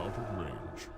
out of range.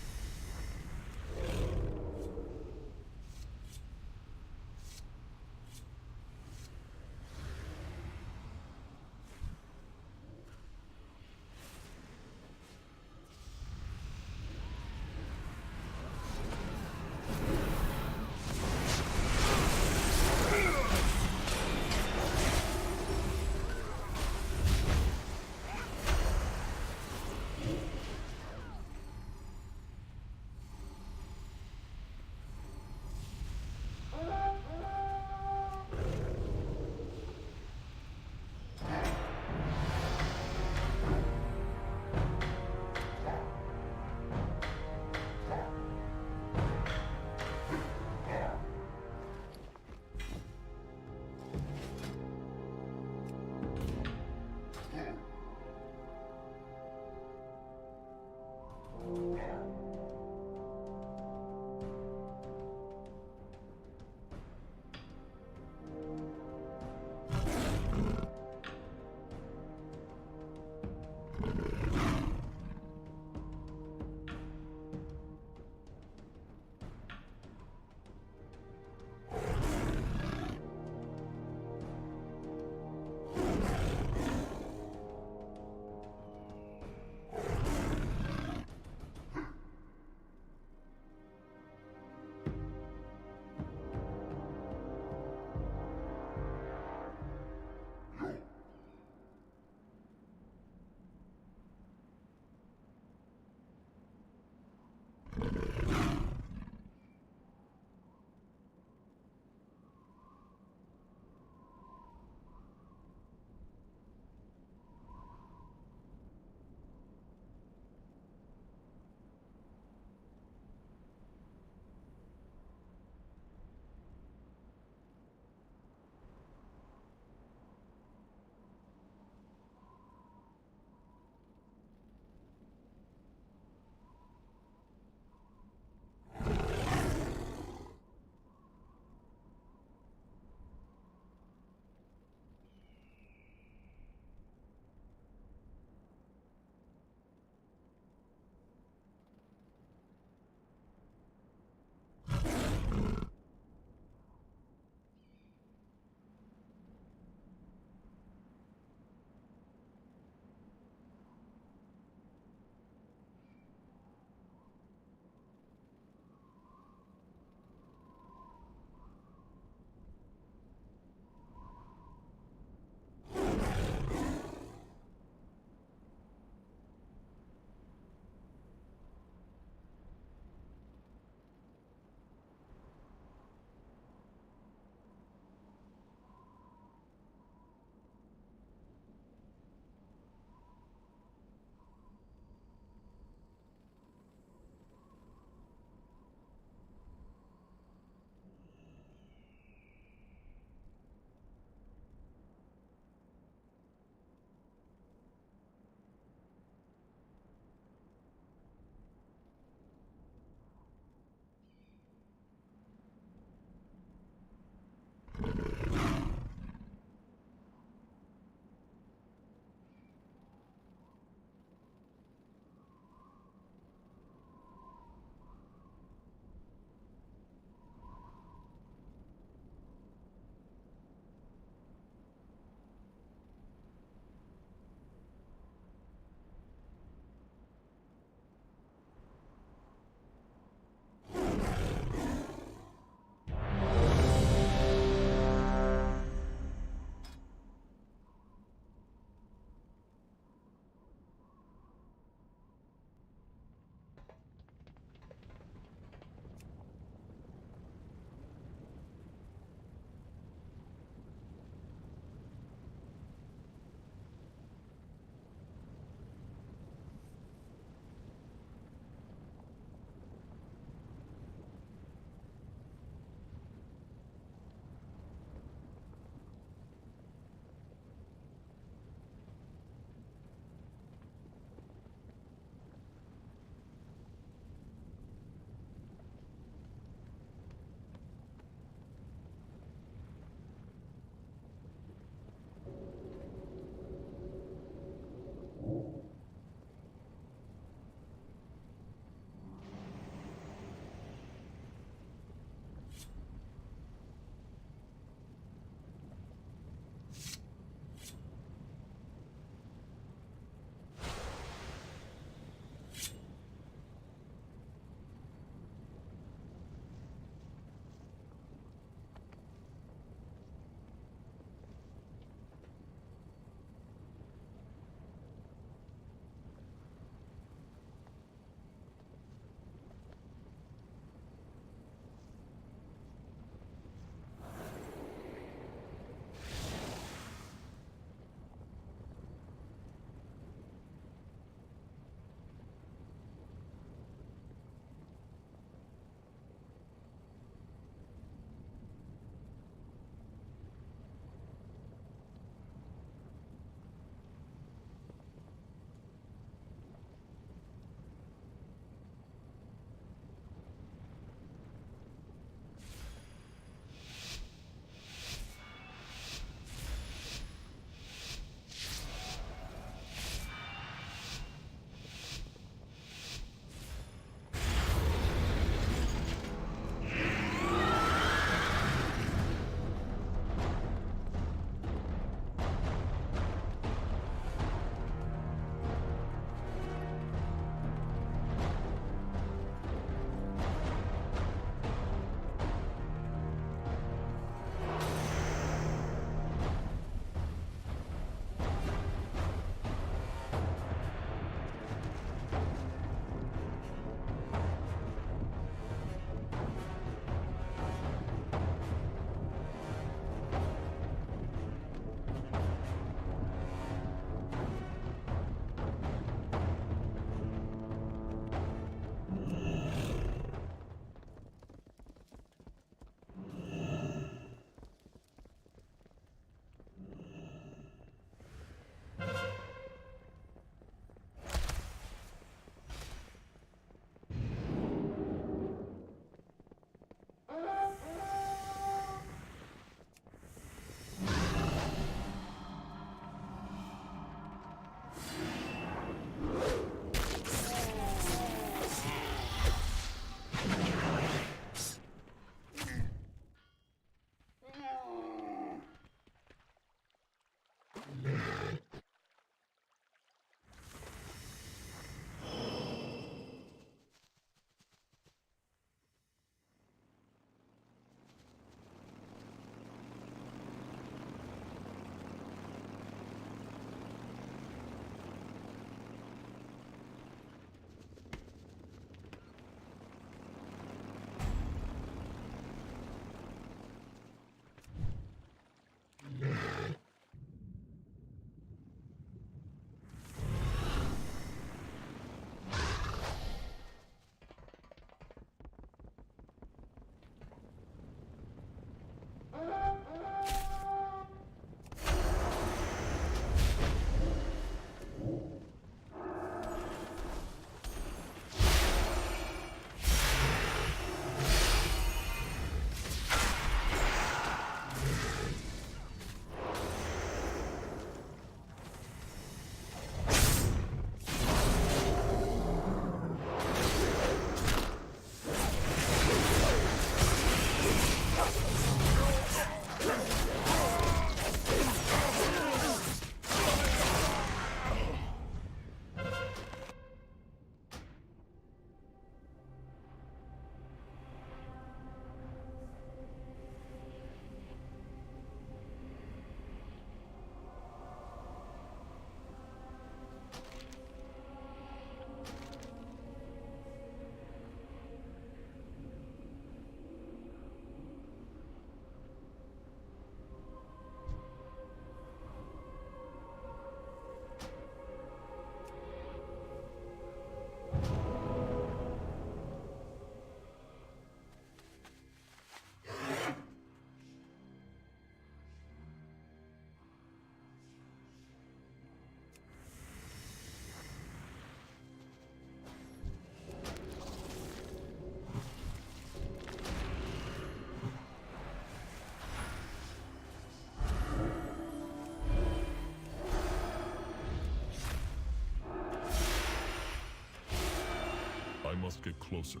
must get closer.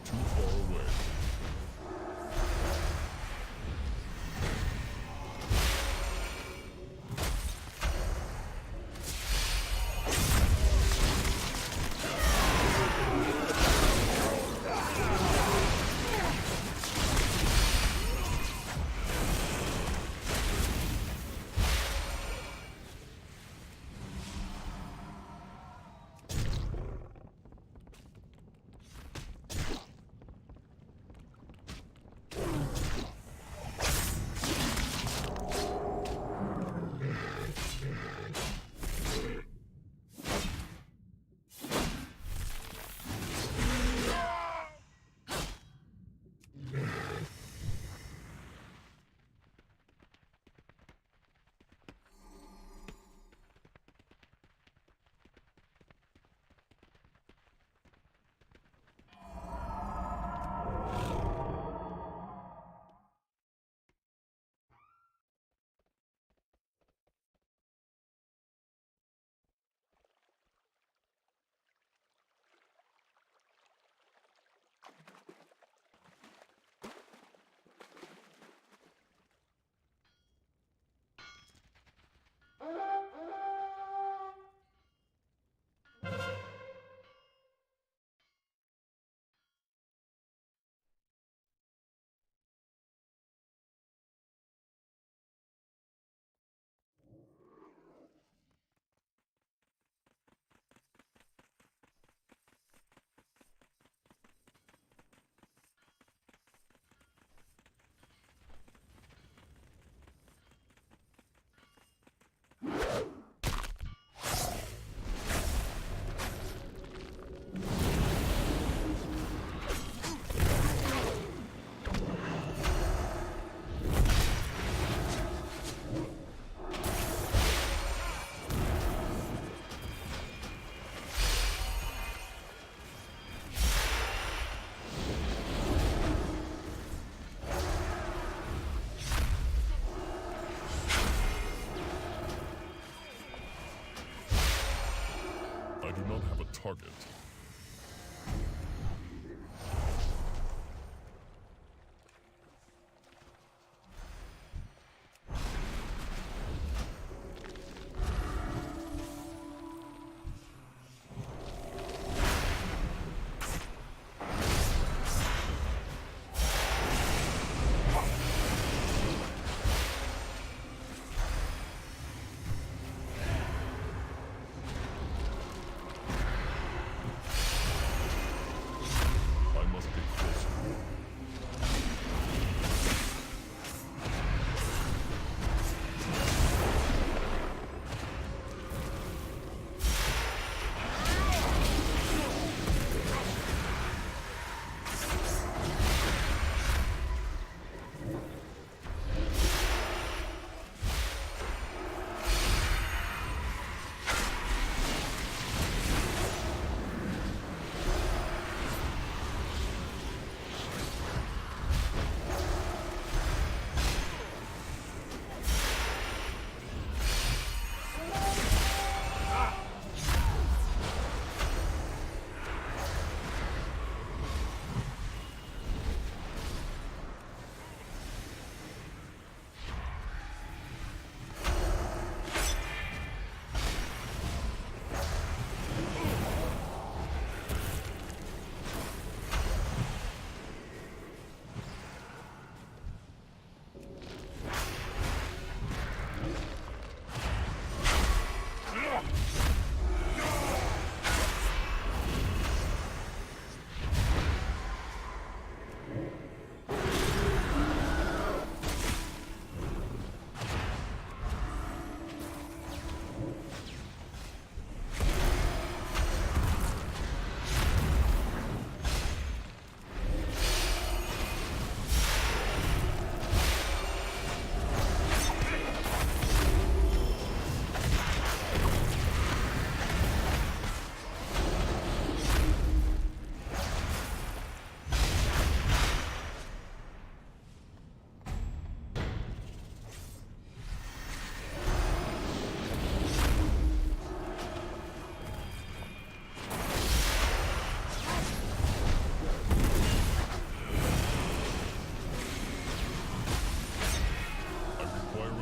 Too far away. I do not have a target.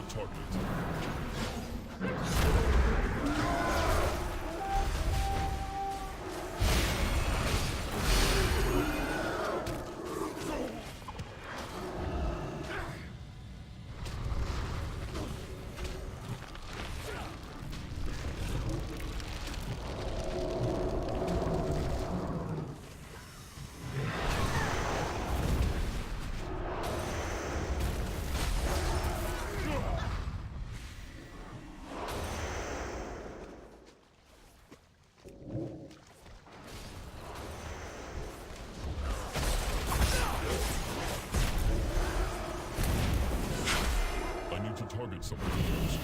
target. I need to target something else.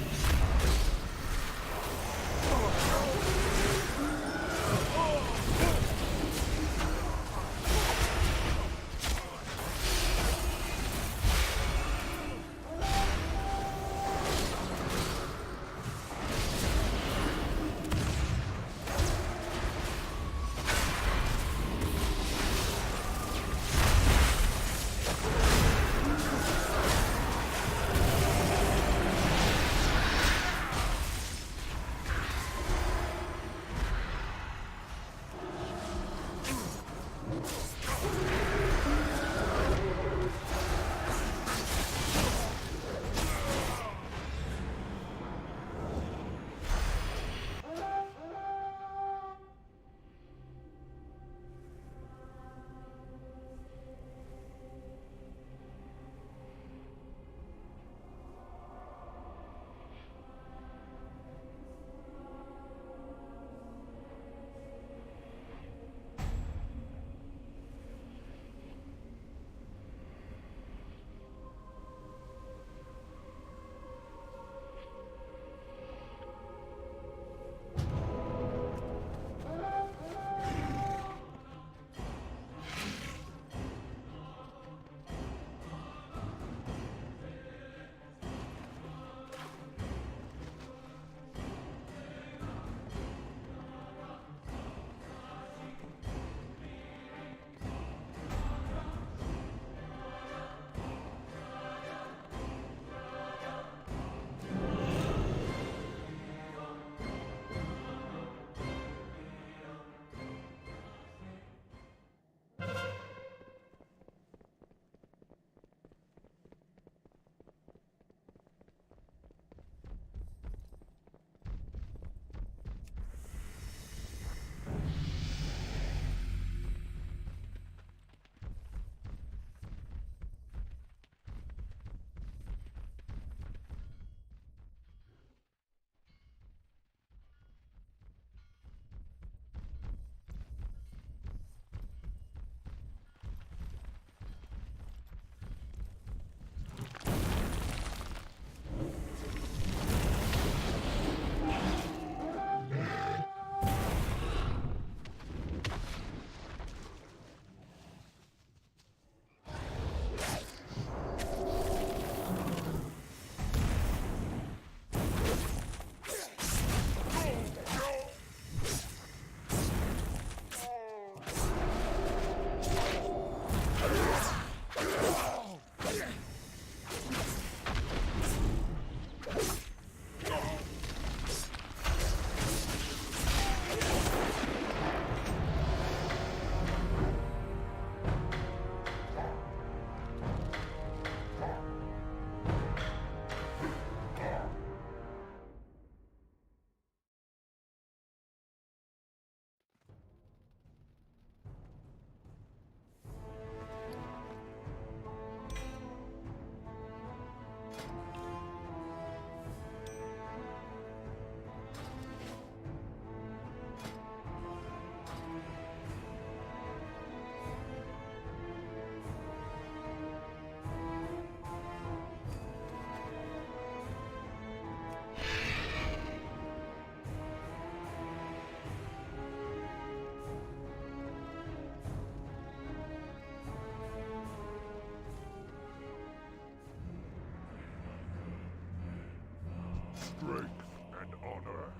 Strength and honor.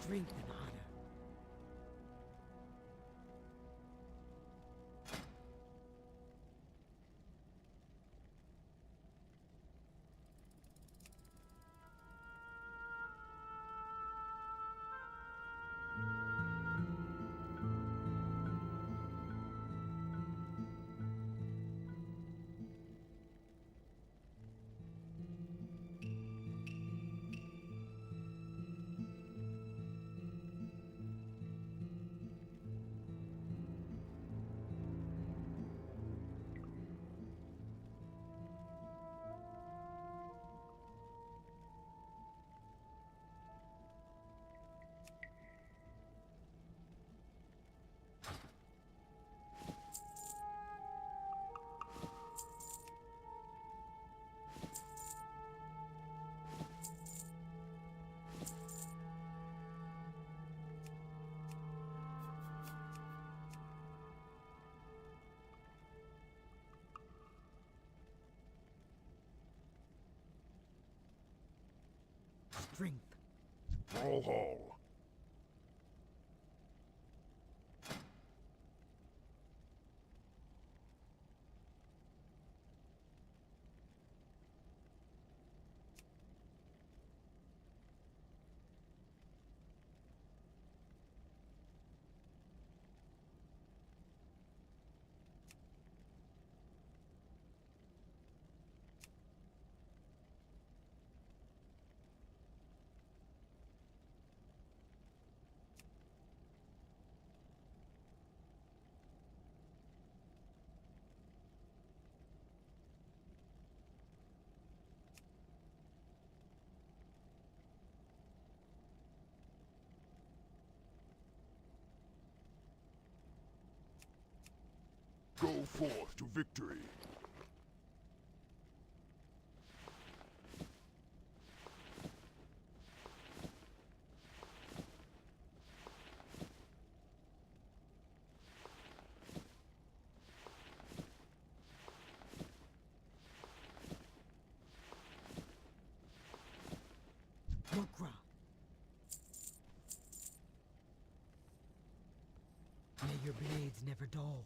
Strength and honor. Strength. Brawl Hall. Go forth to victory. Mokra. May your blades never dull.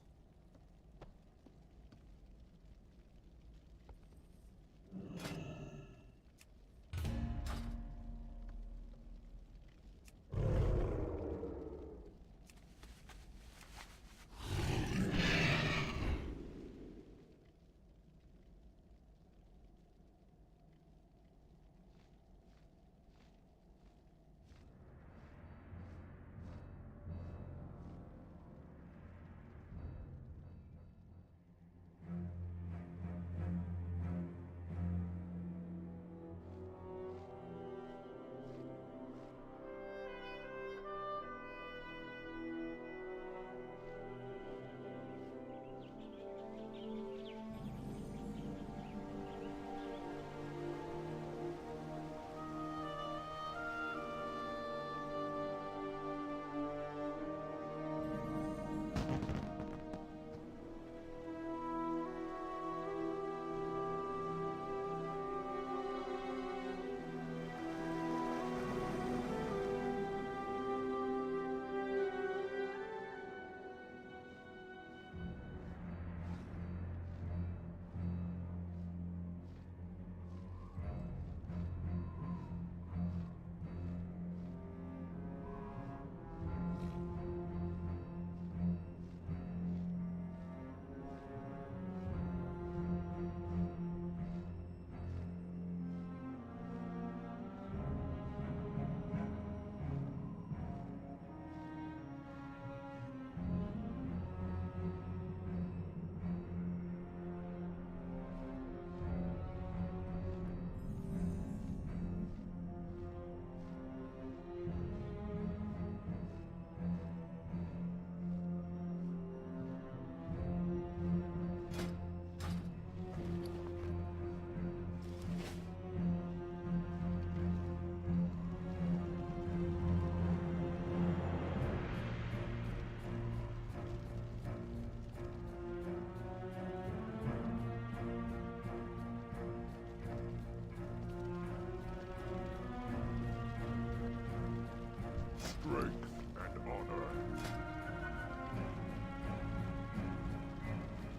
Strength and honor.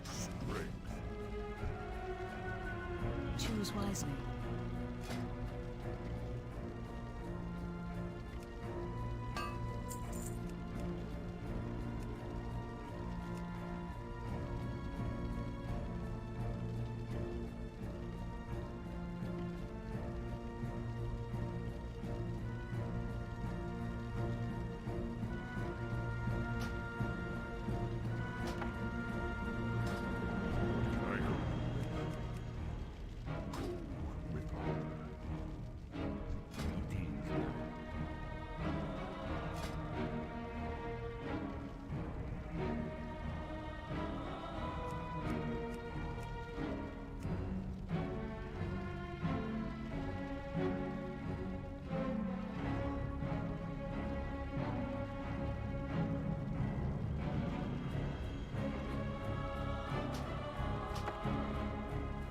Strength. Choose wisely. Item. Go with honor.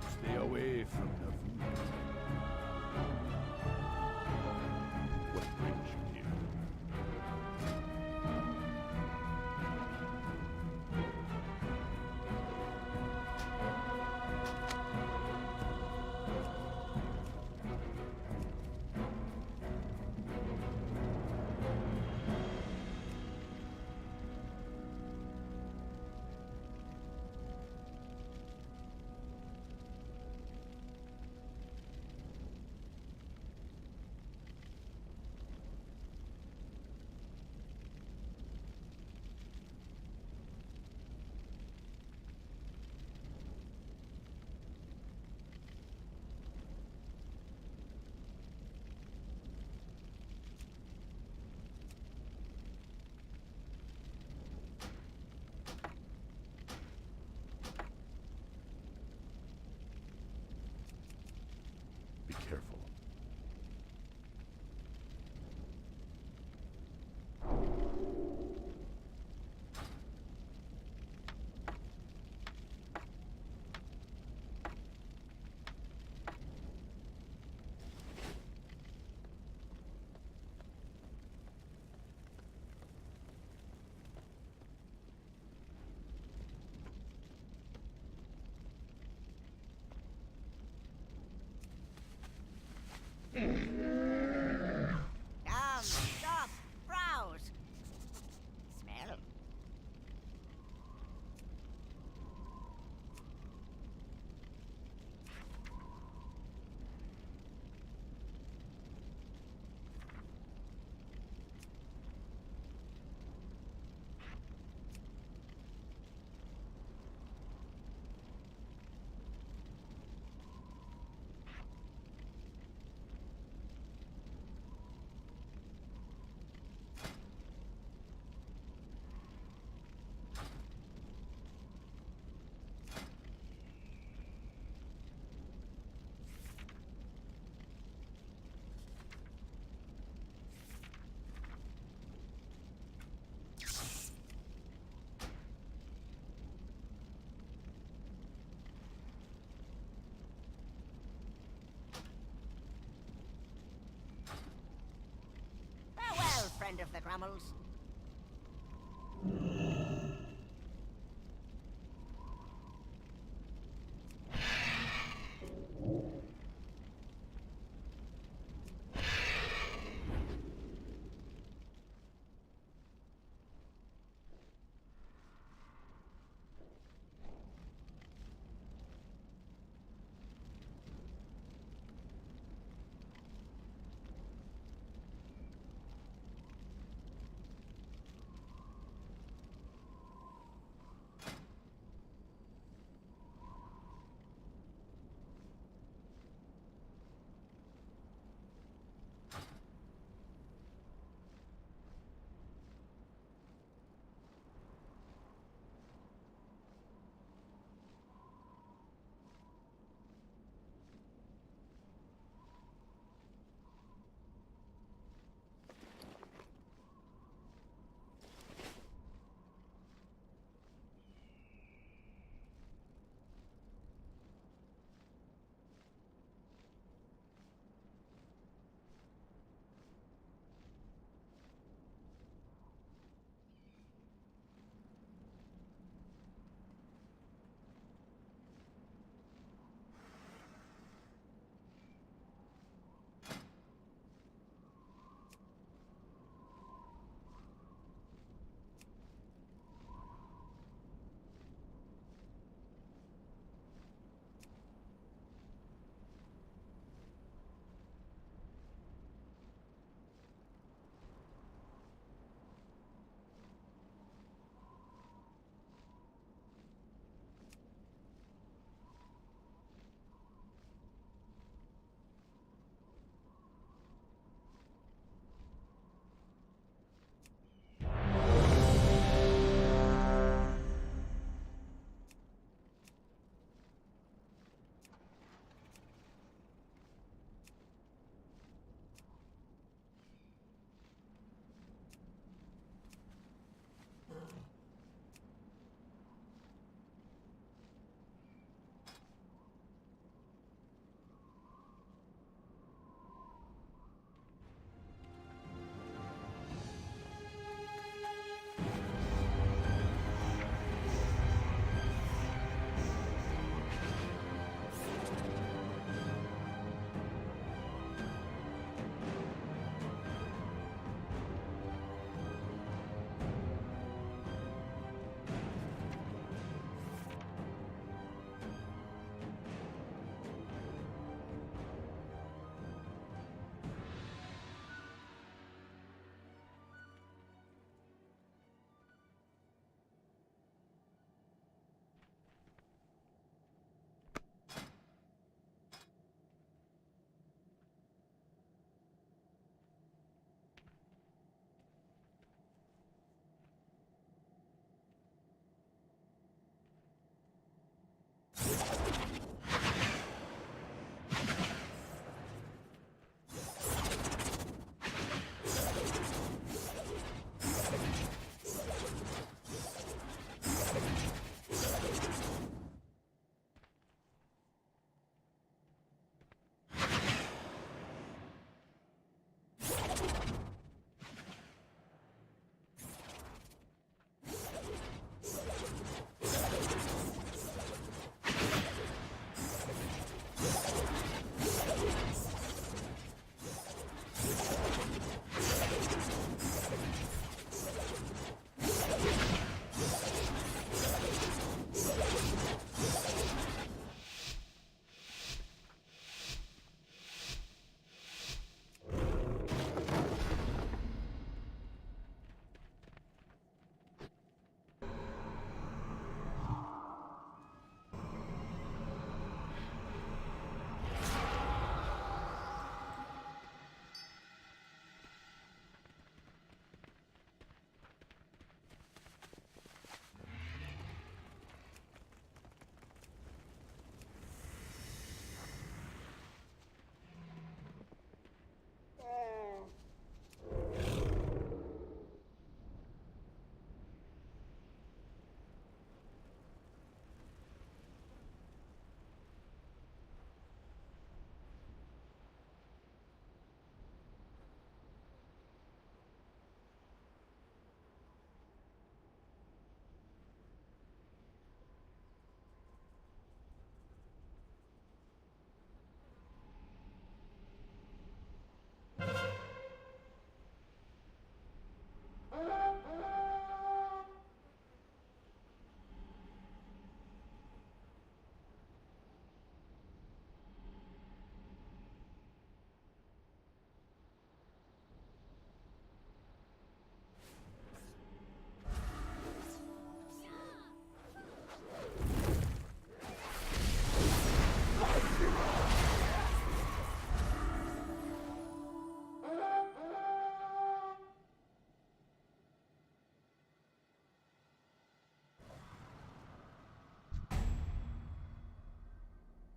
Stay away from the food. What brings you here? Be careful. Come, stop, browse. Smell. Farewell, friend of the Grummles.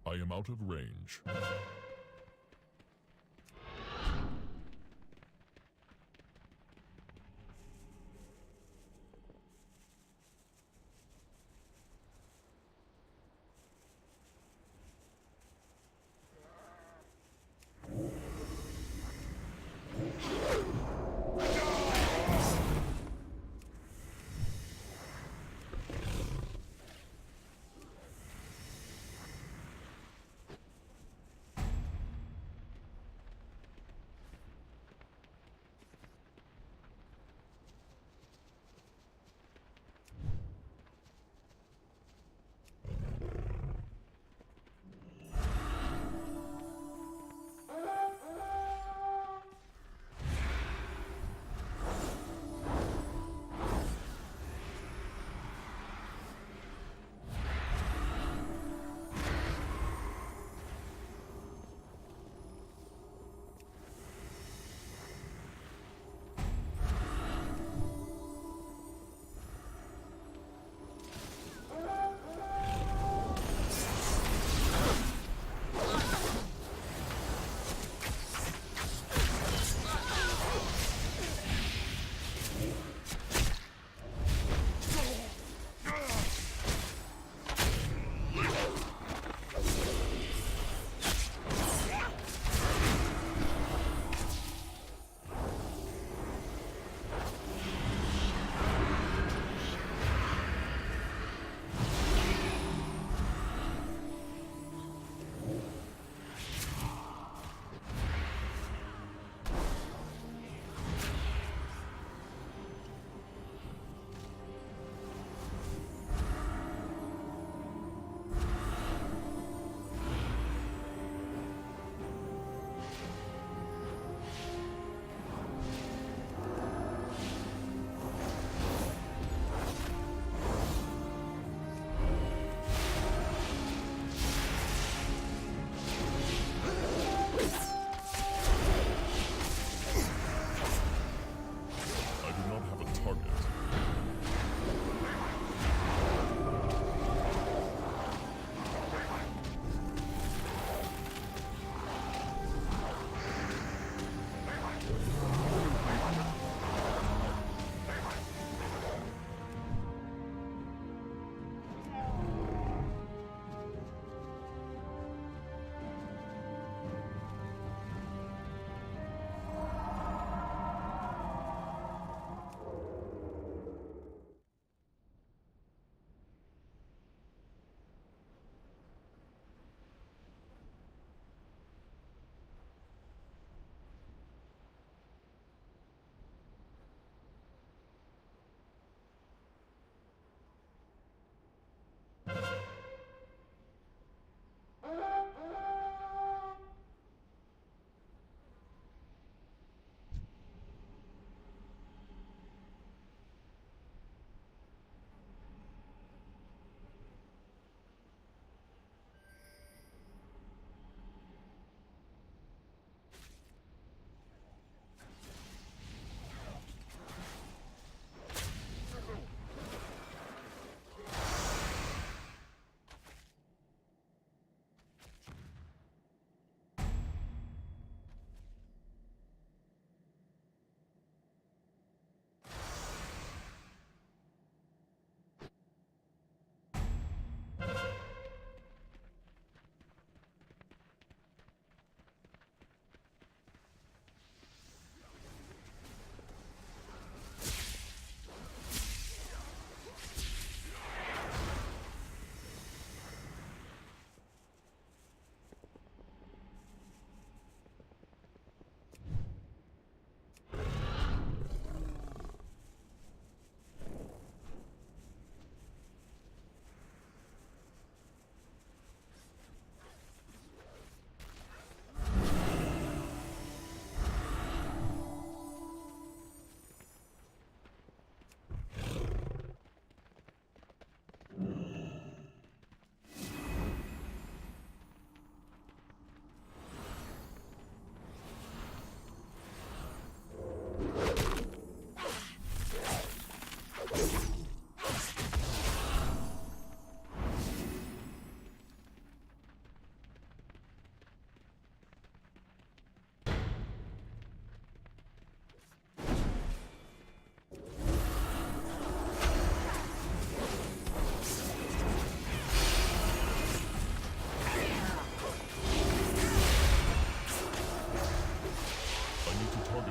I am out of range.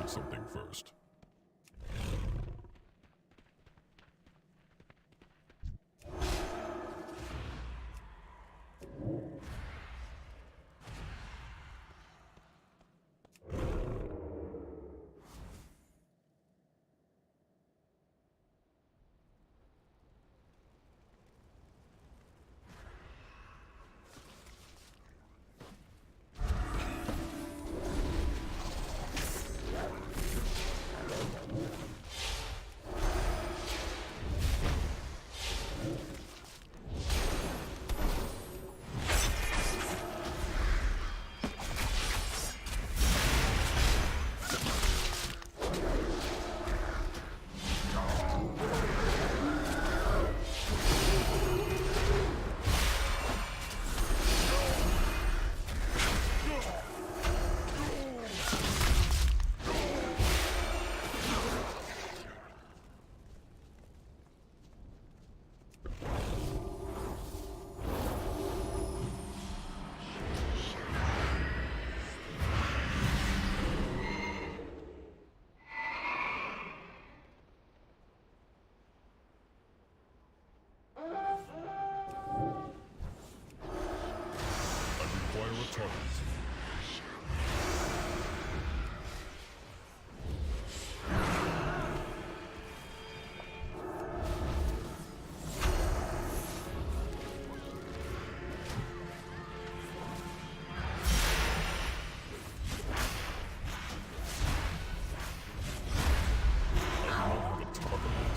target something first. Require a target. I do not have a target.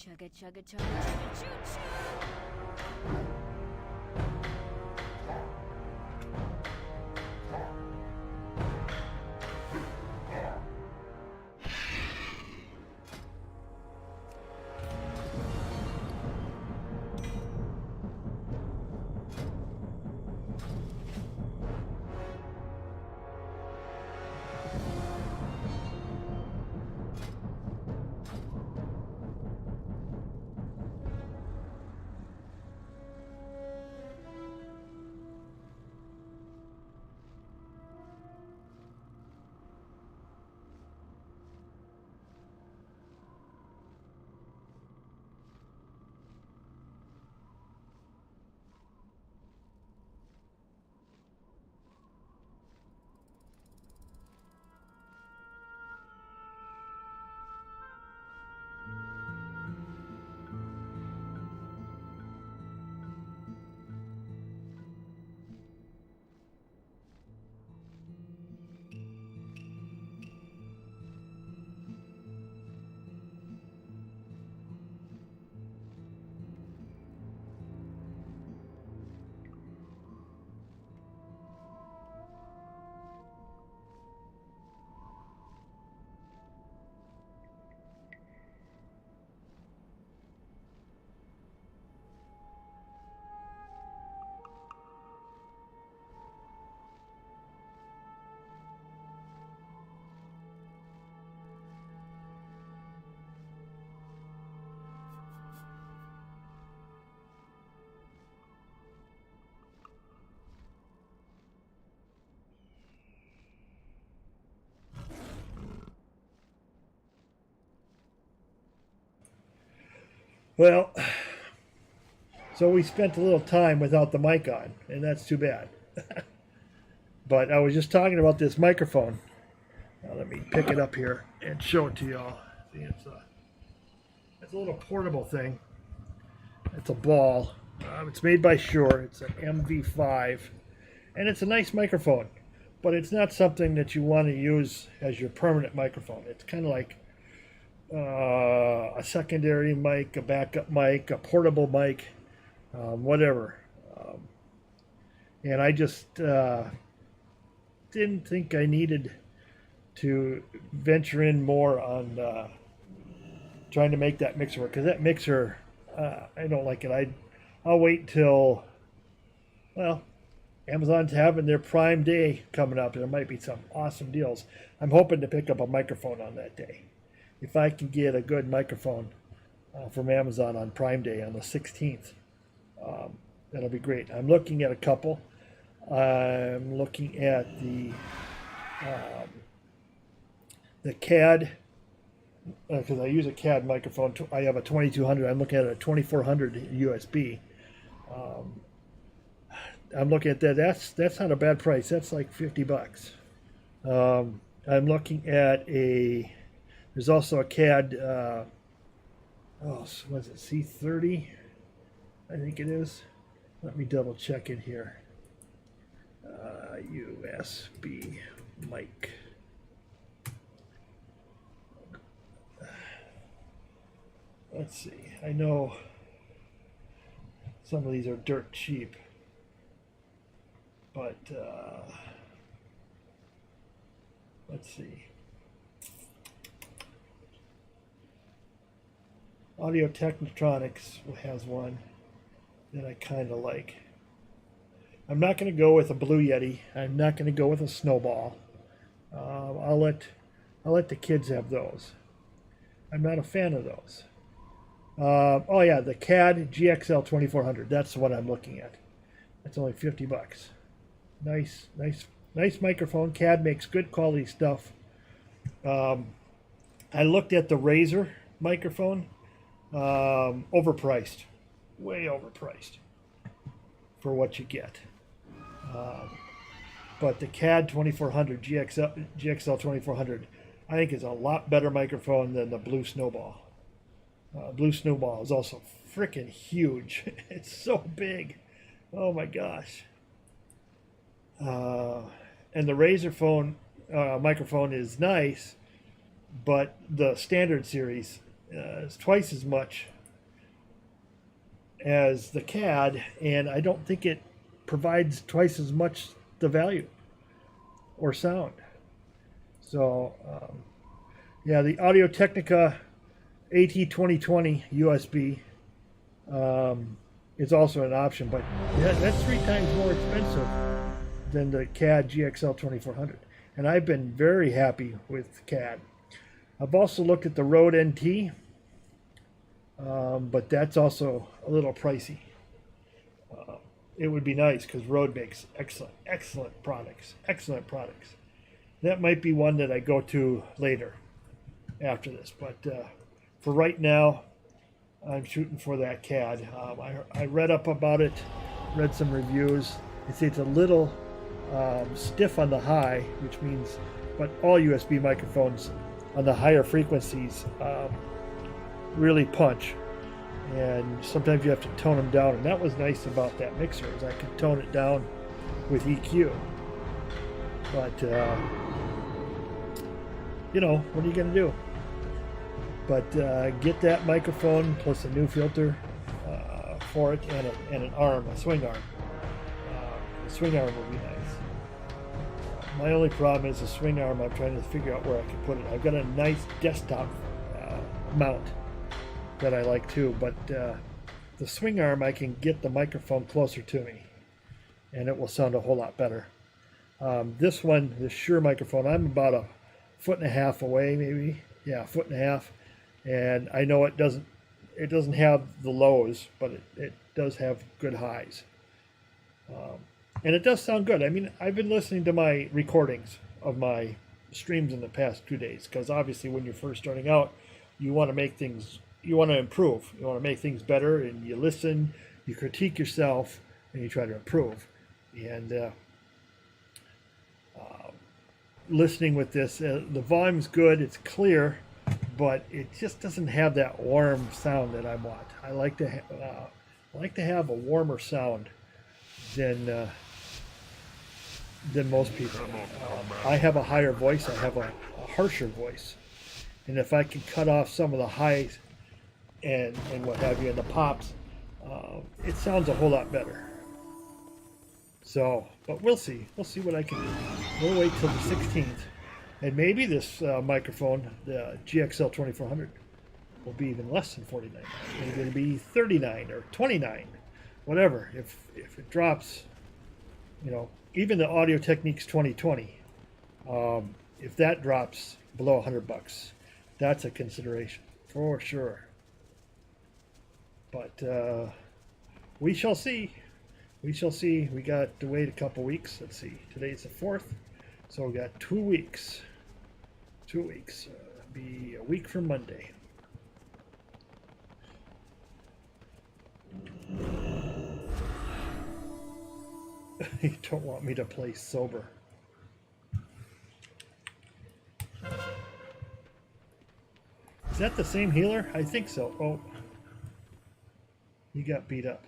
Chugga chugga chugga chugga choo choo. Well, so we spent a little time without the mic on, and that's too bad. But I was just talking about this microphone. Now let me pick it up here and show it to y'all. See, it's a little portable thing. It's a ball. It's made by Shure. It's an MV5, and it's a nice microphone. But it's not something that you want to use as your permanent microphone. It's kind of like a secondary mic, a backup mic, a portable mic, whatever. And I just didn't think I needed to venture in more on trying to make that mixer work, because that mixer, I don't like it. I'll wait till, well, Amazon's having their Prime Day coming up. There might be some awesome deals. I'm hoping to pick up a microphone on that day. If I can get a good microphone from Amazon on Prime Day on the 16th, that'll be great. I'm looking at a couple. I'm looking at the CAD, because I use a CAD microphone. I have a 2200. I'm looking at a 2400 USB. I'm looking at that. That's not a bad price. That's like $50. I'm looking at there's also a CAD, was it C30? I think it is. Let me double check it here. USB mic. Let's see. I know some of these are dirt cheap, but let's see. Audio Technitronics has one that I kind of like. I'm not going to go with a Blue Yeti. I'm not going to go with a Snowball. I'll let the kids have those. I'm not a fan of those. Oh yeah, the CAD GXL 2400. That's the one I'm looking at. That's only $50. Nice microphone. CAD makes good quality stuff. I looked at the Razer microphone. Overpriced, way overpriced for what you get. But the CAD 2400 GXL 2400, I think is a lot better microphone than the Blue Snowball. Blue Snowball is also freaking huge. It's so big. Oh my gosh. And the Razer phone microphone is nice, but the standard series is twice as much as the CAD, and I don't think it provides twice as much the value or sound. So, yeah, the Audio Technica AT2020 USB is also an option, but yeah, that's 3 times more expensive than the CAD GXL 2400. And I've been very happy with CAD. I've also looked at the Rode NT, but that's also a little pricey. It would be nice because Rode makes excellent products. That might be one that I go to later after this, but for right now, I'm shooting for that CAD. I read up about it, read some reviews. They say it's a little stiff on the high, which means, but all USB microphones on the higher frequencies really punch, and sometimes you have to tone them down. And that was nice about that mixer, is I could tone it down with EQ. But you know, what are you going to do? But get that microphone plus a new filter for it, and an arm, a swing arm. The swing arm will be nice. My only problem is the swing arm. I'm trying to figure out where I can put it. I've got a nice desktop mount that I like too, but the swing arm, I can get the microphone closer to me, and it will sound a whole lot better. This one, the Shure microphone, I'm about 1.5 feet away, maybe. Yeah, 1.5 feet. And I know it doesn't have the lows, but it does have good highs. And it does sound good. I mean, I've been listening to my recordings of my streams in the past 2 days, because obviously when you're first starting out, you want to make things, you want to improve. You want to make things better, and you listen, you critique yourself, and you try to improve. And listening with this, the volume's good, it's clear, but it just doesn't have that warm sound that I want. I like to have a warmer sound than most people. I have a higher voice. I have a harsher voice, and if I can cut off some of the highs and what have you, and the pops, it sounds a whole lot better. So, but we'll see. We'll see what I can do. We'll wait till the 16th. And maybe this microphone, the GXL 2400, will be even less than $49. Maybe it'll be $39 or $29, whatever. If it drops, you know, even the Audio Techniques 2020, if that drops below $100, that's a consideration for sure. But we shall see. We shall see. We got to wait a couple weeks. Let's see. Today's the 4th, so we got 2 weeks. 2 weeks. Be a week from Monday. You don't want me to play sober. Is that the same healer? I think so. Oh, he got beat up.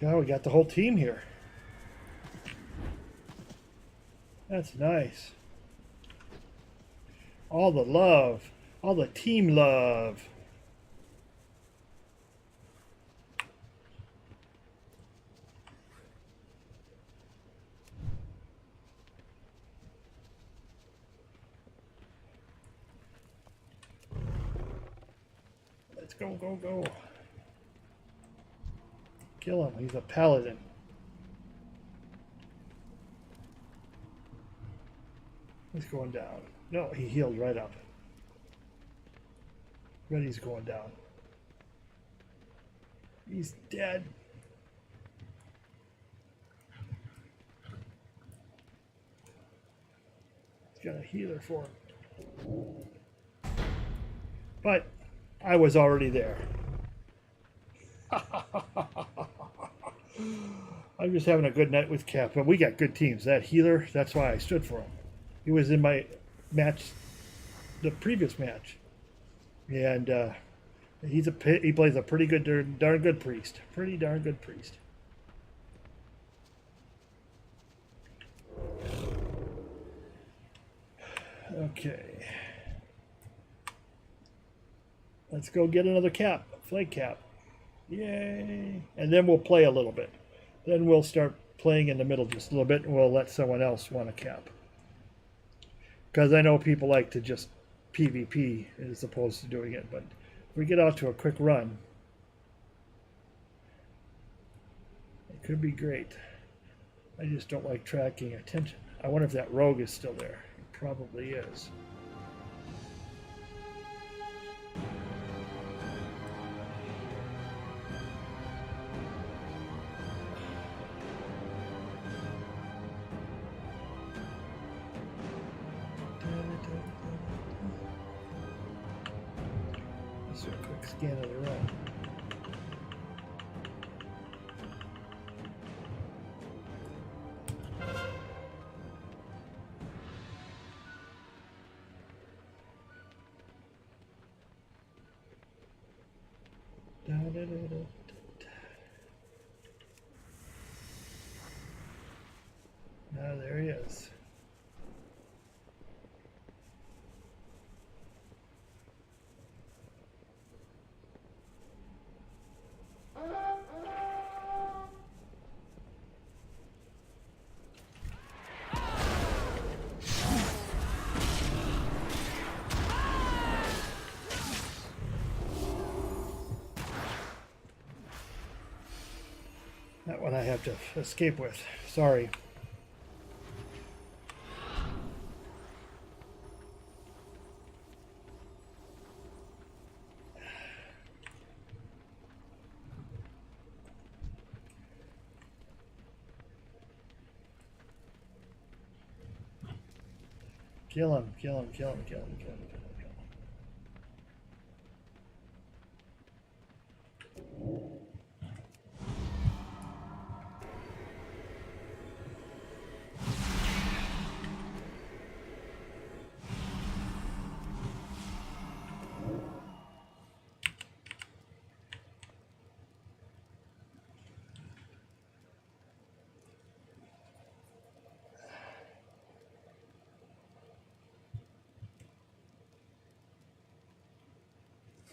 Yeah, we got the whole team here. That's nice. All the love. All the team love. Let's go, go, go. Kill him. He's a paladin. He's going down. No, he healed right up. But he's going down. He's dead. He's got a healer for him. But I was already there. I'm just having a good night with Cap, but we got good teams. That healer, that's why I stood for him. He was in my match, the previous match, and he plays a pretty good, darn good priest. Pretty darn good priest. Okay. Let's go get another cap, flag cap. Yay! And then we'll play a little bit. Then we'll start playing in the middle just a little bit, and we'll let someone else want a cap. Because I know people like to just PvP as opposed to doing it, but if we get out to a quick run, it could be great. I just don't like tracking attention. I wonder if that rogue is still there. It probably is. Let's do a quick scan of the run. Ah, there he is. That one I have to escape with. Sorry. Kill him, kill him, kill him, kill him, kill him, kill him, kill him.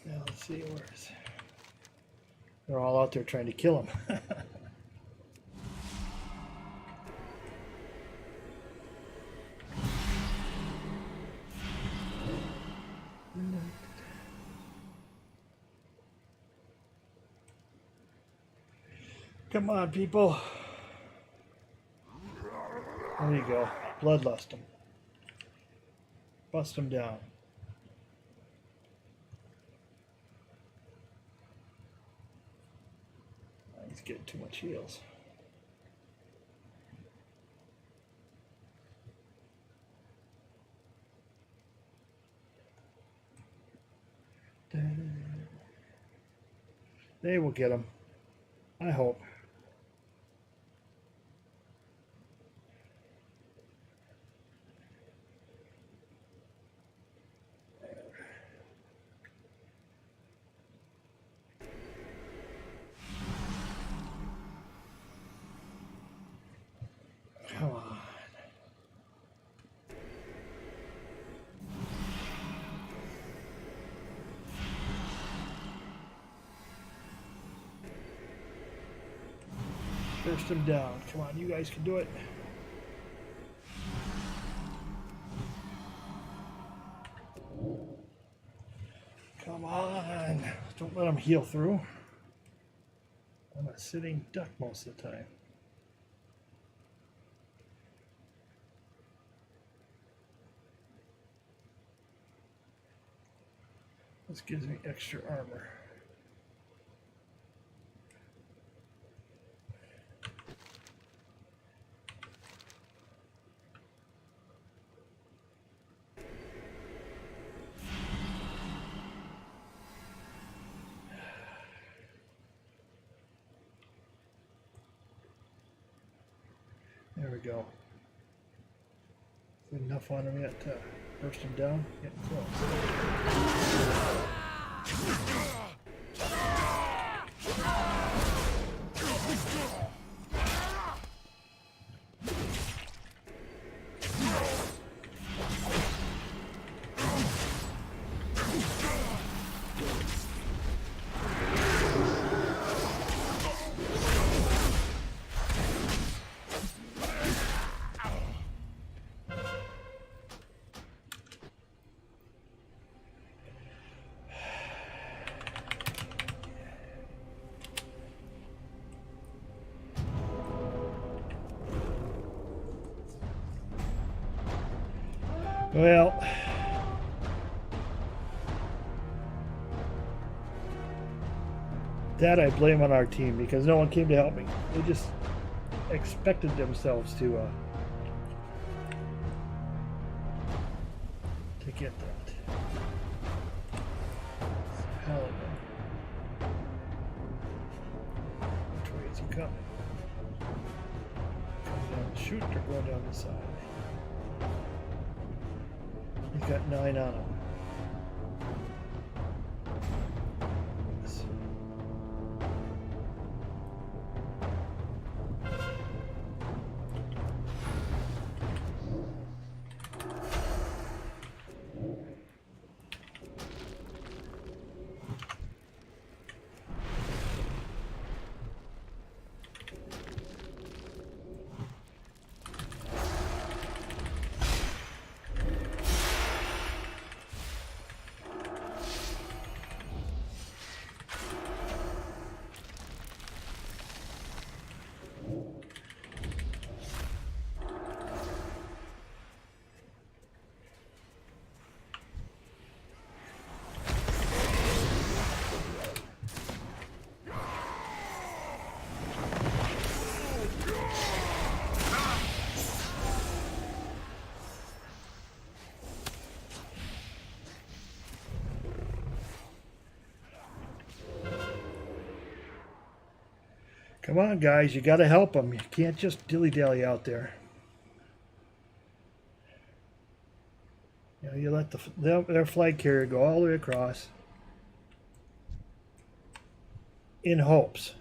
Now let's see where's. They're all out there trying to kill him. Come on, people. There you go. Bloodlust them. Bust them down. He's getting too much heals. They will get him. I hope. Come on. Burst him down. Come on, you guys can do it. Come on. Don't let him heal through. I'm a sitting duck most of the time. This gives me extra armor. There we go. Enough on him yet to burst him down? Getting close. Well, that I blame on our team because no one came to help me. They just expected themselves to get that. Hell of a- Which way is he coming? Coming down the chute or going down the side? He's got 9 on him. Come on, guys, you got to help them. You can't just dilly-dally out there. You know, you let their flag carrier go all the way across in hopes.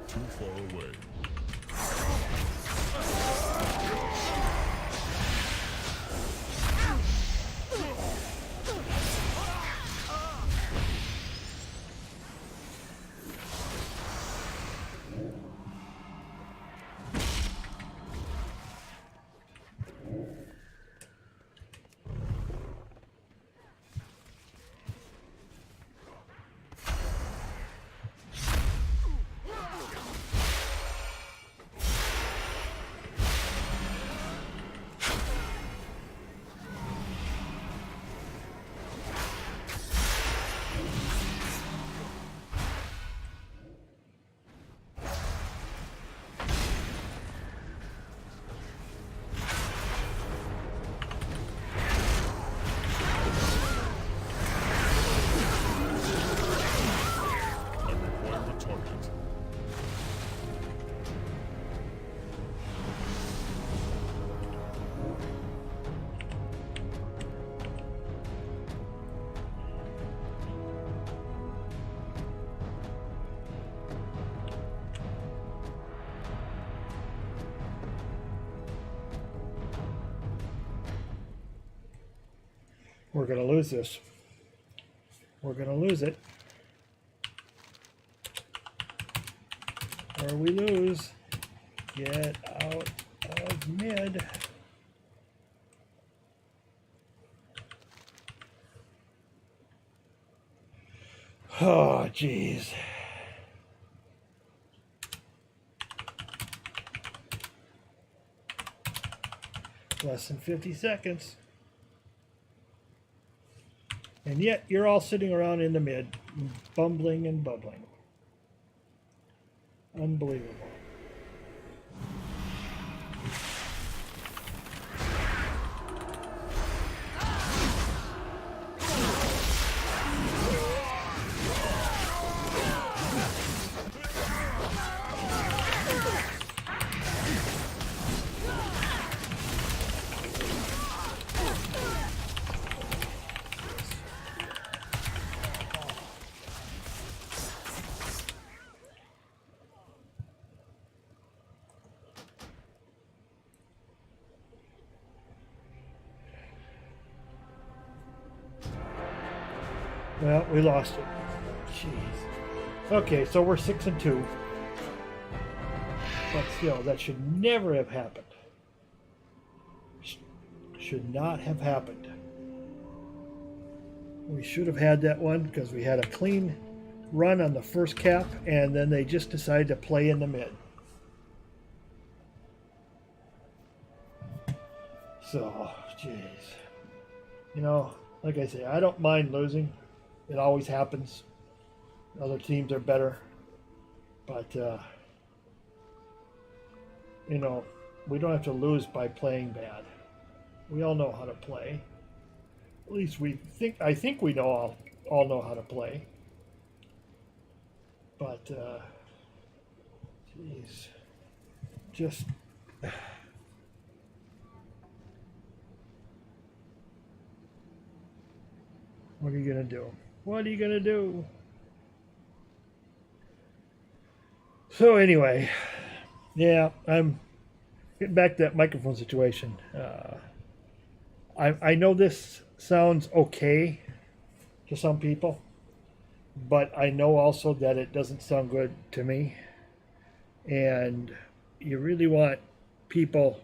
Too far away. We're going to lose this. We're going to lose it. Or we lose. Get out of mid. Oh, jeez. Less than 50 seconds. And yet you're all sitting around in the mid, bumbling and bubbling. Unbelievable. Well, we lost it. Jeez. Okay, so we're 6-2. But still, that should never have happened. Should not have happened. We should have had that one because we had a clean run on the first cap, and then they just decided to play in the mid. So, jeez. You know, like I say, I don't mind losing. It always happens. Other teams are better. But, you know, we don't have to lose by playing bad. We all know how to play. At least I think we know all know how to play. But, geez, just... What are you going to do? What are you going to do? So anyway, yeah, I'm getting back to that microphone situation. I know this sounds okay to some people, but I know also that it doesn't sound good to me. And you really want people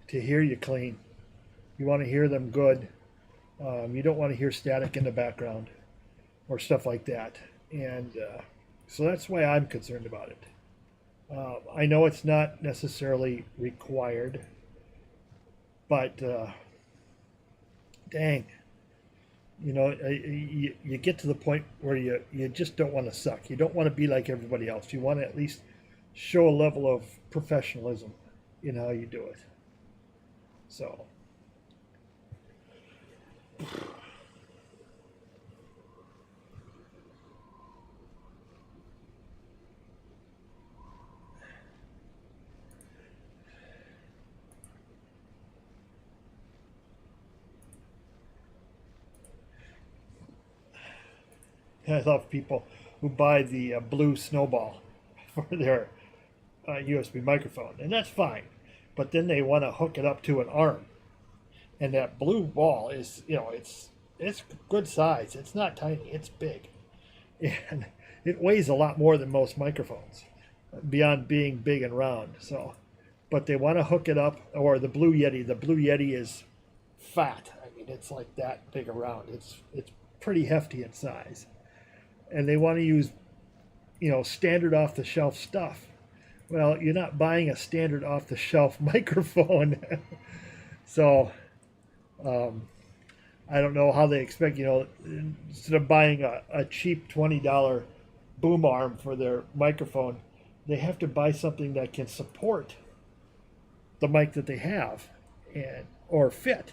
to hear you clean. You want to hear them good. You don't want to hear static in the background or stuff like that. And so that's why I'm concerned about it. I know it's not necessarily required, but dang, you know, you get to the point where you just don't want to suck. You don't want to be like everybody else. You want to at least show a level of professionalism in how you do it. So. I love people who buy the blue snowball for their USB microphone, and that's fine. But then they want to hook it up to an arm, and that blue ball is, you know, it's good size. It's not tiny. It's big, and it weighs a lot more than most microphones, beyond being big and round. So, but they want to hook it up, or the Blue Yeti. The Blue Yeti is fat. I mean, it's like that big around. It's pretty hefty in size. And they want to use, you know, standard off-the-shelf stuff. Well, you're not buying a standard off-the-shelf microphone. So, I don't know how they expect, you know, instead of buying a cheap $20 boom arm for their microphone, they have to buy something that can support the mic that they have or fit.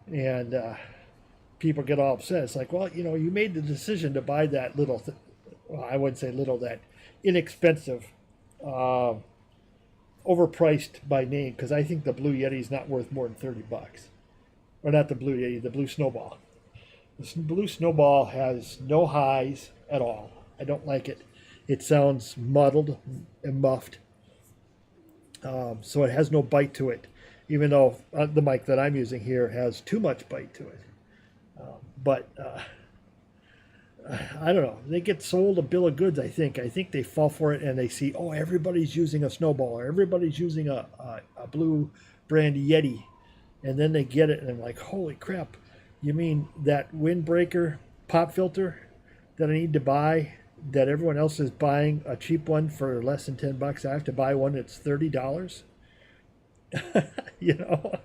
And people get all upset. It's like, well, you know, you made the decision to buy that little, well, I wouldn't say little, that inexpensive, overpriced by name, because I think the Blue Yeti is not worth more than $30. Or not the Blue Yeti, the Blue Snowball. The Blue Snowball has no highs at all. I don't like it. It sounds muddled and muffed. So it has no bite to it. even though the mic that I'm using here has too much bite to it. But I don't know. They get sold a bill of goods, I think. I think they fall for it and they see, oh, everybody's using a Snowball or everybody's using a Blue brand Yeti. And then they get it and they're like, holy crap. You mean that windbreaker pop filter that I need to buy, that everyone else is buying a cheap one for less than $10? I have to buy one that's $30? You know?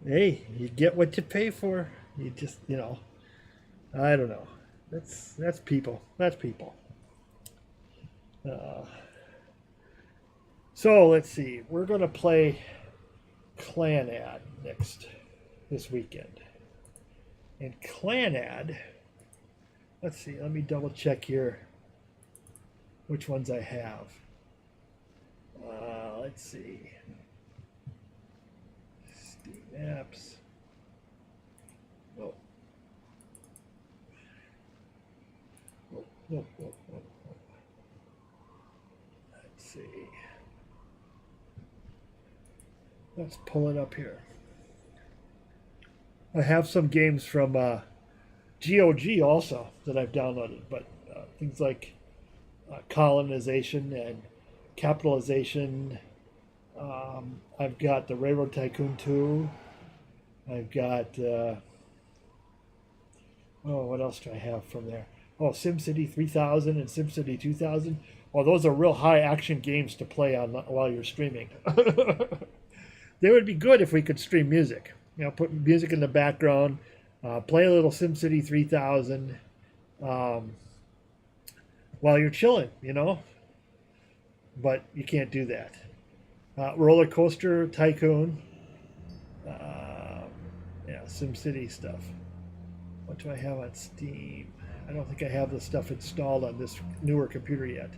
Hey, you get what you pay for. You just, you know, I don't know. That's people. That's people. So let's see. We're going to play Clannad this weekend. And Clannad, let's see. Let me double check here which ones I have. Let's see. Steam apps. Oh. Let's see. Let's pull it up here. I have some games from GOG also that I've downloaded, but things like colonization and capitalization. I've got the Railroad Tycoon 2. I've got what else do I have from there? Oh, SimCity 3000 and SimCity 2000. Oh, those are real high action games to play on while you're streaming. They would be good if we could stream music. You know, put music in the background, play a little SimCity 3000 while you're chilling, you know. But you can't do that. Roller Coaster Tycoon. Yeah, SimCity stuff. What do I have on Steam? I don't think I have the stuff installed on this newer computer yet.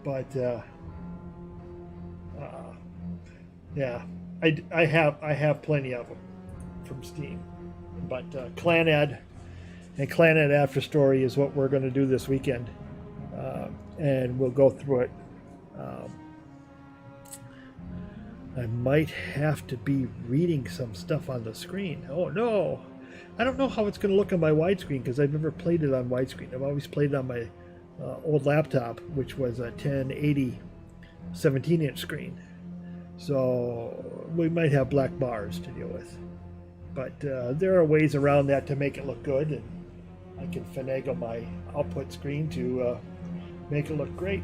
But yeah, I have plenty of them from Steam. But Clannad and Clannad After Story is what we're going to do this weekend, and we'll go through it. I might have to be reading some stuff on the screen. Oh no! I don't know how it's going to look on my widescreen because I've never played it on widescreen. I've always played it on my old laptop, which was a 1080 17-inch screen. So we might have black bars to deal with. But there are ways around that to make it look good, and I can finagle my output screen to make it look great.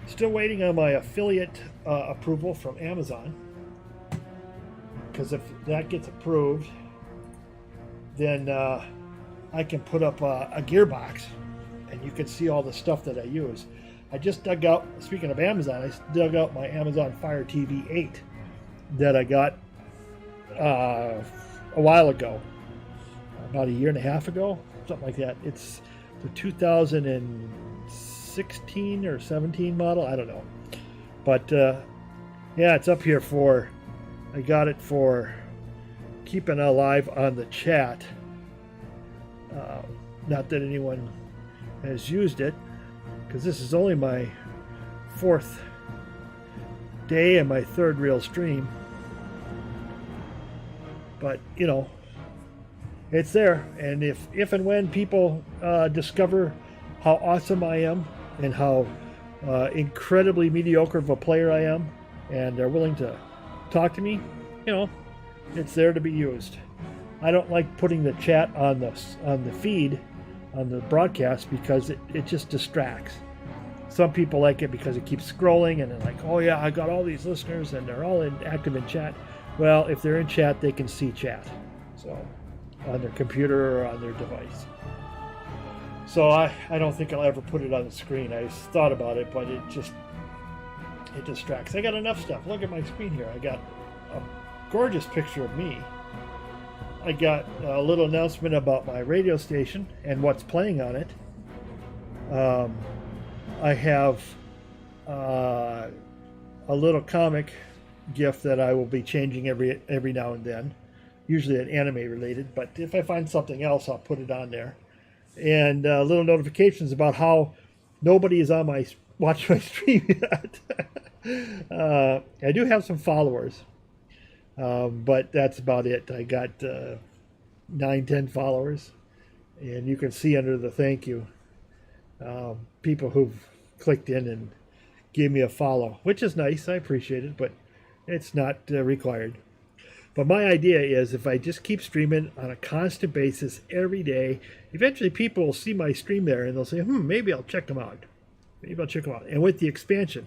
Still waiting on my affiliate approval from Amazon. Because if that gets approved, then I can put up a gearbox and you can see all the stuff that I use. I just dug out, speaking of Amazon, I dug out my Amazon Fire TV 8 that I got a while ago, about a year and a half ago, something like that. It's the 2016 or 17 model, I don't know. But yeah, it's up here for, I got it for keeping alive on the chat. Not that anyone has used it, because this is only my 4th day and my 3rd real stream. But, you know, it's there. And if and when people discover how awesome I am and how incredibly mediocre of a player I am, and they're willing to talk to me, you know, it's there to be used. I don't like putting the chat on the feed, on the broadcast, because it just distracts. Some people like it because it keeps scrolling and they're like, oh yeah, I got all these listeners and they're all active in chat. Well, if they're in chat, they can see chat, so on their computer or on their device. So I don't think I'll ever put it on the screen. I thought about it, but it distracts. I got enough stuff. Look at my screen here. I got a gorgeous picture of me. I got a little announcement about my radio station and what's playing on it. I have a little comic gift that I will be changing every now and then, usually an anime related, but if I find something else, I'll put it on there. And little notifications about how nobody is on my watch my stream yet. I do have some followers, but that's about it. I got 9, 10 followers, and you can see under the thank you people who've clicked in and gave me a follow, which is nice. I appreciate it, but it's not required. But my idea is if I just keep streaming on a constant basis every day, eventually people will see my stream there and they'll say, maybe I'll check them out. Maybe I'll check them out. And with the expansion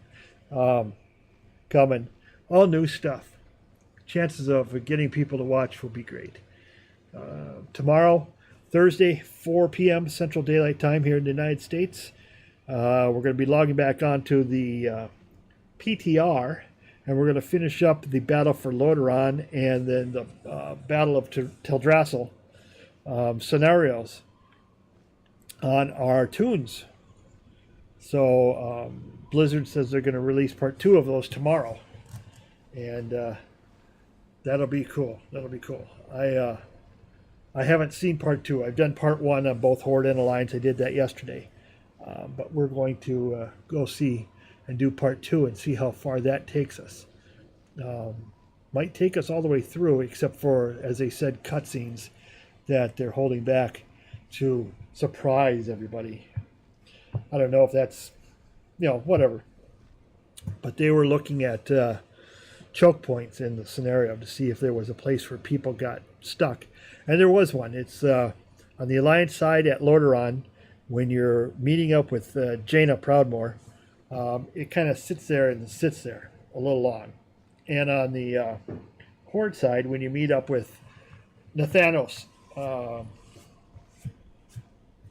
coming, all new stuff, chances of getting people to watch will be great. Tomorrow, Thursday, 4 p.m. Central Daylight Time here in the United States, we're going to be logging back onto the PTR, and we're going to finish up the battle for Lordaeron and then the battle of Teldrassil scenarios on our tunes. So Blizzard says they're going to release part 2 of those tomorrow, and that'll be cool. That'll be cool. I haven't seen part 2. I've done part 1 on both Horde and Alliance. I did that yesterday, but we're going to go see and do part 2 and see how far that takes us. Might take us all the way through, except for, as they said, cutscenes that they're holding back to surprise everybody. I don't know if that's, whatever. But they were looking at choke points in the scenario to see if there was a place where people got stuck. And there was one. It's on the Alliance side at Lordaeron, when you're meeting up with Jaina Proudmoore. It kind of sits there a little long. And on the Horde side, when you meet up with Nathanos,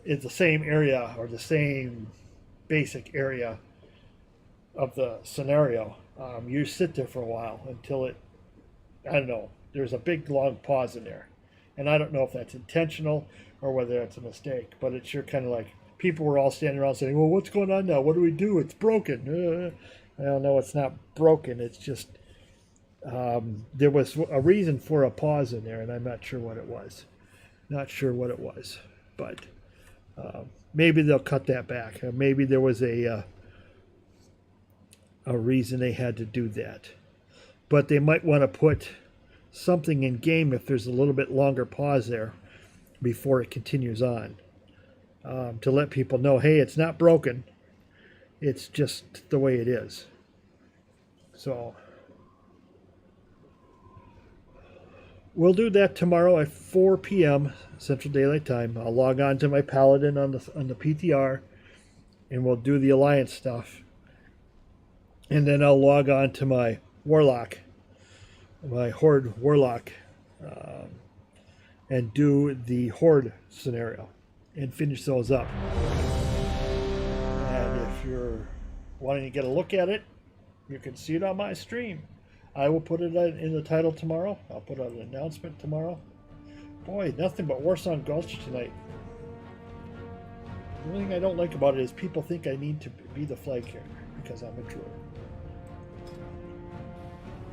it's the same area or the same basic area of the scenario. You sit there for a while until there's a big long pause in there. And I don't know if that's intentional or whether that's a mistake, but it's sure kind of like people were all standing around saying, well, what's going on now? What do we do? It's broken. I don't know. It's not broken. It's just there was a reason for a pause in there, and I'm not sure what it was. But maybe they'll cut that back. Maybe there was a reason they had to do that. But they might want to put something in game if there's a little bit longer pause there before it continues on, to let people know, hey, it's not broken. It's just the way it is. So we'll do that tomorrow at 4 p.m. Central Daylight Time. I'll log on to my Paladin on the PTR, and we'll do the Alliance stuff. And then I'll log on to my Warlock, my Horde Warlock, and do the Horde scenario and finish those up. And if you're wanting to get a look at it, you can see it on my stream. I will put it in the title tomorrow. I'll put out an announcement tomorrow. Boy, nothing but Warsong Gulch tonight. The only thing I don't like about it is people think I need to be the flag carrier because I'm a druid.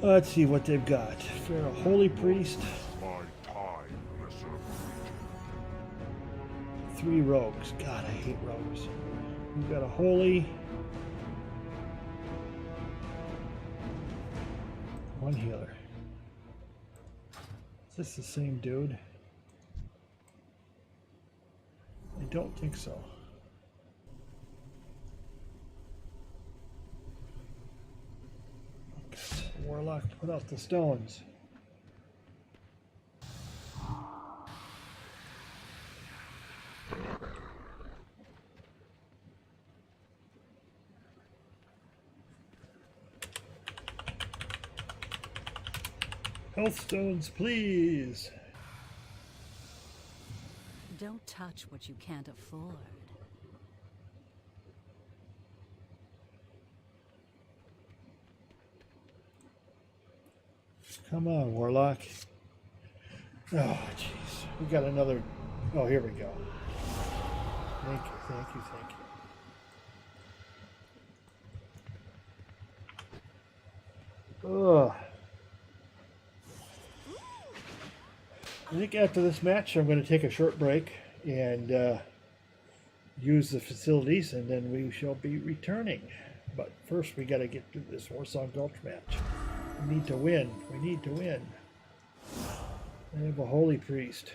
Let's see what they've got. For a holy priest, My time, lesser creature. 3 rogues. God, I hate rogues. We've got a holy, 1 healer. Is this the same dude? I don't think so. Warlock, put out the stones. Health stones, please. Don't touch what you can't afford. Come on, Warlock. Oh, jeez. We got another. Oh, here we go. Thank you, thank you, thank you. Ugh. I think after this match, I'm going to take a short break and use the facilities, and then we shall be returning. But first, we got to get through this Warsong Gulch match. We need to win. We need to win. I have a holy priest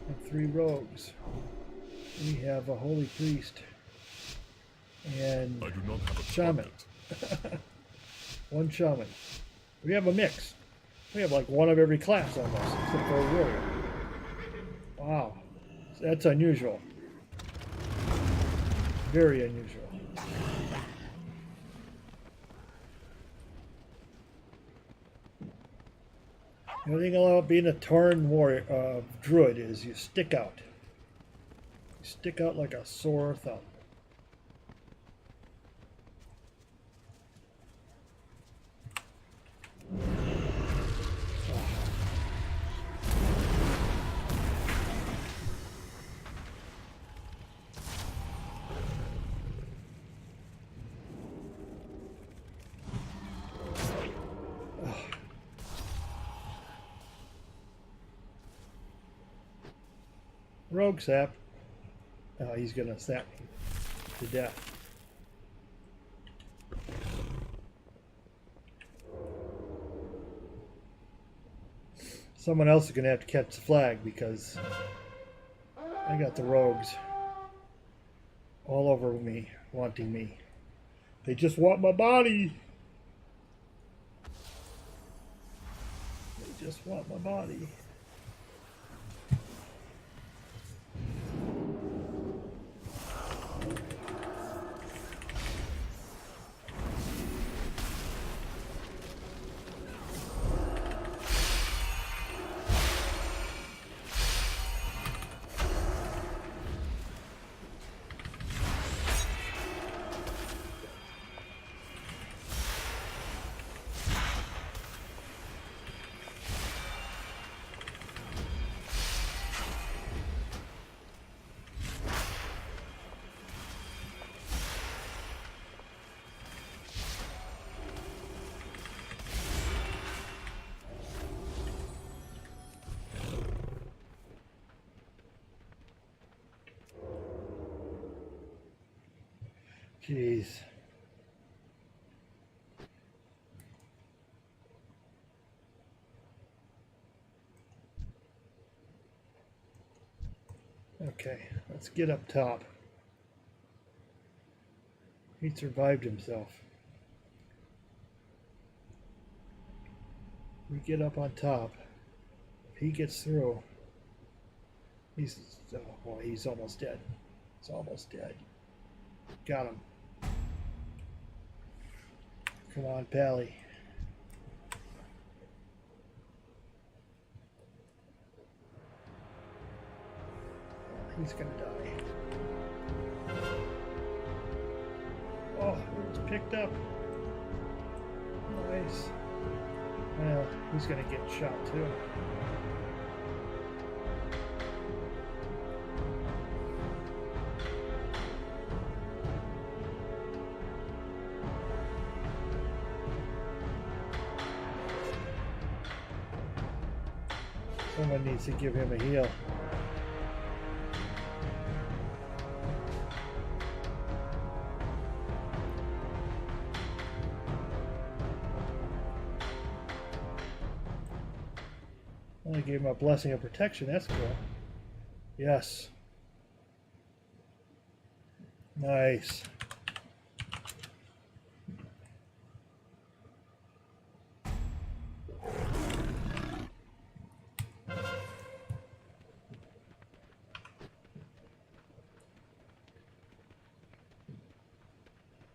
and 3 rogues. We have a holy priest and I do not have a shaman. target. 1 shaman. We have a mix. We have like 1 of every class almost, except for a warrior. Wow. That's unusual. Very unusual. The only thing about being a Tauren warrior, druid is you stick out. You stick out like a sore thumb. Rogue sap. Oh, he's gonna sap me to death. Someone else is gonna have to catch the flag because I got the rogues all over me, wanting me. They just want my body. They just want my body. Jeez. Okay, let's get up top. He survived himself. We get up on top. If he gets through, he's well, he's almost dead. He's almost dead. Got him. Come on, Pally. He's gonna die. Oh, it's picked up. Nice. Well, he's gonna get shot too. Someone needs to give him a heal. I gave him a blessing of protection. That's cool. Yes. Nice.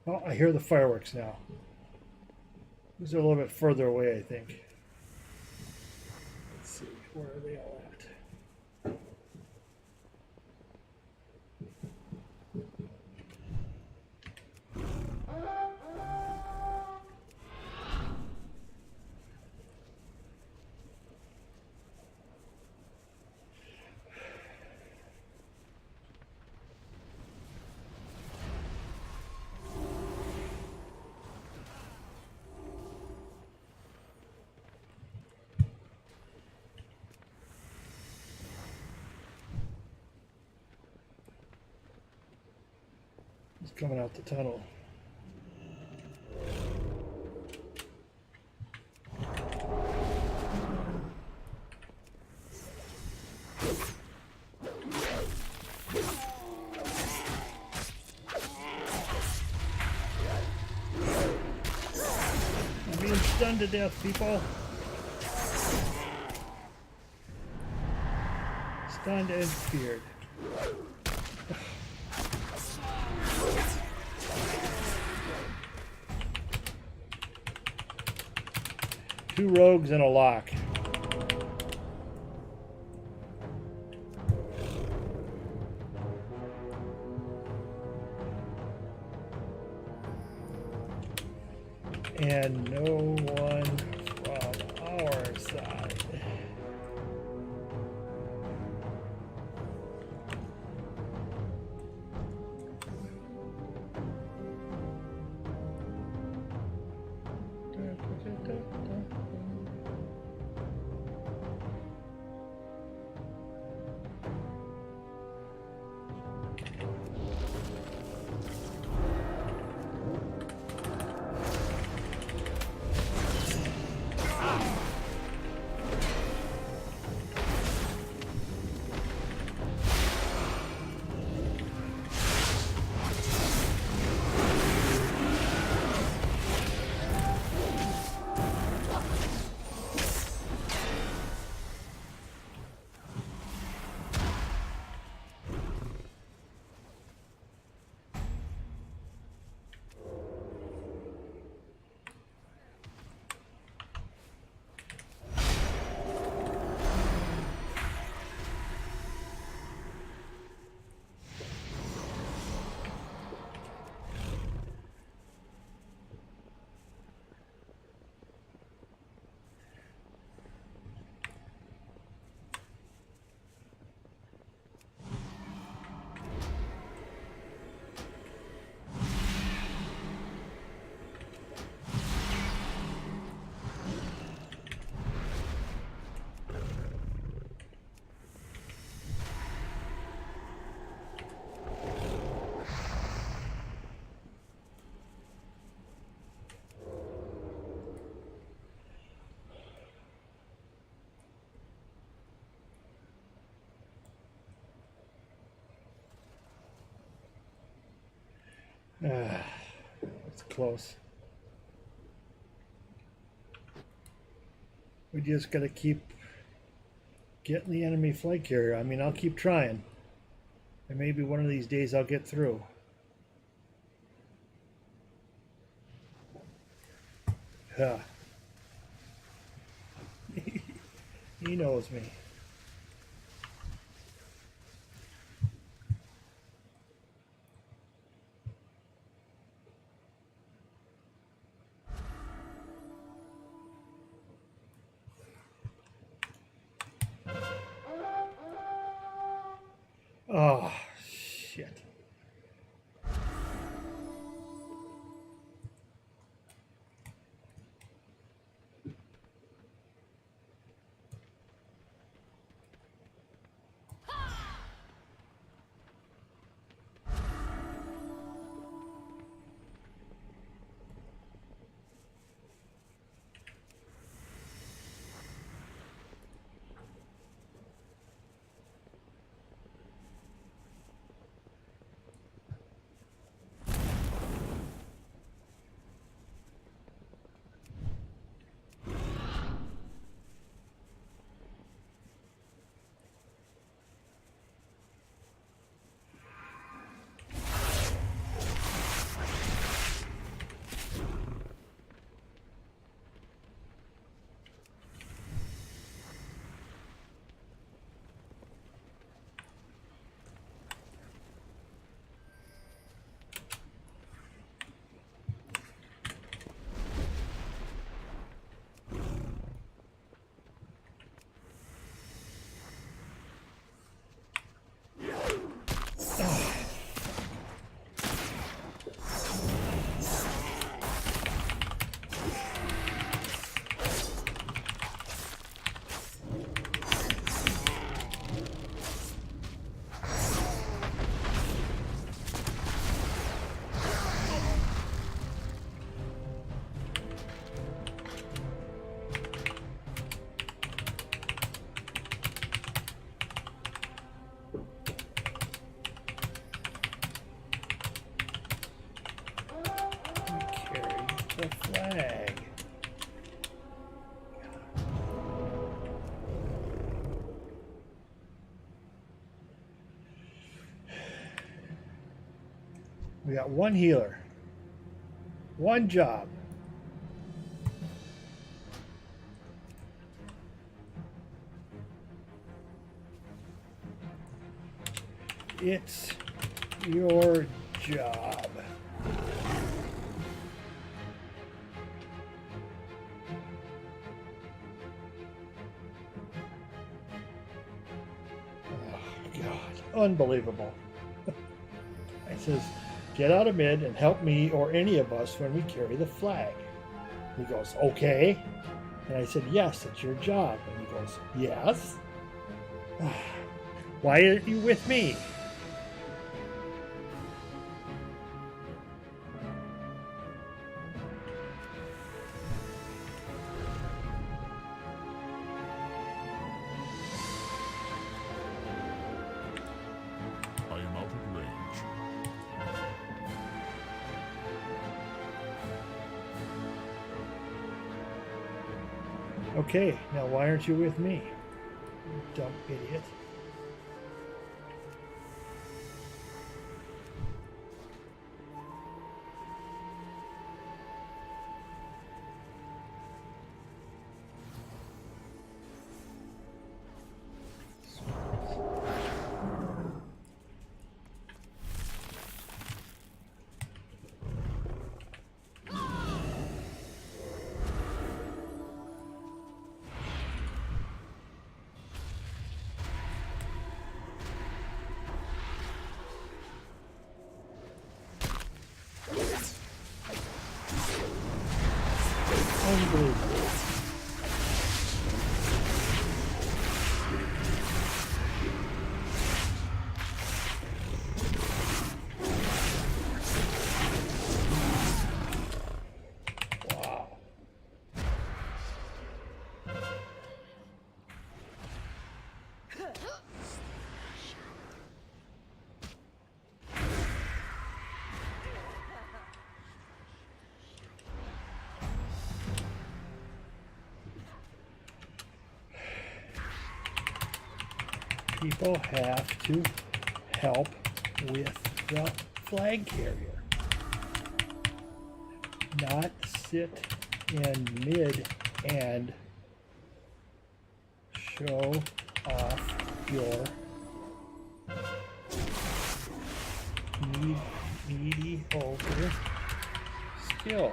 Oh, I hear the fireworks now. These are a little bit further away, I think. Let's see, where are they all at? coming out the tunnel. I'm being stunned to death, people. Stunned and feared. Two rogues and a lock. And no one from our side. It's close. We just gotta keep getting the enemy flight carrier. I mean, I'll keep trying. And maybe one of these days I'll get through. Huh. He knows me. Oh, shit. We got one healer. One job. It's your job. Oh, God. Unbelievable. It says, get out of mid and help me or any of us when we carry the flag. He goes, okay. And I said, yes, it's your job. And he goes, yes. Why aren't you with me? I am out of range. Okay, now why aren't you with me? You dumb idiot. Unbelievable. Wow. People have to help with the flag carrier. Not sit in mid and show off your mediocre skills.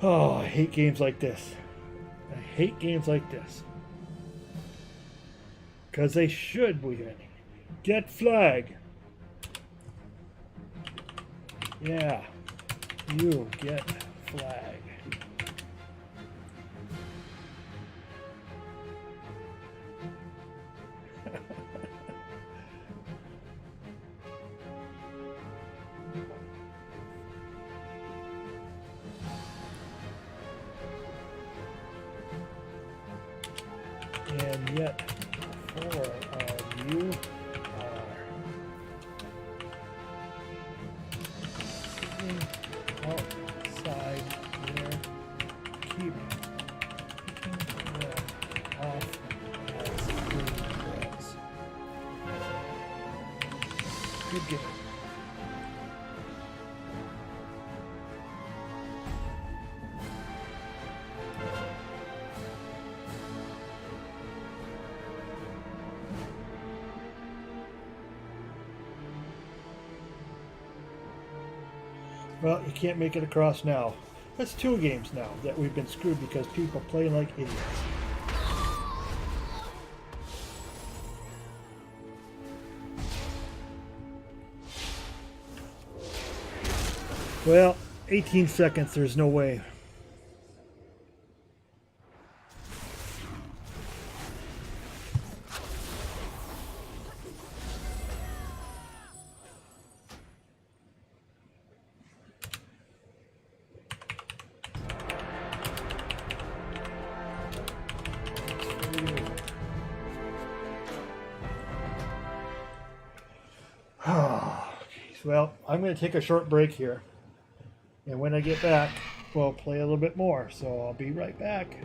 Oh, I hate games like this. I hate games like this. Because they should win. Get flag. Yeah. You get flag. And yet, 4 of you are sitting outside there, keep picking them off as green ones. Good game. Well, you can't make it across now. That's 2 games now that we've been screwed because people play like idiots. Well, 18 seconds, there's no way. Well, I'm going to take a short break here. And when I get back, we'll play a little bit more. So I'll be right back.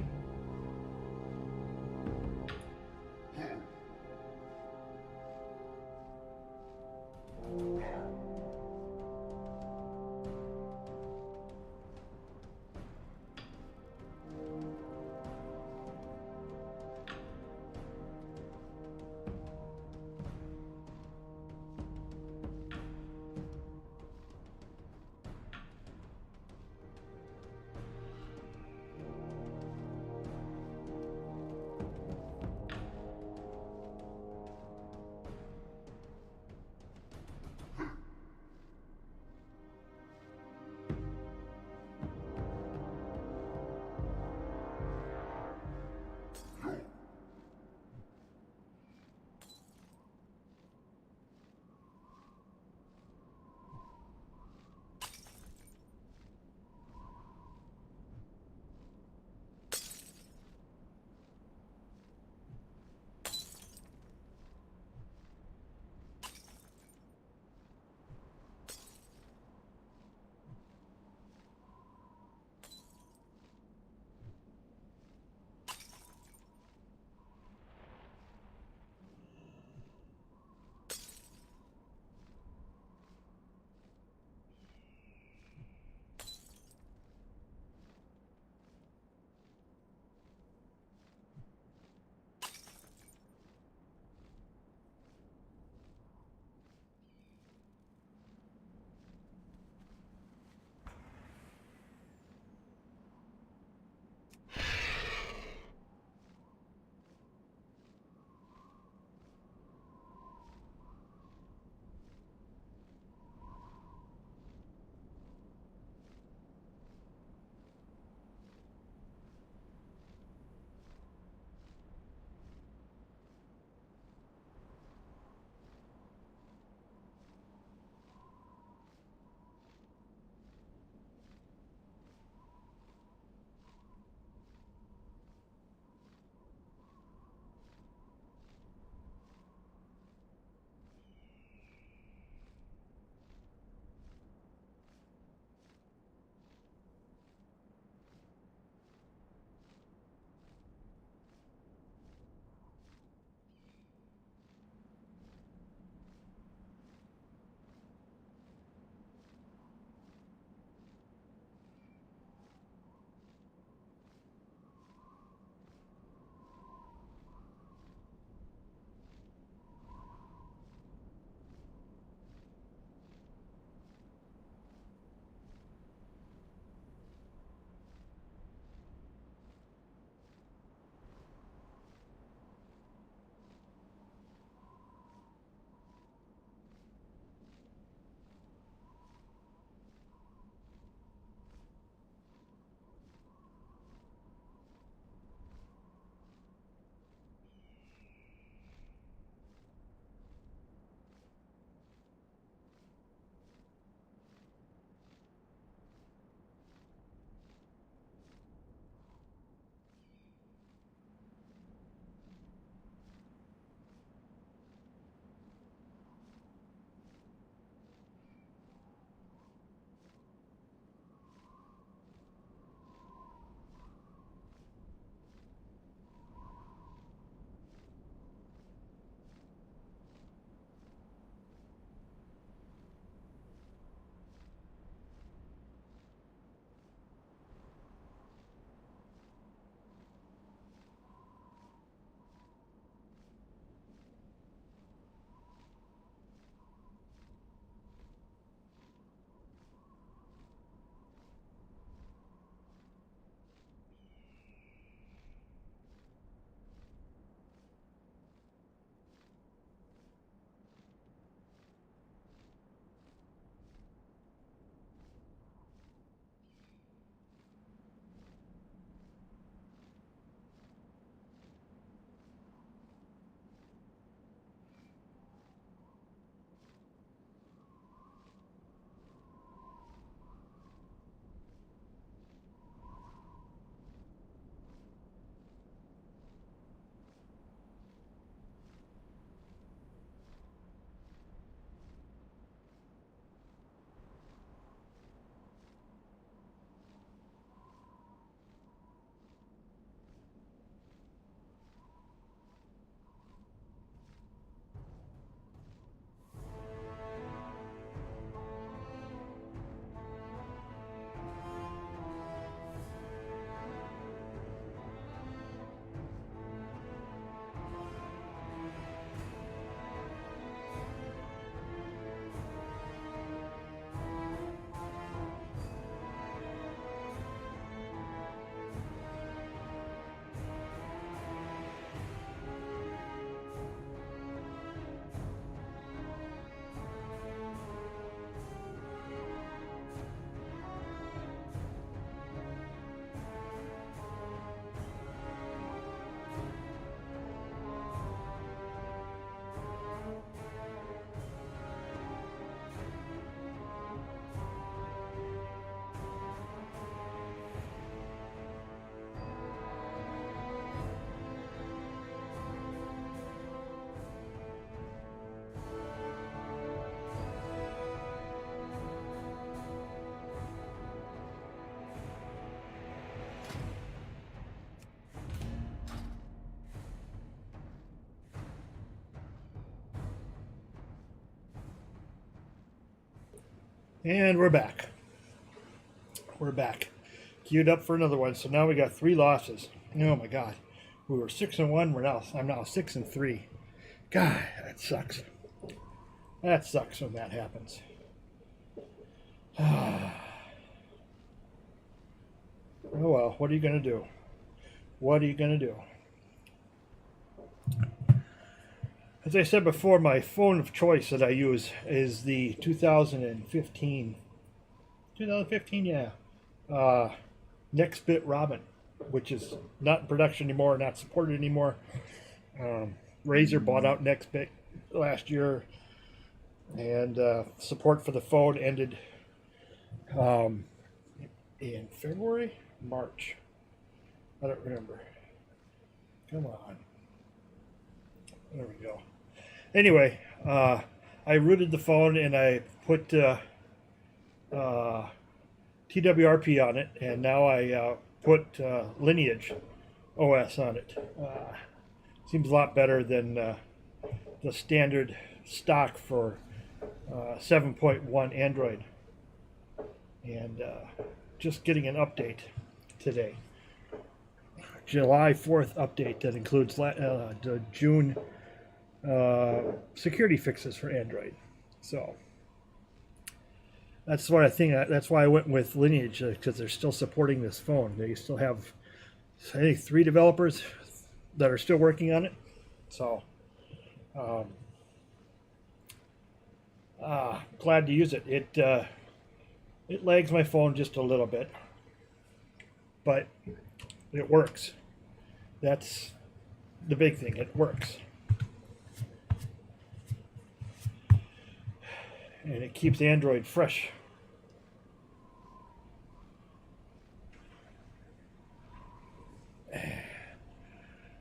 And we're back. We're back. Queued up for another one. So now we got 3 losses. Oh my God. We were 6-1. I'm now 6-3. God, that sucks. That sucks when that happens. Oh well, what are you gonna do? What are you gonna do? As I said before, my phone of choice that I use is the 2015, yeah, Nextbit Robin, which is not in production anymore, not supported anymore. Razer bought out Nextbit last year, and support for the phone ended in February, March. I don't remember. Come on. There we go. Anyway, I rooted the phone and I put TWRP on it, and now I put Lineage OS on it. Seems a lot better than the standard stock for 7.1 Android. And just getting an update today. July 4th update that includes the June security fixes for Android. So that's what I think. That's why I went with Lineage, because they're still supporting this phone. They still have, I think, 3 developers that are still working on it. So glad to use it. It lags my phone just a little bit, but it works. That's the big thing. It works. And it keeps Android fresh.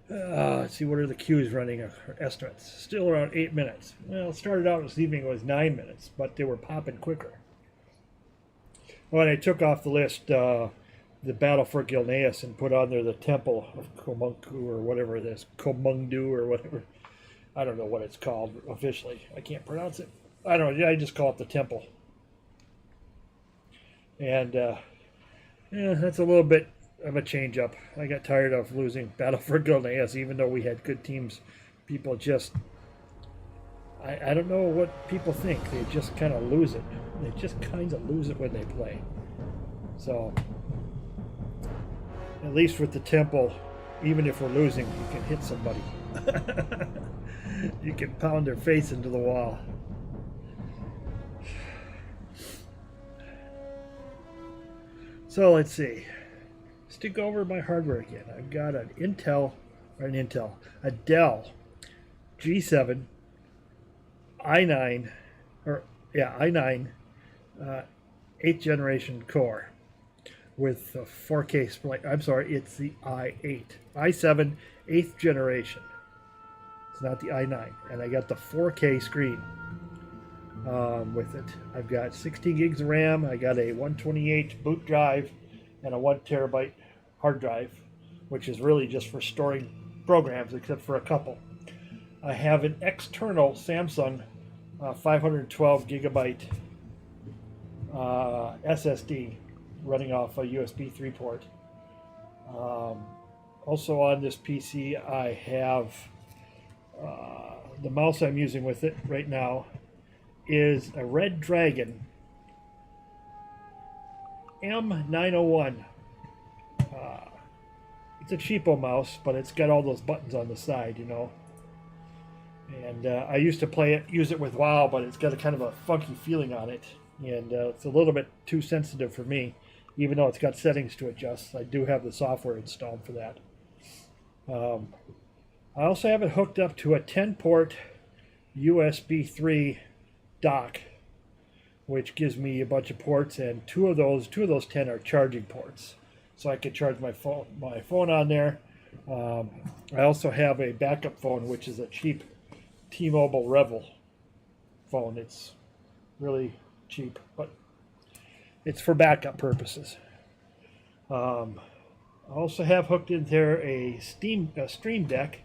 Let's see, what are the queues running, or estimates? Still around 8 minutes. Well, it started out this evening, it was 9 minutes, but they were popping quicker. When I took off the list the Battle for Gilneas and put on there the Temple of Komunku or whatever it is, Komungdu or whatever. I don't know what it's called officially. I can't pronounce it. I don't know. I just call it the Temple. And yeah, that's a little bit of a change up. I got tired of losing Battle for Gilneas, even though we had good teams. People just, I don't know what people think. They just kind of lose it. They just kind of lose it when they play. So, at least with the Temple, even if we're losing, you can hit somebody. You can pound their face into the wall. So let's see. Let's go over my hardware again. I've got a Dell G7 i9, i9 8th generation core with a 4K split. I'm sorry, it's the i7 8th generation. It's not the i9, and I got the 4K screen with it. I've got 16 gigs of RAM. I got a 128 boot drive and a 1 terabyte hard drive, which is really just for storing programs, except for a couple. I have an external Samsung 512 gigabyte SSD running off a USB 3 port. Also on this PC, I have the mouse I'm using with it right now is a Red Dragon M901. It's a cheapo mouse, but it's got all those buttons on the side, you know. And I used to use it with WoW, but it's got a kind of a funky feeling on it, and it's a little bit too sensitive for me, even though it's got settings to adjust. I do have the software installed for that. I also have it hooked up to a 10-port USB 3 dock, which gives me a bunch of ports, and two of those 10 are charging ports, so I can charge my phone on there. I also have a backup phone, which is a cheap T-Mobile Revel phone. It's really cheap, but it's for backup purposes. I also have hooked in there a Stream Deck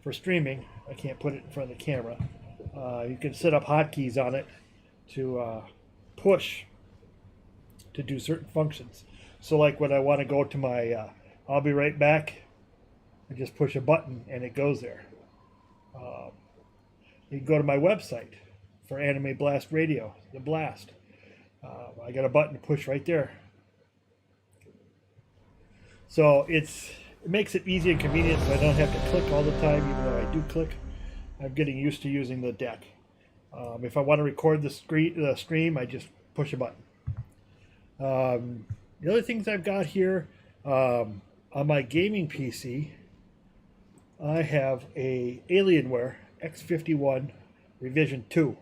for streaming. I can't put it in front of the camera. You can set up hotkeys on it to push to do certain functions. So like when I want to go to my I'll be right back, I just push a button and it goes there. You can go to my website for Anime Blast Radio, the Blast. I got a button to push right there. So it makes it easy and convenient so I don't have to click all the time, even though I do click. I'm getting used to using the deck. If I want to record the stream, I just push a button. The other things I've got here, on my gaming PC, I have a Alienware X51 Revision 2.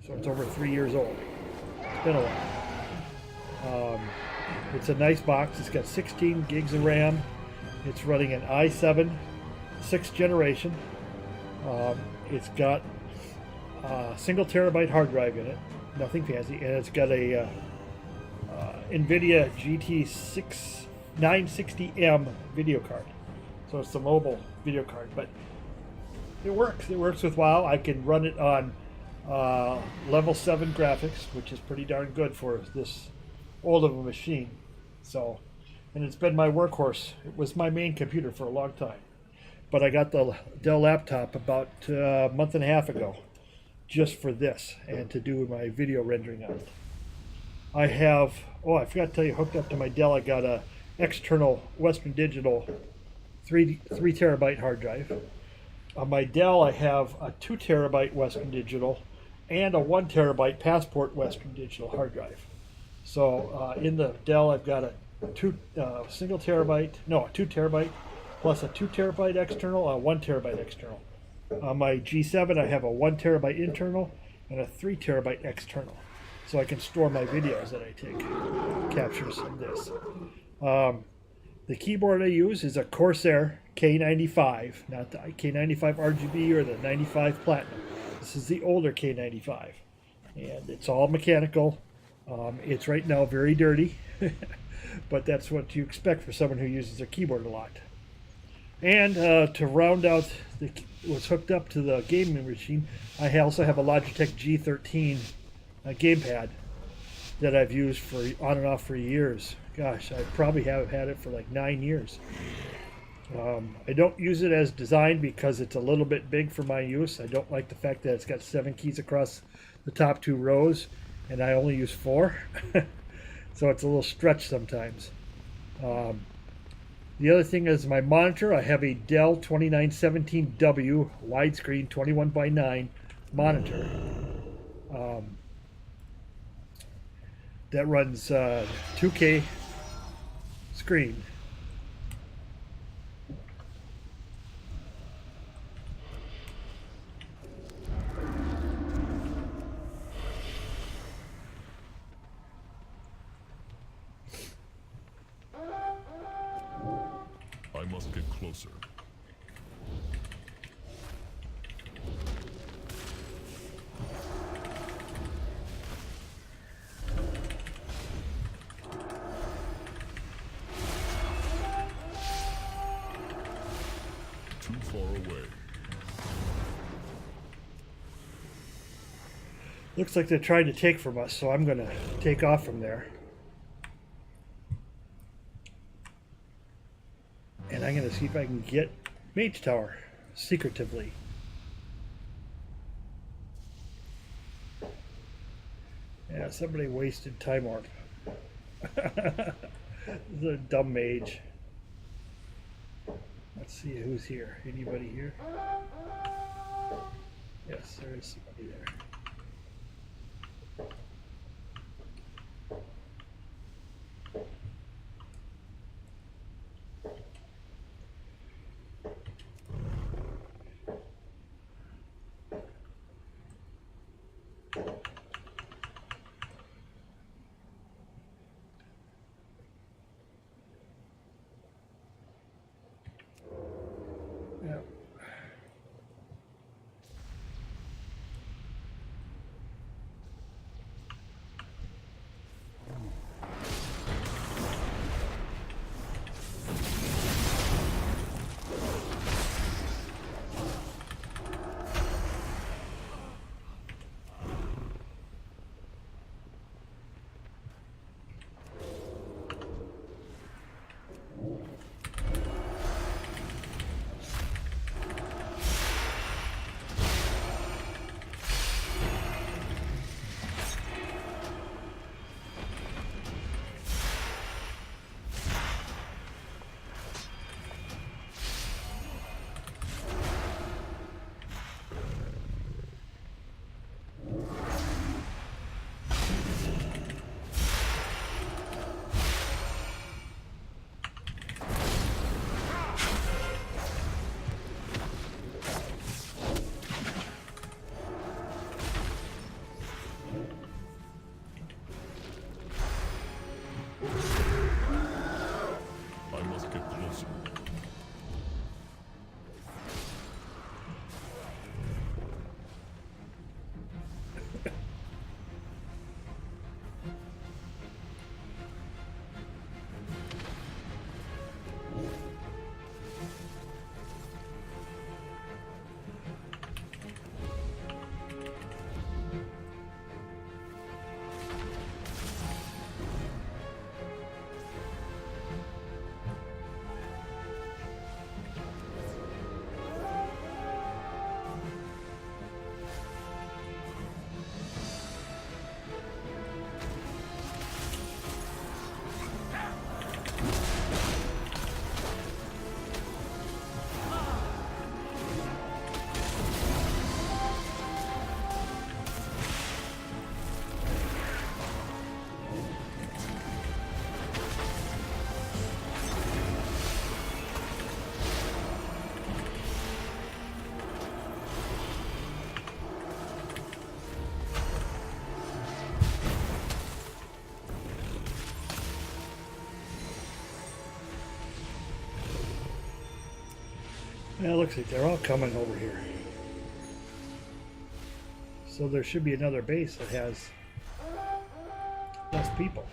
So it's over 3 years old. It's been a while. It's a nice box. It's got 16 gigs of RAM. It's running an i7 6th generation. It's got a single terabyte hard drive in it. Nothing fancy. And it's got a NVIDIA GT 960M video card. So it's a mobile video card. But it works. It works with WoW. I can run it on level 7 graphics, which is pretty darn good for this old of a machine. So, and it's been my workhorse. It was my main computer for a long time. But I got the Dell laptop about a month and a half ago just for this and to do my video rendering on it. I have, I forgot to tell you, hooked up to my Dell, I got a external Western Digital 3 terabyte hard drive. On my Dell, I have a 2 terabyte Western Digital and a 1 terabyte Passport Western Digital hard drive. So in the Dell, I've got a 2 terabyte plus a 2 terabyte external, a 1 terabyte external. On my G7, I have a 1 terabyte internal and a 3 terabyte external. So I can store my videos that I take, captures of this. The keyboard I use is a Corsair K95, not the K95 RGB or the 95 Platinum. This is the older K95. And it's all mechanical. It's right now very dirty, but that's what you expect for someone who uses their keyboard a lot. And to round out what's hooked up to the gaming machine, I also have a Logitech G13 gamepad that I've used for on and off for years. Gosh, I probably have had it for like 9 years. I don't use it as designed because it's a little bit big for my use. I don't like the fact that it's got 7 keys across the top 2 rows, and I only use 4. So it's a little stretched sometimes. The other thing is my monitor. I have a Dell 2917W widescreen 21:9 monitor. That runs 2K screen. I must get closer. Too far away. Looks like they're trying to take from us, so I'm going to take off from there. And I'm going to see if I can get Mage Tower secretively. Yeah, somebody wasted Time Warp. This is a dumb mage. Let's see who's here. Anybody here? Yes, there is somebody there. Yeah. Yeah, it looks like they're all coming over here. So there should be another base that has less people.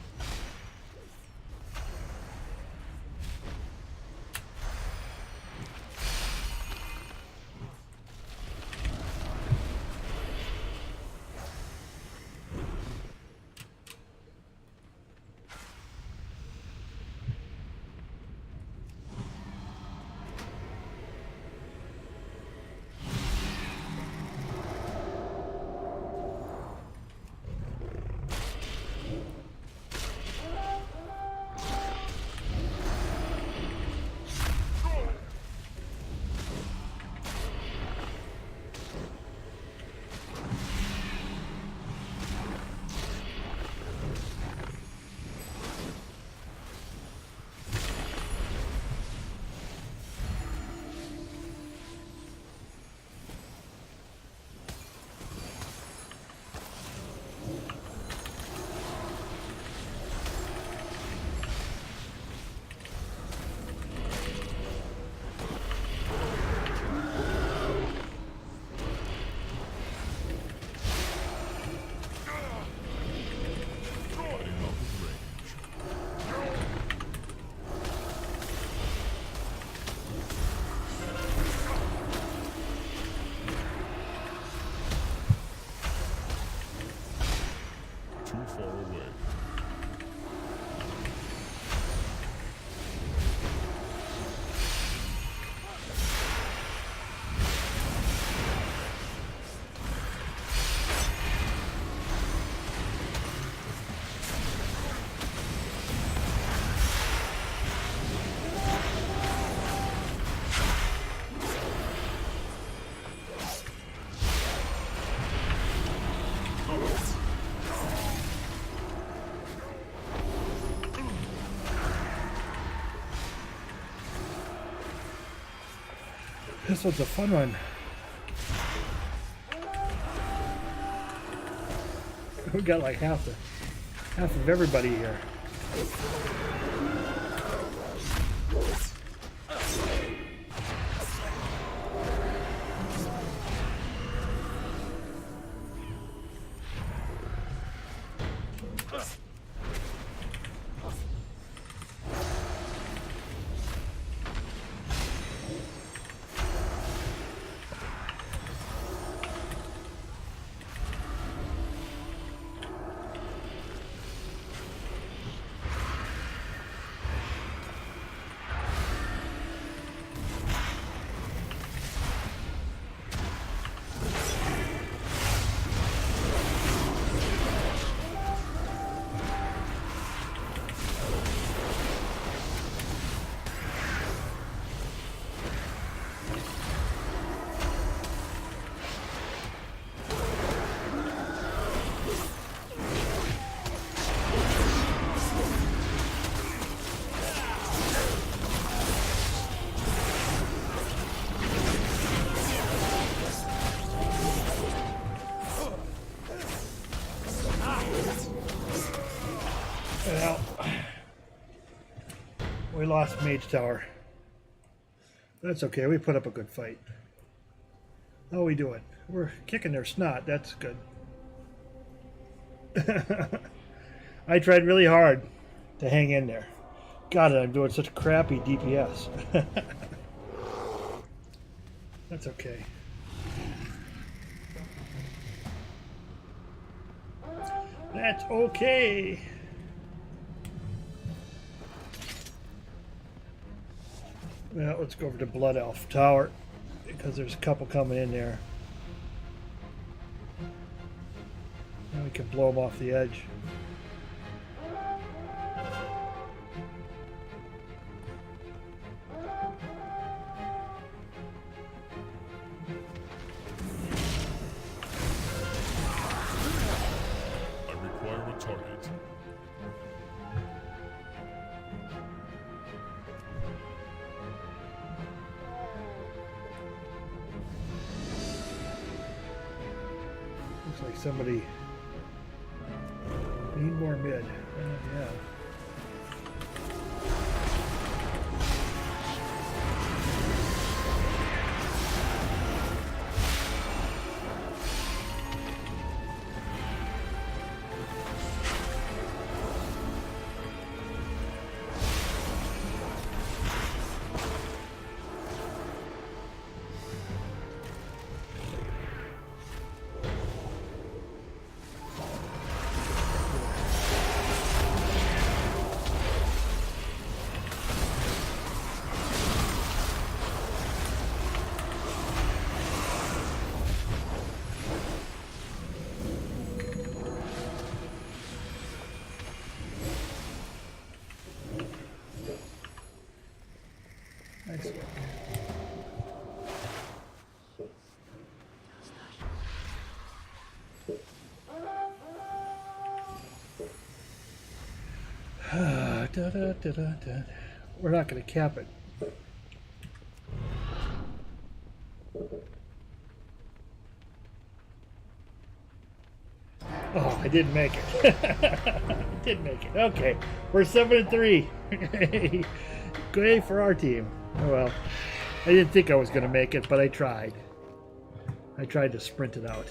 Getting out of range. Too far away. This was a fun one. We got like half of everybody here. Well, we lost Mage Tower. That's okay. We put up a good fight. How are we doing? We're kicking their snot. That's good. I tried really hard to hang in there. God, I'm doing such crappy DPS. That's okay. That's okay. Well, let's go over to Blood Elf Tower because there's a couple coming in there. And we can blow them off the edge. I require a target. Looks like somebody need more mid. Yeah. this work. We're not going to cap it. Oh, I didn't make it. Didn't make it. Okay, we're 7-3. Good for our team. Oh well, I didn't think I was going to make it, but I tried. I tried to sprint it out.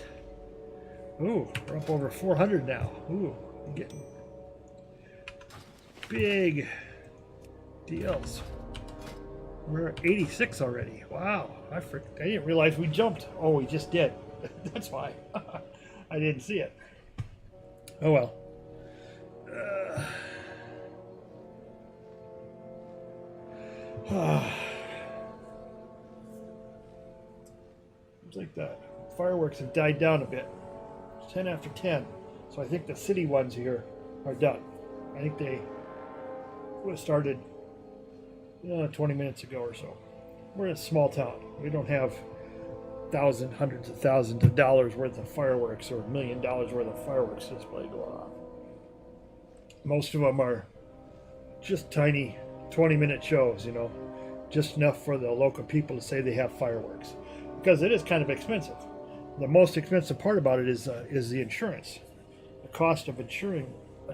Ooh, we're up over 400 now. Ooh, I'm getting big deals. We're at 86 already. Wow, I didn't realize we jumped. Oh, we just did. That's why. I didn't see it. Oh well. Seems like the fireworks have died down a bit. It's 10 after 10. So I think the city ones here are done. I think they would have started 20 minutes ago or so. We're in a small town. We don't have thousands, hundreds of thousands of dollars worth of fireworks or $1 million worth of fireworks display going on. Most of them are just tiny 20-minute shows, just enough for the local people to say they have fireworks, because it is kind of expensive. The most expensive part about it is the insurance. The cost of insuring,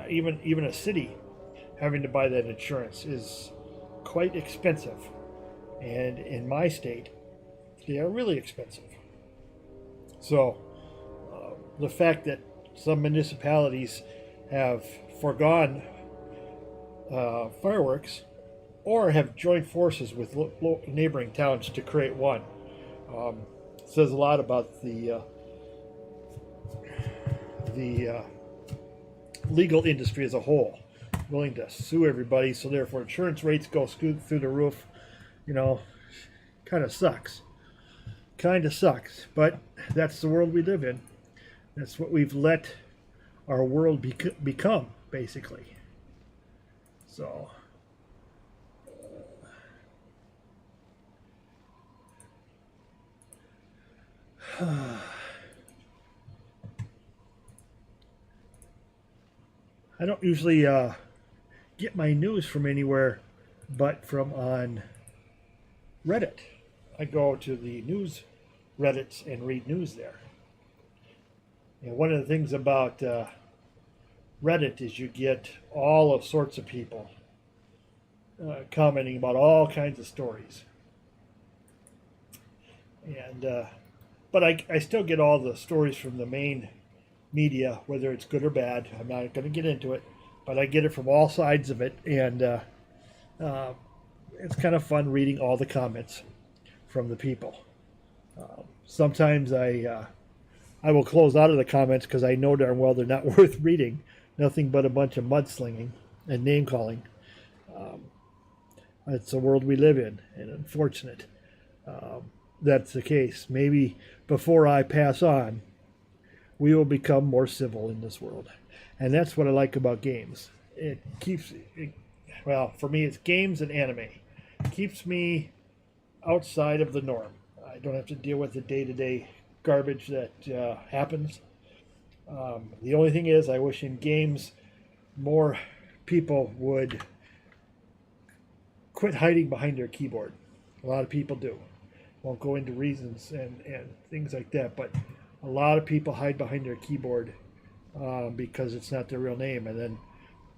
even a city having to buy that insurance is quite expensive, and in my state, they are really expensive. So the fact that some municipalities have foregone fireworks or have joined forces with neighboring towns to create one says a lot about the legal industry as a whole, willing to sue everybody, so therefore insurance rates go through the roof. Kind of sucks. But that's the world we live in. That's what we've let our world become, basically. So I don't usually get my news from anywhere but from on Reddit. I go to the news Reddits and read news there. And one of the things about Reddit is you get all sorts of people commenting about all kinds of stories. And but I still get all the stories from the main media, whether it's good or bad. I'm not going to get into it, but I get it from all sides of it, and it's kind of fun reading all the comments from the people. Sometimes I will close out of the comments because I know darn well they're not worth reading. Nothing but a bunch of mudslinging and name calling. It's the world we live in, and unfortunate that's the case. Maybe before I pass on, we will become more civil in this world. And that's what I like about games. It keeps, well, for me, it's games and anime. It keeps me outside of the norm. I don't have to deal with the day-to-day garbage that happens. The only thing is, I wish in games more people would quit hiding behind their keyboard. A lot of people do. Won't go into reasons and things like that, but a lot of people hide behind their keyboard because it's not their real name. And then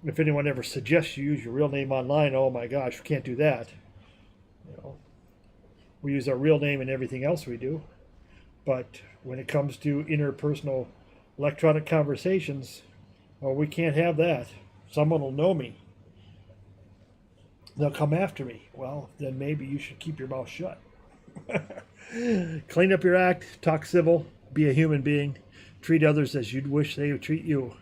if anyone ever suggests you use your real name online, oh my gosh, we can't do that. We use our real name in everything else we do. But when it comes to interpersonal electronic conversations, well, we can't have that. Someone will know me. They'll come after me. Well, then maybe you should keep your mouth shut. Clean up your act, talk civil, be a human being, treat others as you'd wish they would treat you,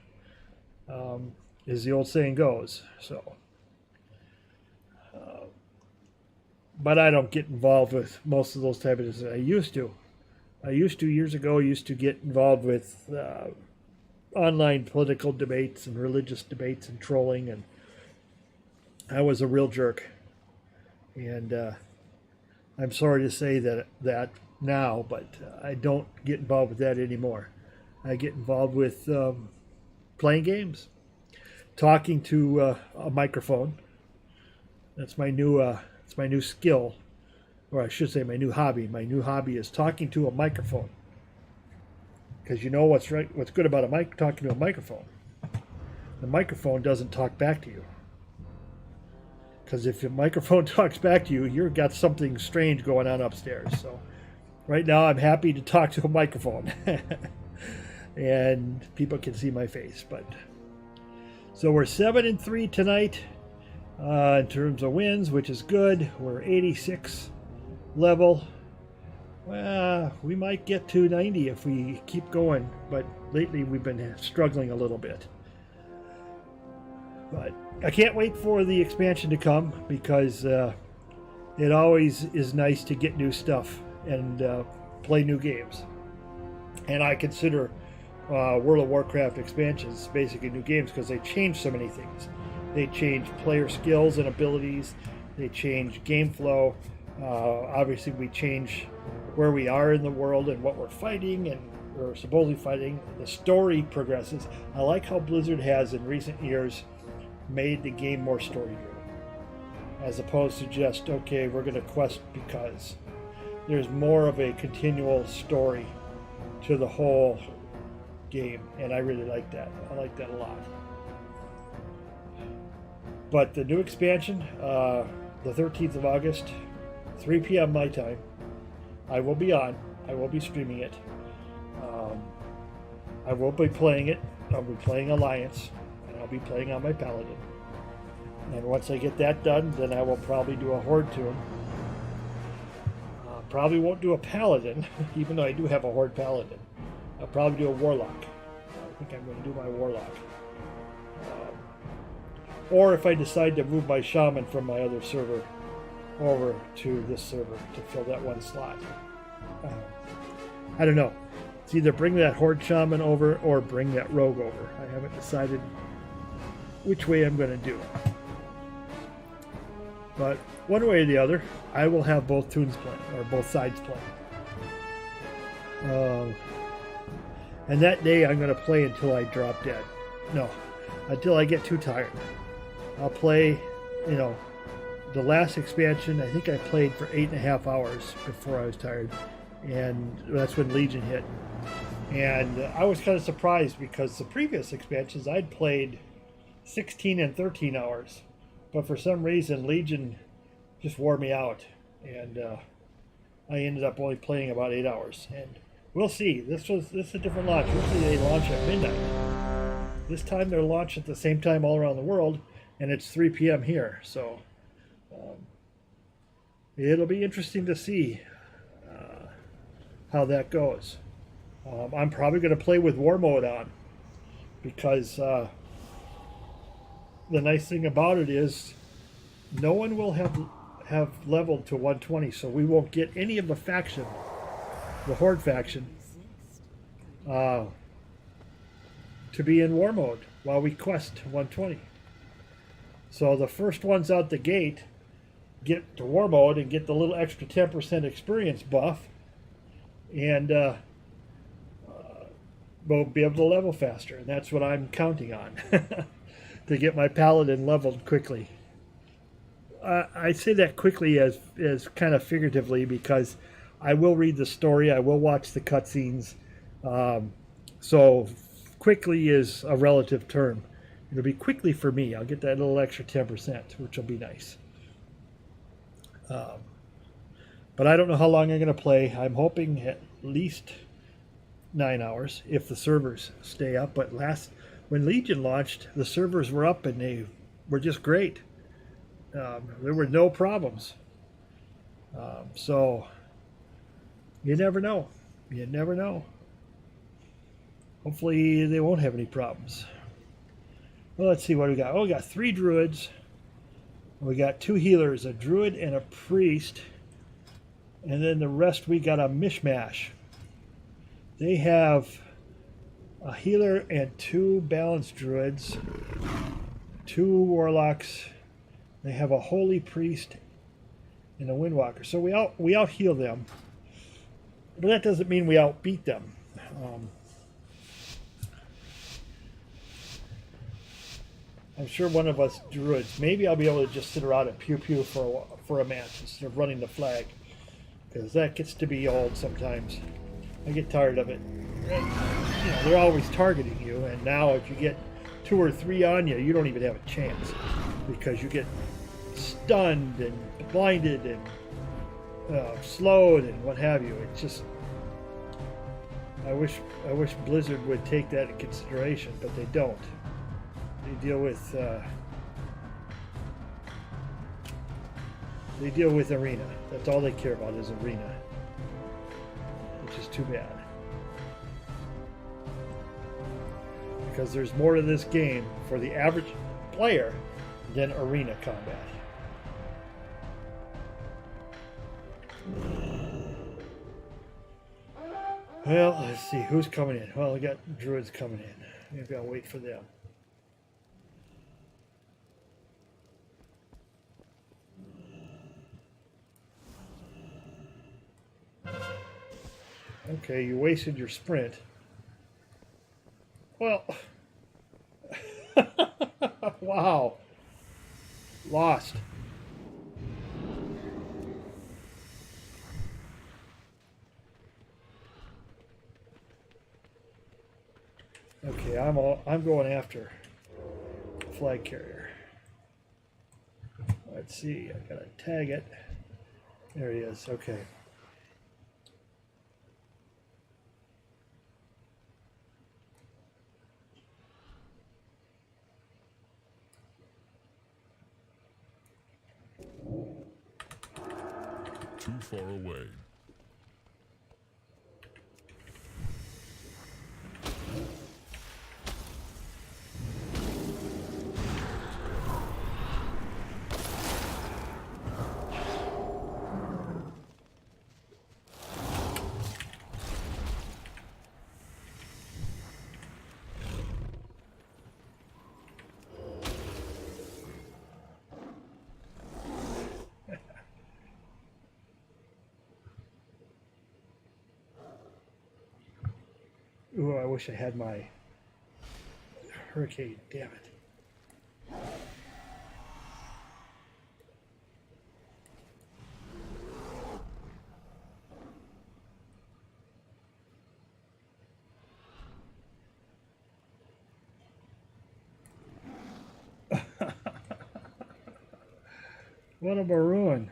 as the old saying goes. So, but I don't get involved with most of those type of things. I used to years ago. I used to get involved with online political debates and religious debates and trolling, and I was a real jerk. And I'm sorry to say that now, but I don't get involved with that anymore. I get involved with playing games, talking to a microphone. That's my new skill, or I should say my new hobby. My new hobby is talking to a microphone. Because you know what's good about talking to a microphone. The microphone doesn't talk back to you. Because if your microphone talks back to you, you've got something strange going on upstairs. So right now I'm happy to talk to a microphone. And people can see my face. But so we're 7-3 tonight in terms of wins, which is good. We're 86 level. Well, we might get to 90 if we keep going, but lately we've been struggling a little bit. But I can't wait for the expansion to come, because it always is nice to get new stuff and play new games. And I consider World of Warcraft expansions basically new games, because they change so many things. They change player skills and abilities. They change game flow. Obviously, we change where we are in the world and what we're fighting and we're supposedly fighting. The story progresses. I like how Blizzard has in recent years made the game more story driven, as opposed to just, okay, we're going to quest because. There's more of a continual story to the whole game, and I really like that. I like that a lot. But the new expansion, the 13th of August, 3 p.m. my time, I will be on. I will be streaming it. I will be playing it. I'll be playing Alliance, and I'll be playing on my Paladin. And once I get that done, then I will probably do a Horde Tomb. Probably won't do a Paladin, even though I do have a Horde Paladin. I'll probably do a Warlock. I think I'm going to do my Warlock. Or if I decide to move my Shaman from my other server over to this server to fill that one slot. I don't know. It's either bring that Horde Shaman over or bring that Rogue over. I haven't decided which way I'm going to do. But one way or the other, I will have both tunes playing, or both sides playing. And that day I'm going to play until I drop dead. No, until I get too tired. I'll play, the last expansion, I think I played for 8.5 hours before I was tired. And that's when Legion hit. And I was kind of surprised, because the previous expansions I'd played 16 and 13 hours. But for some reason, Legion just wore me out. And I ended up only playing about 8 hours. And we'll see. This is a different launch. Usually they launch at midnight. This time they're launched at the same time all around the world. And it's 3 p.m. here. So it'll be interesting to see how that goes. I'm probably going to play with War Mode on, because the nice thing about it is no one will have leveled to 120, so we won't get any of the faction, the Horde faction, to be in War Mode while we quest to 120. So the first ones out the gate get to War Mode and get the little extra 10% experience buff, and we'll be able to level faster. And that's what I'm counting on, to get my Paladin leveled quickly. I say that quickly as kind of figuratively, because I will read the story, I will watch the cutscenes. So quickly is a relative term. It'll be quickly for me. I'll get that little extra 10%, which will be nice. But I don't know how long I'm going to play. I'm hoping at least 9 hours if the servers stay up. But when Legion launched, the servers were up and they were just great. There were no problems. So you never know. You never know. Hopefully they won't have any problems. Well, let's see what we got. Oh, we got 3 druids. We got 2 healers, a druid and a priest. And then the rest we got a mishmash. They have a healer and 2 balanced druids, 2 warlocks. They have a holy priest in the Windwalker. So we out heal them, but that doesn't mean we outbeat them. I'm sure one of us druids. Maybe I'll be able to just sit around and pew pew for a match instead of running the flag, because that gets to be old sometimes. I get tired of it. You know, they're always targeting you, and now if you get 2 or 3 on you, you don't even have a chance because you get stunned and blinded and slowed and what have you. It's just, I wish Blizzard would take that in consideration, but they don't. They deal with arena. That's all they care about is arena, which is too bad. Because there's more to this game for the average player than arena combat. Well, let's see who's coming in. Well, we got druids coming in. Maybe I'll wait for them. Okay, you wasted your sprint. Well, wow. Lost. Okay, I'm going after flag carrier. Let's see, I gotta tag it. There he is. Okay. Too far away. Ooh, I wish I had my hurricane. Damn it. What a maroon.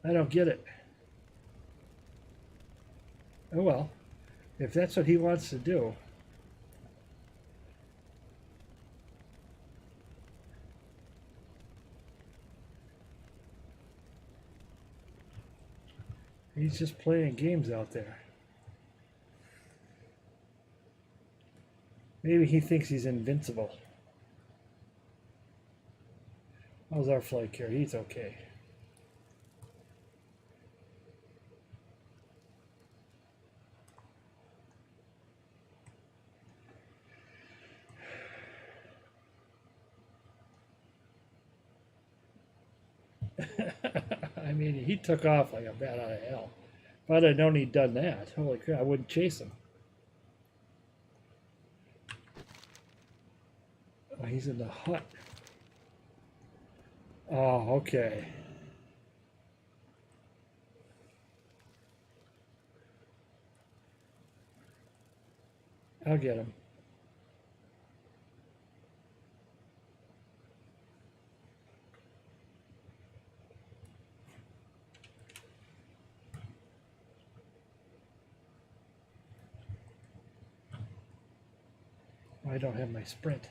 I don't get it. Oh well. If that's what he wants to do. He's just playing games out there. Maybe he thinks he's invincible. How's our flight carrier? He's okay. I mean, he took off like a bat out of hell. If I'd have known he'd done that, holy crap, I wouldn't chase him. Oh, he's in the hut. Oh, okay. I'll get him. I don't have my sprint.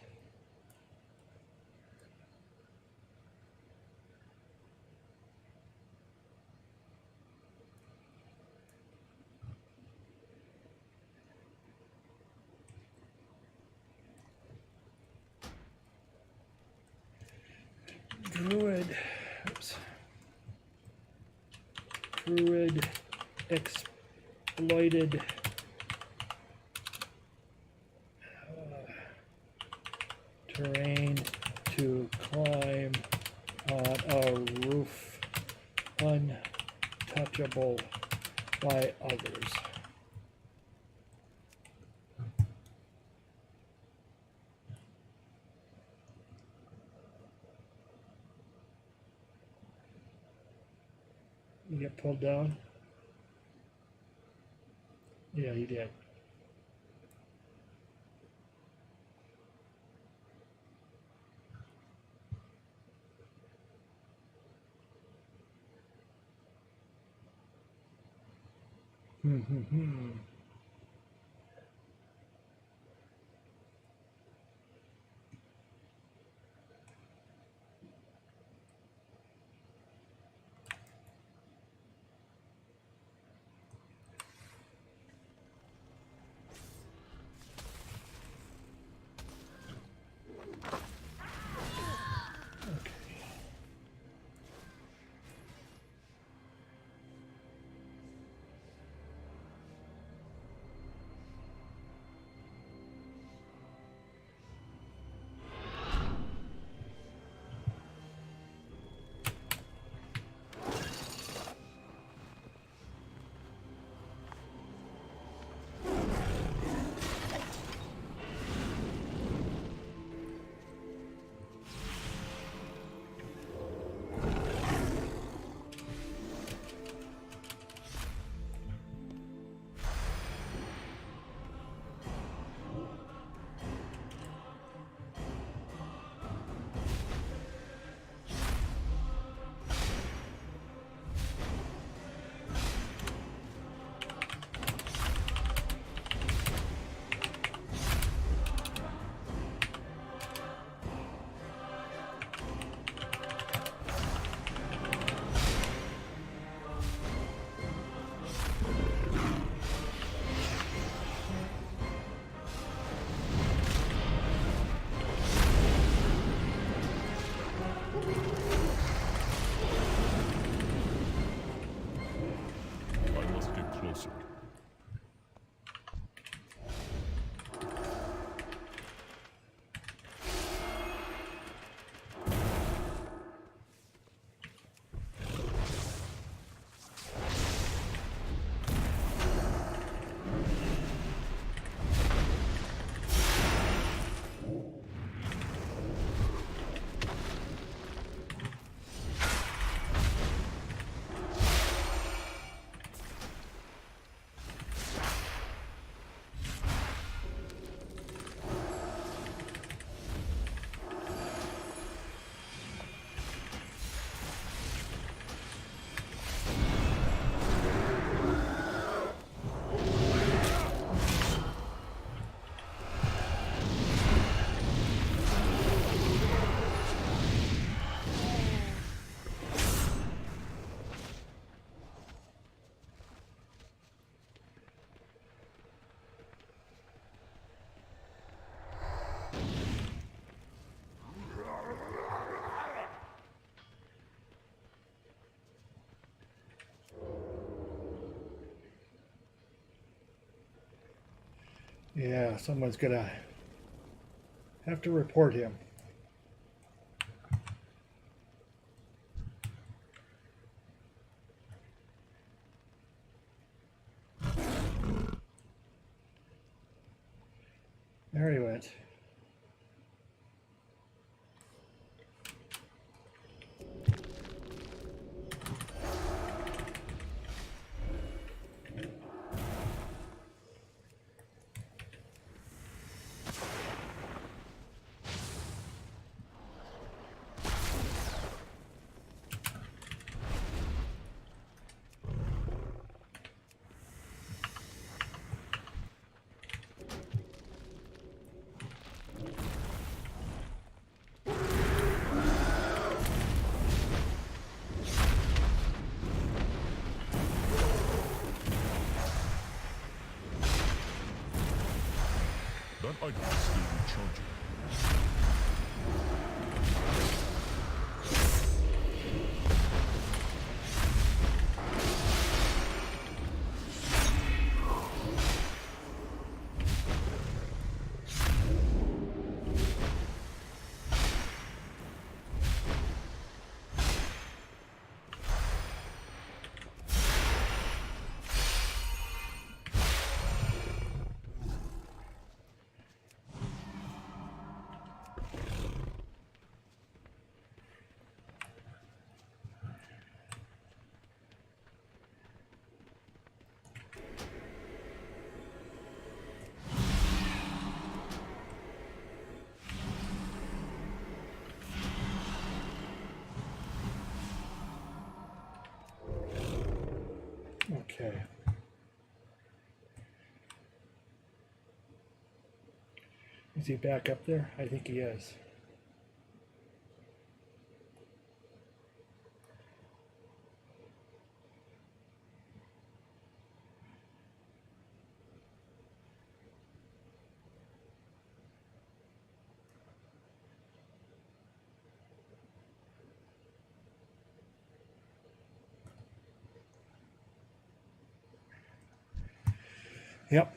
Druid. Oops. Druid exploited. Terrain to climb on a roof touchable by others. You get pulled down? Yeah, he did. I must get closer. Yeah, someone's gonna have to report him. There he went. That item is still recharging. Okay. Is he back up there? I think he is. Yep.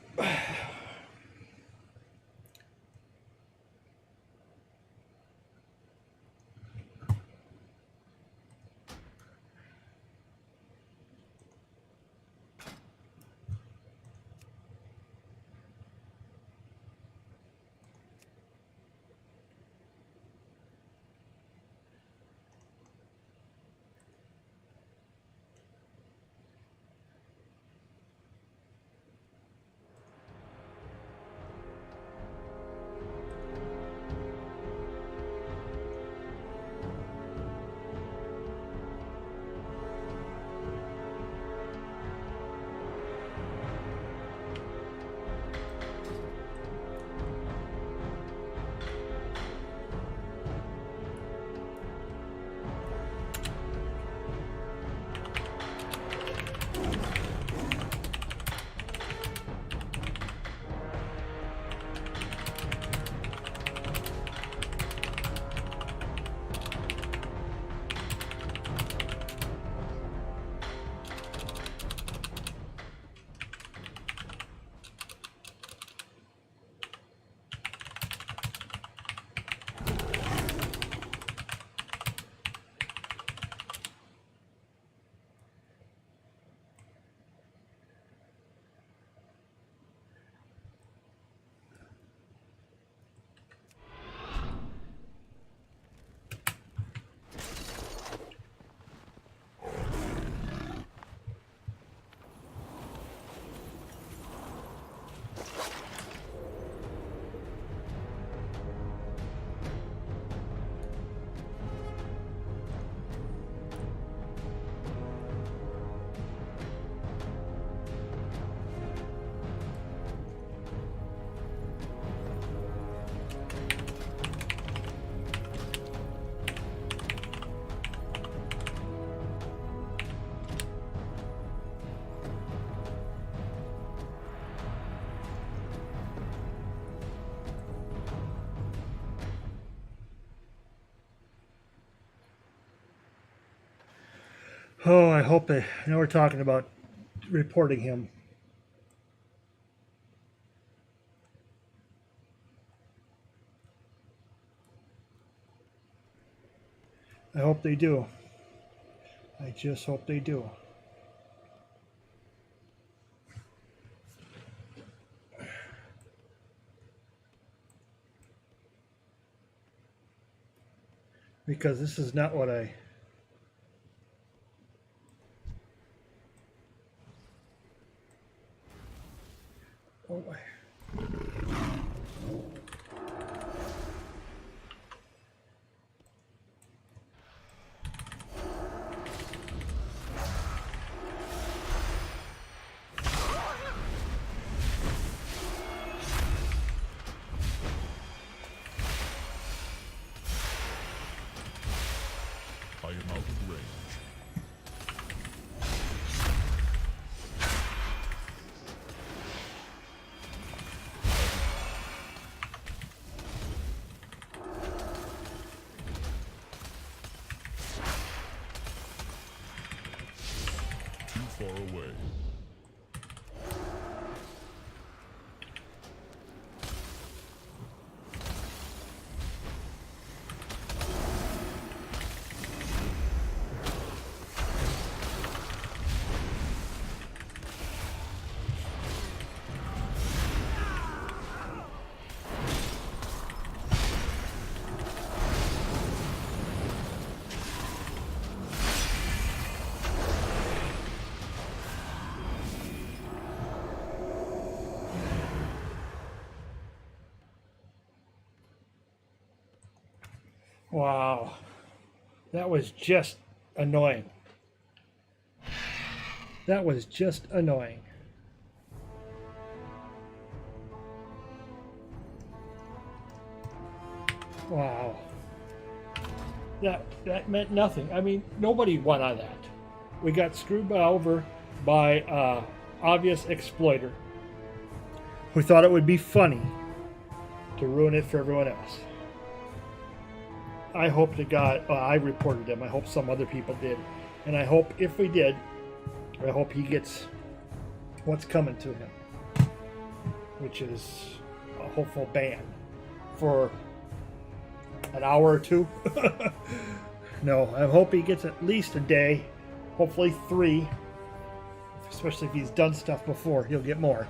Oh, I hope they. I know we're talking about reporting him. I hope they do. I just hope they do. Because this is not what I. Oh, I am out of range. Too far away. wow. That was just annoying. That was just annoying. Wow. That meant nothing. I mean, nobody won on that. We got screwed over by obvious exploiter who thought it would be funny to ruin it for everyone else. I hope to God, I reported him. I hope some other people did. And I hope if we did, I hope he gets what's coming to him, which is a hopeful ban for an hour or two. No, I hope he gets at least a day, hopefully 3, especially if he's done stuff before, he'll get more.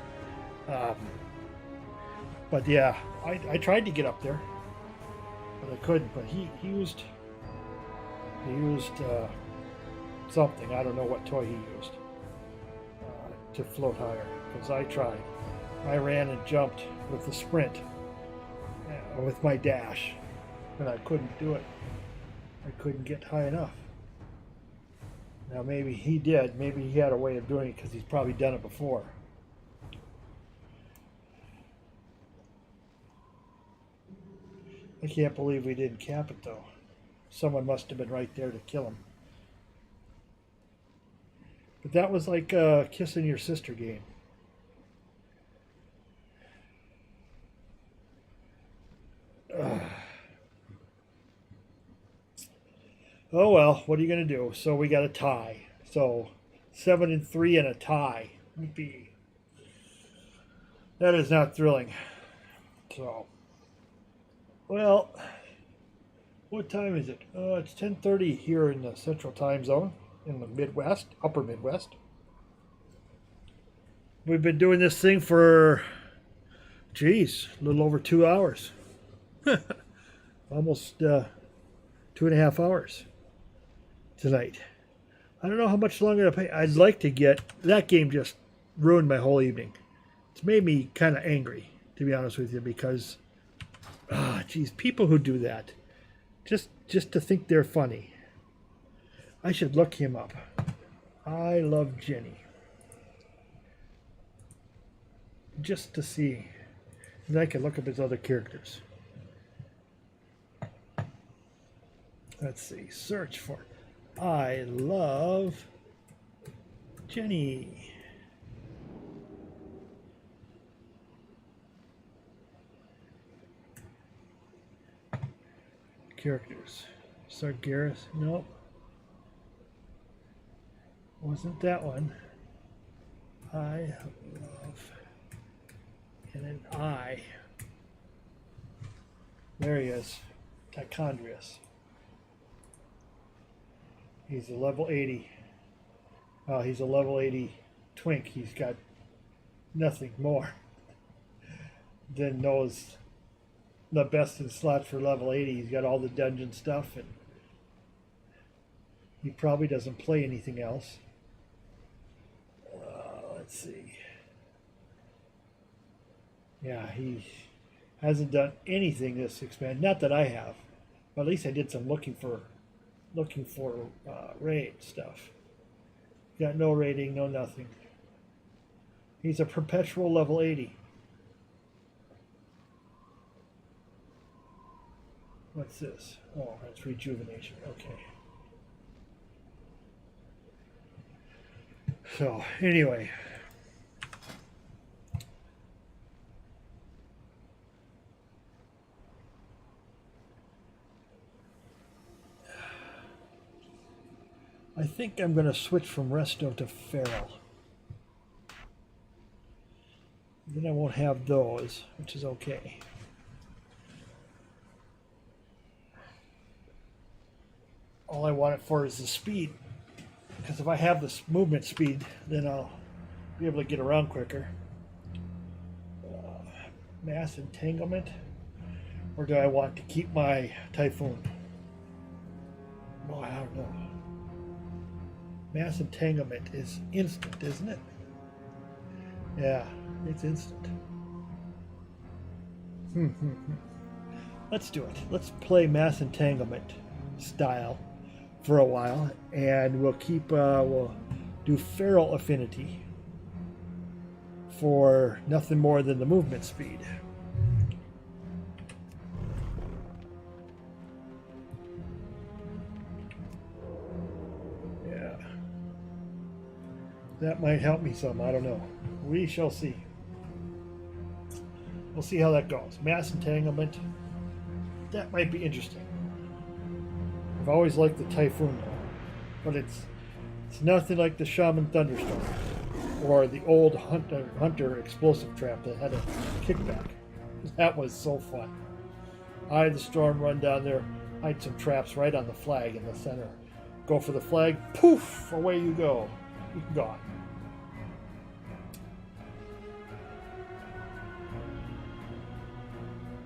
But yeah, I tried to get up there, but I couldn't. But he used something. I don't know what toy he used to float higher, because I tried. I ran and jumped with the sprint, with my dash, and I couldn't do it. I couldn't get high enough. Now maybe he did. Maybe he had a way of doing it because he's probably done it before. I can't believe we didn't cap it though. Someone must have been right there to kill him. But that was like a kissing your sister game. Oh well, what are you going to do? So we got a tie. So 7-3 and a tie would be. That is not thrilling. So, well, what time is it? It's 10:30 here in the Central Time Zone in the Midwest, Upper Midwest. We've been doing this thing for, geez, a little over 2 hours. Almost 2.5 hours tonight. I don't know how much longer to play. I'd like to get, that game just ruined my whole evening. It's made me kind of angry, to be honest with you, because, geez, people who do that, just to think they're funny. I should look him up. I love Jenny. Just to see. And I can look up his other characters. Let's see. Search for I love Jenny. Characters. Sargeras. Nope. Wasn't that one. I love. And an I. There he is. Tichondrius. He's a level 80. He's a level 80 twink. He's got nothing more than knows the best in slot for level 80. He's got all the dungeon stuff, and he probably doesn't play anything else. Let's see. Yeah, he hasn't done anything this expansion. Not that I have, but at least I did some looking for raid stuff. Got no rating, no nothing. He's a perpetual level 80. What's this? Oh, that's rejuvenation. Okay. So, anyway. I think I'm going to switch from Resto to Feral. Then I won't have those, which is okay. All I want it for is the speed. Because if I have this movement speed, then I'll be able to get around quicker. Mass entanglement. Or do I want to keep my Typhoon? Oh, I don't know. Mass entanglement is instant, isn't it? Yeah, it's instant. Let's do it. Let's play mass entanglement style for a while, and we'll keep we'll do feral affinity for nothing more than the movement speed. Yeah. That might help me some, I don't know. We shall see. We'll see how that goes. Mass entanglement. That might be interesting. I've always liked the Typhoon though. But it's nothing like the Shaman Thunderstorm or the old Hunter explosive trap that had a kickback. That was so fun. I had the storm run down there. I had some traps right on the flag in the center. Go for the flag, poof, away you go. You're gone.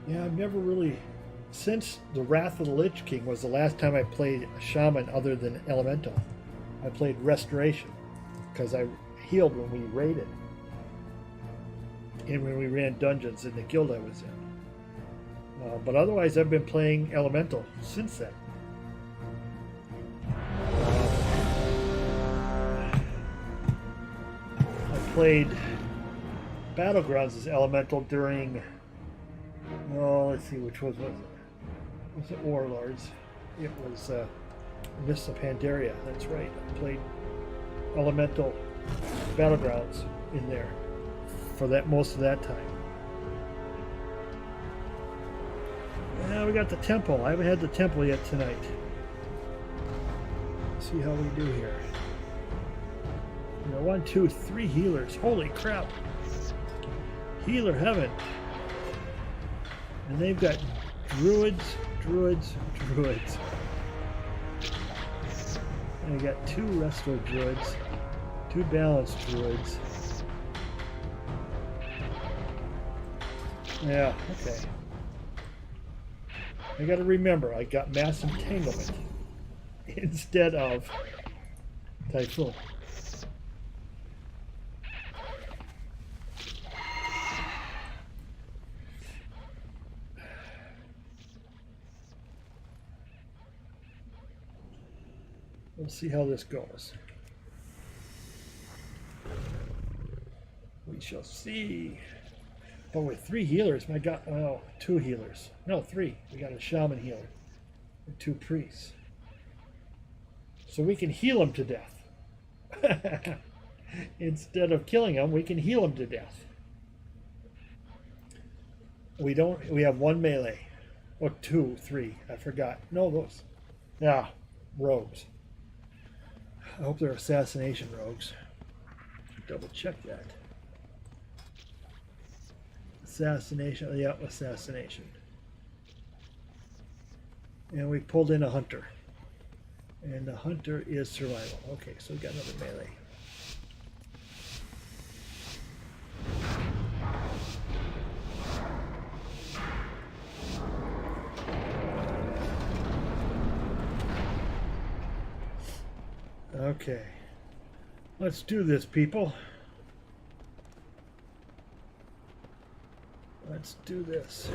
Yeah, I've never really, since the Wrath of the Lich King was the last time I played a shaman other than Elemental. I played Restoration because I healed when we raided and when we ran dungeons in the guild I was in. But otherwise, I've been playing Elemental since then. I played Battlegrounds as Elemental during. Oh, let's see, which was it? Was it Warlords? It was Mists of Pandaria. That's right. I played Elemental Battlegrounds in there for that most of that time. Now we got the temple. I haven't had the temple yet tonight. Let's see how we do here. You know, 1, 2, 3 healers. Holy crap! Healer heaven. And they've got druids. And they got 2 resto druids, 2 balanced druids. Yeah, okay. I gotta remember, I got Mass Entanglement instead of Typhoon. We'll see how this goes. We shall see. But with 3 healers, my God, oh, 2 healers. No, 3. We got a shaman healer and 2 priests. So we can heal them to death. Instead of killing them, we can heal them to death. We have 1 melee. Or 2, 3, I forgot. No, those. Yeah, rogues. I hope they're assassination rogues. Double check that. Assassination, yeah, assassination. And we pulled in a hunter. And the hunter is survival. Okay, so we got another melee. Okay, let's do this, people. Let's do this.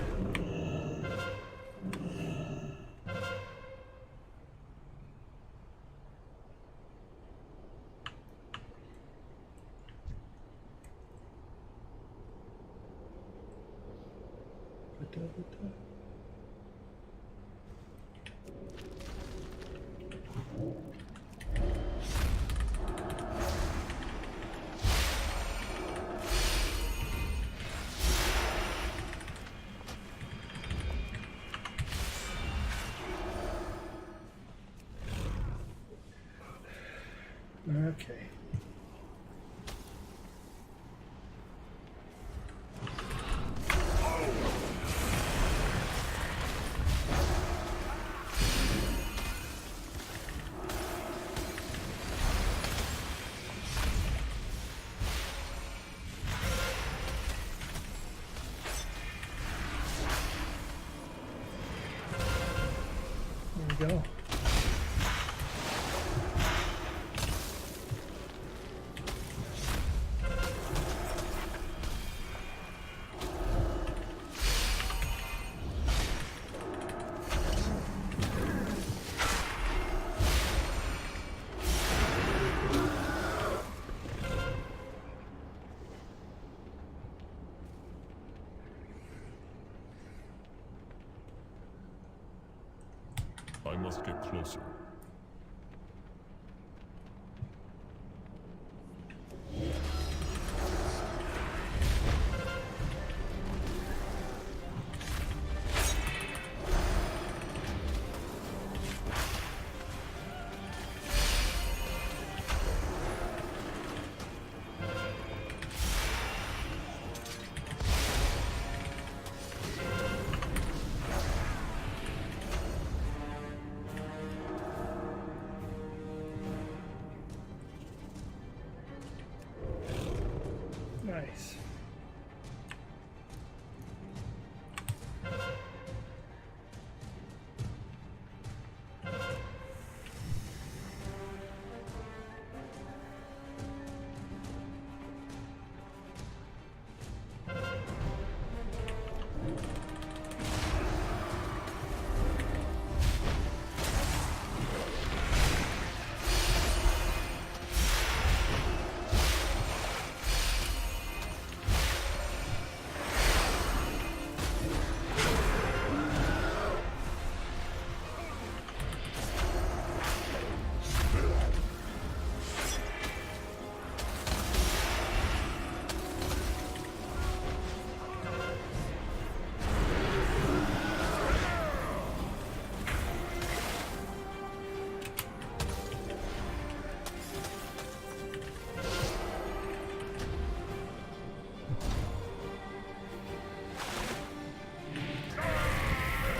Okay. There we go. must get closer. Nice.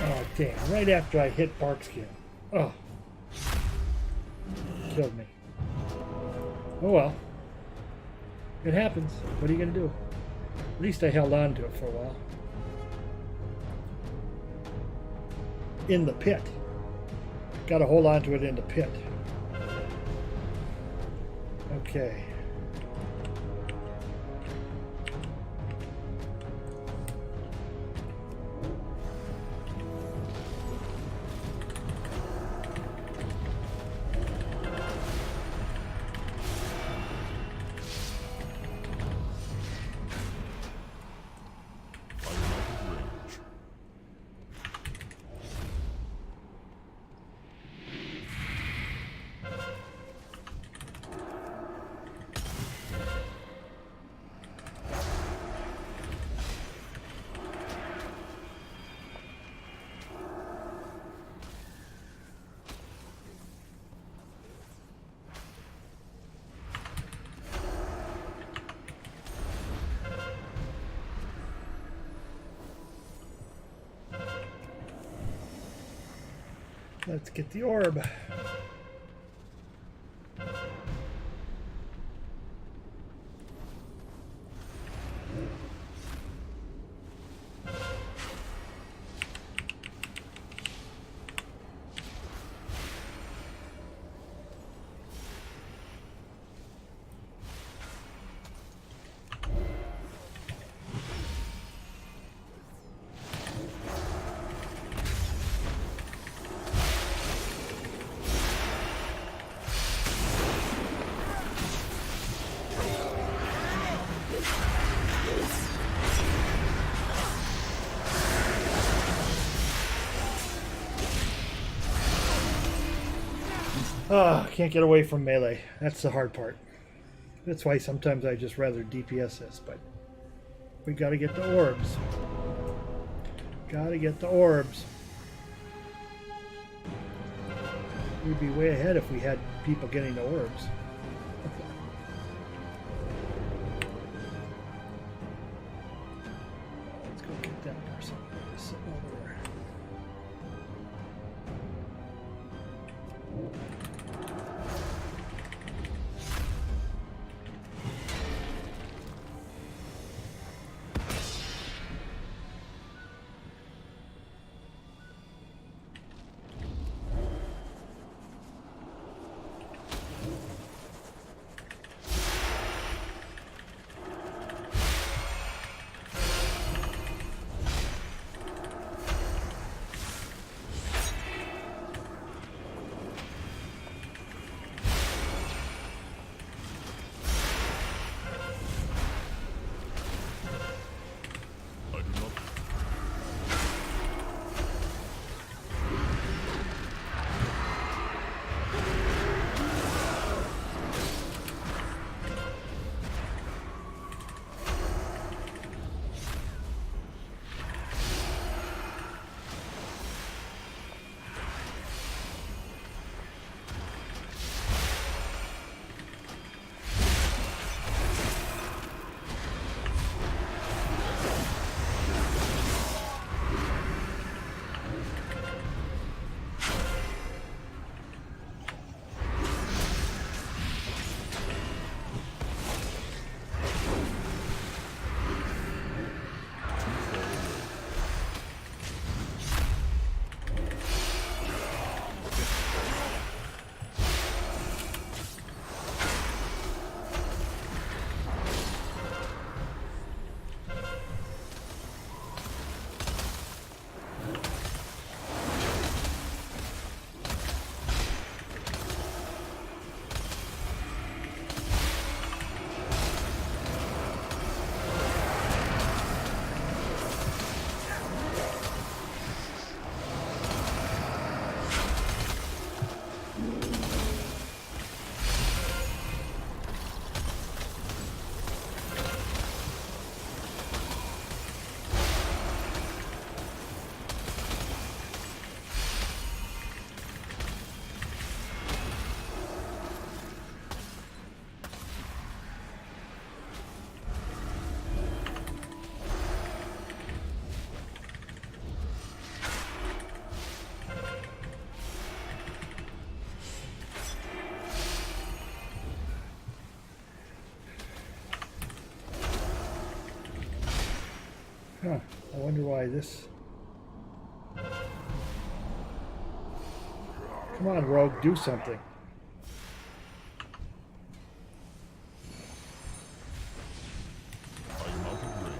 Oh, damn. Right after I hit Barkskin. Oh. Killed me. Oh well. It happens. What are you going to do? At least I held on to it for a while. In the pit. Got to hold on to it in the pit. Okay. I am out of range. Let's get the orb. Can't get away from melee. That's the hard part. That's why sometimes I just rather DPS this, but we gotta get the orbs. Gotta get the orbs. We'd be way ahead if we had people getting the orbs. Let's go get that person sitting over there. Huh. I wonder why this... Come on, Rogue, do something. I am out of range.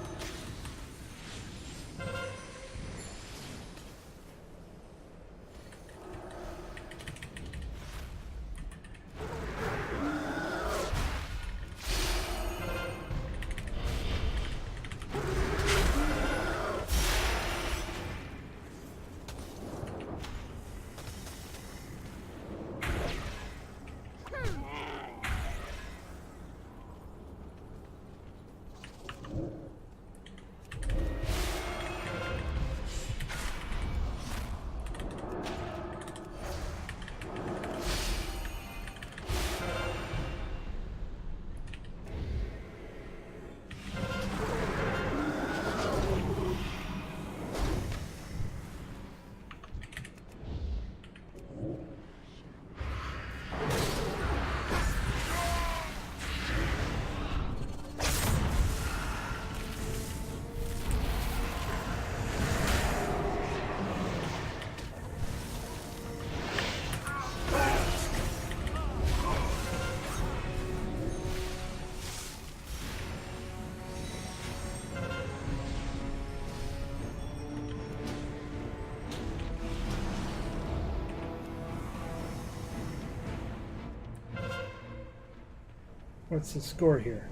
What's the score here?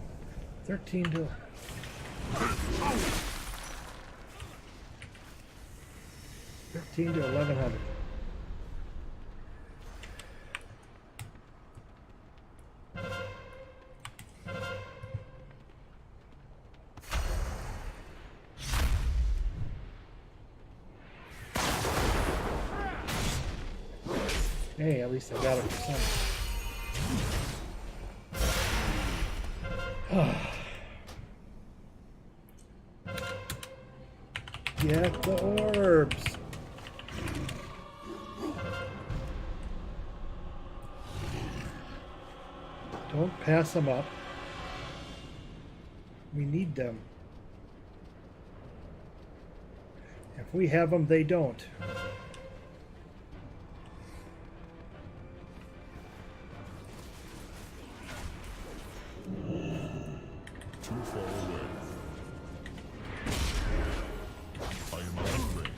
13 to... $13 to 1100. Hey, at least I got it for something. Get the orbs. Don't pass them up. We need them. If we have them, they don't. Too far away. I am out of range.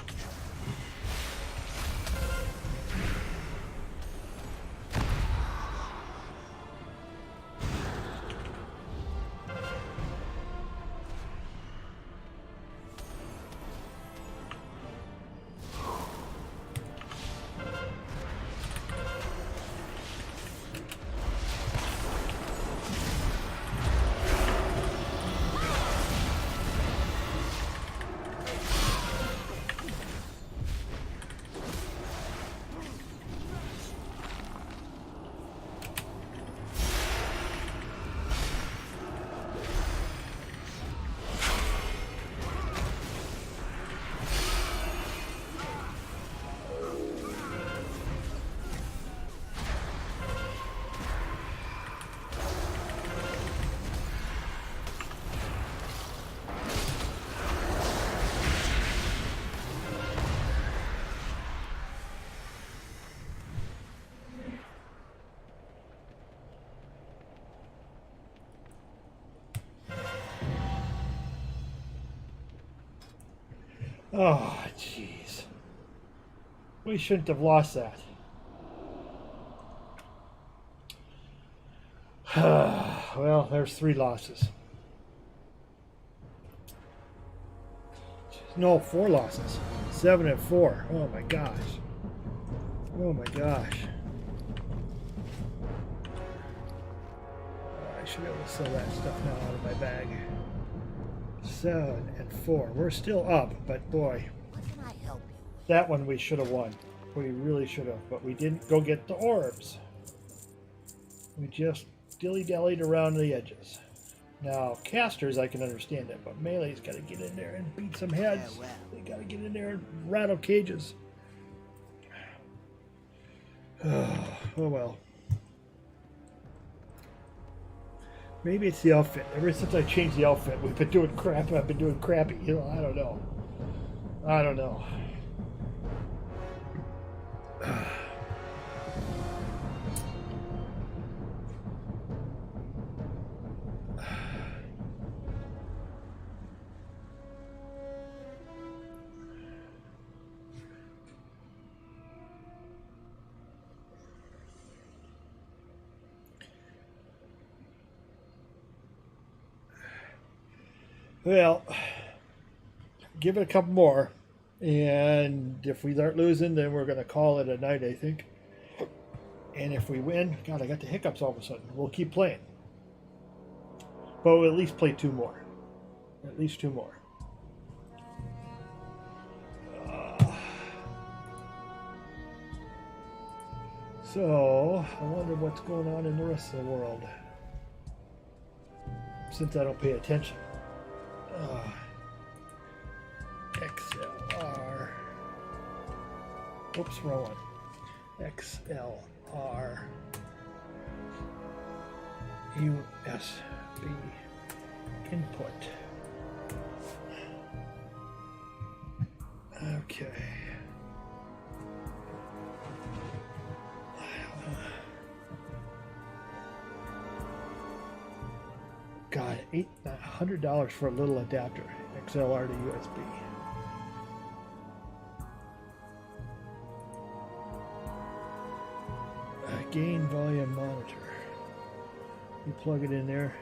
Oh, jeez. We shouldn't have lost that. Well, there's 3 losses. No, 4 losses. 7 and 4. Oh my gosh. Oh my gosh. I should be able to sell that stuff now out of my bag. 7 and 4. We're still up, but boy, What can I help you? that one we should have won. We really should have, but we didn't go get the orbs. We just dilly-dallied around the edges. Now, casters, I can understand it, but melee's got to get in there and beat some heads. Yeah, well. They got to get in there and rattle cages. Oh well. Maybe it's the outfit. Ever since I changed the outfit, we've been doing crap. I've been doing crappy. You know, I don't know. I don't know. Well, give it a couple more, and if we start losing, then we're going to call it a night, I think. And if we win, God, I got the hiccups all of a sudden. We'll keep playing, but we'll at least play two more. At least two more. So I wonder what's going on in the rest of the world, since I don't pay attention. XLR. Oops, wrong one. XLR. USB input. Okay. God, $800 for a little adapter, XLR to USB. Gain volume monitor. You plug it in there.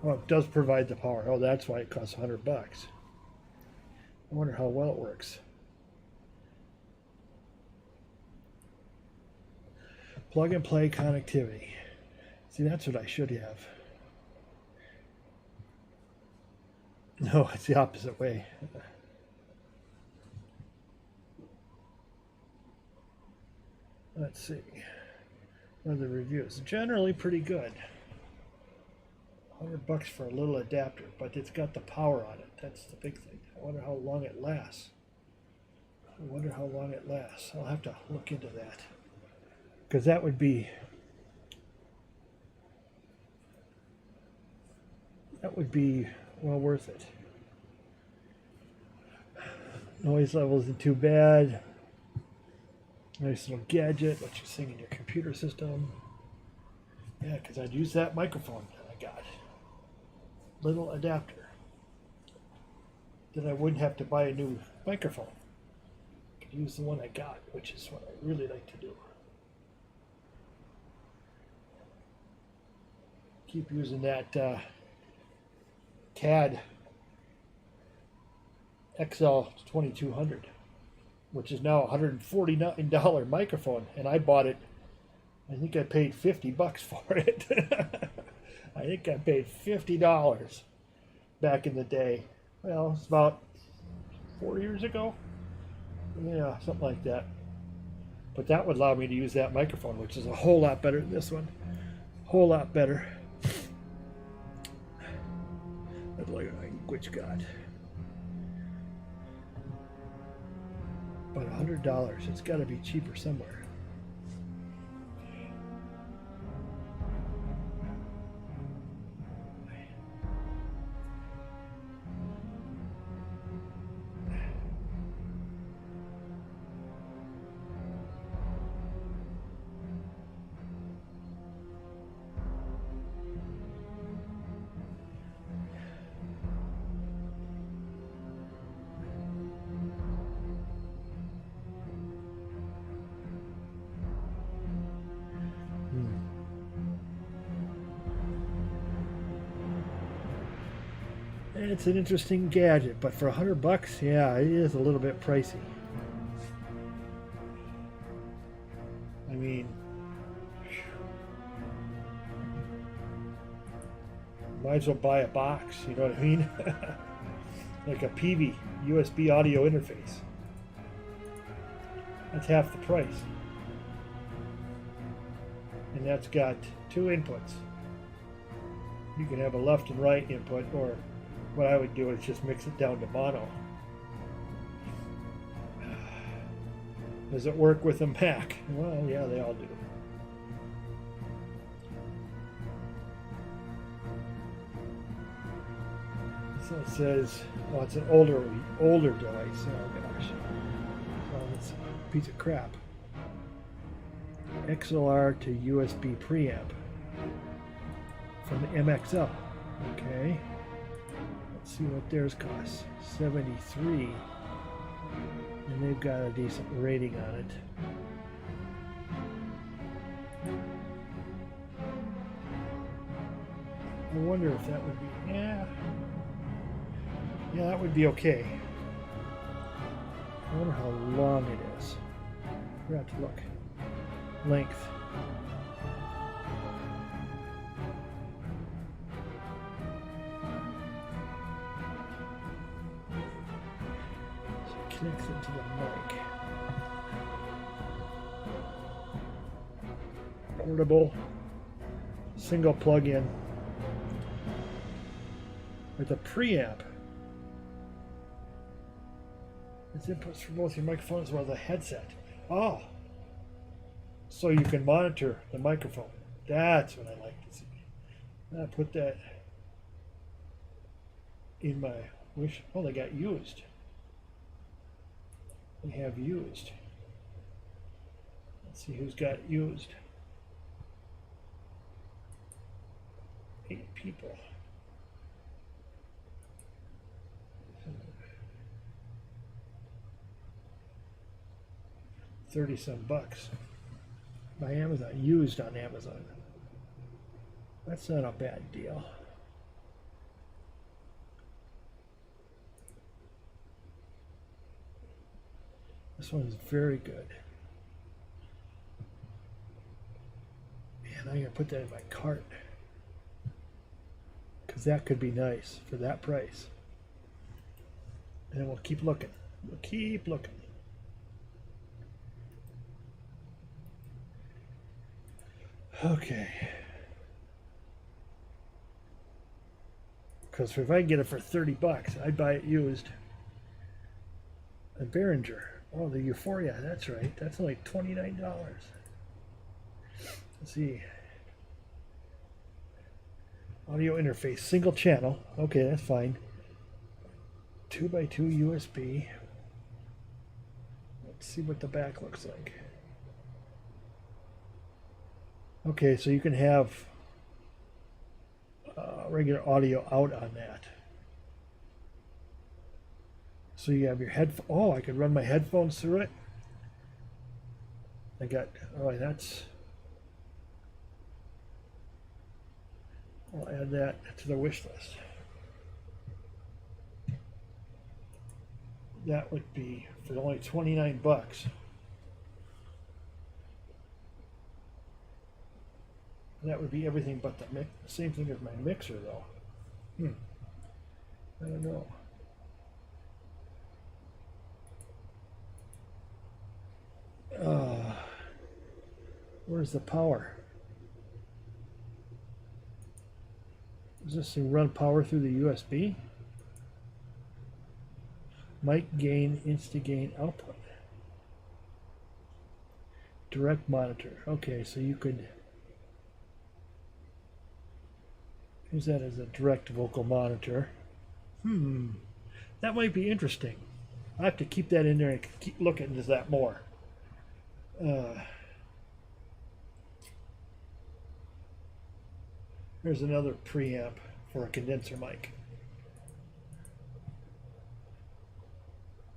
Oh, it does provide the power. Oh, that's why it costs $100. I wonder how well it works. Plug and play connectivity. See, that's what I should have. No, it's the opposite way. Let's see. Other reviews. Generally pretty good. $100 for a little adapter, but it's got the power on it. That's the big thing. I wonder how long it lasts. I'll have to look into that. Because that would be well worth it. Noise level isn't too bad. Nice little gadget, lets you sing in your computer system. Yeah, because I'd use that microphone that I got. Little adapter. Then I wouldn't have to buy a new microphone. I could use the one I got, which is what I really like to do. Keep using that CAD XL 2200, which is now a $149 microphone, and I bought it. I think I paid $50 for it. I think I paid $50 back in the day. Well, it's about 4 years ago. Yeah, something like that. But that would allow me to use that microphone, which is a whole lot better than this one. Whole lot better. That's like which God. But $100, it's got to be cheaper somewhere. It's an interesting gadget, but for $100, yeah, it is a little bit pricey. I mean, might as well buy a box, you know what I mean? Like a PV, USB audio interface. That's half the price. And that's got two inputs. You can have a left and right input, or what I would do is just mix it down to mono. Does it work with a Mac? Well, yeah, they all do. So it says, oh, it's an older device. Oh gosh, oh, it's a piece of crap. XLR to USB preamp from the MXL. Okay, let's see what theirs costs. 73, and they've got a decent rating on it. I wonder if that would be, yeah, that would be okay. I wonder how long it is. We have to look. Length. So it connects into the mic. Portable, single plug-in with a preamp. It's inputs for both your microphones as well as a headset. Oh, so you can monitor the microphone. That's what I like to see. I put that in my wish. Oh, they got used. They have used. Let's see who's got used. 8 people. 30-some bucks by Amazon, used on Amazon. That's not a bad deal. This one is very good. Man, I'm gonna put that in my cart because that could be nice for that price. And then we'll keep looking. We'll keep looking. Okay. Because if I can get it for 30 bucks, I'd buy it used. A Behringer. Oh, the Euphoria. That's right. That's only $29. Let's see. Audio interface. Single channel. Okay, that's fine. 2x2 USB. Let's see what the back looks like. Okay, so you can have regular audio out on that. So you have your headphones. Oh, I could run my headphones through it. I got, oh, that's, I'll add that to the wish list. That would be for only 29 bucks. That would be everything but the same thing as my mixer, though. I don't know. Where's the power? Does this thing run power through the USB? Mic gain, insta-gain output. Direct monitor. Okay, so you could use that as a direct vocal monitor. That might be interesting. I have to keep that in there and keep looking into that more. There's another preamp for a condenser mic.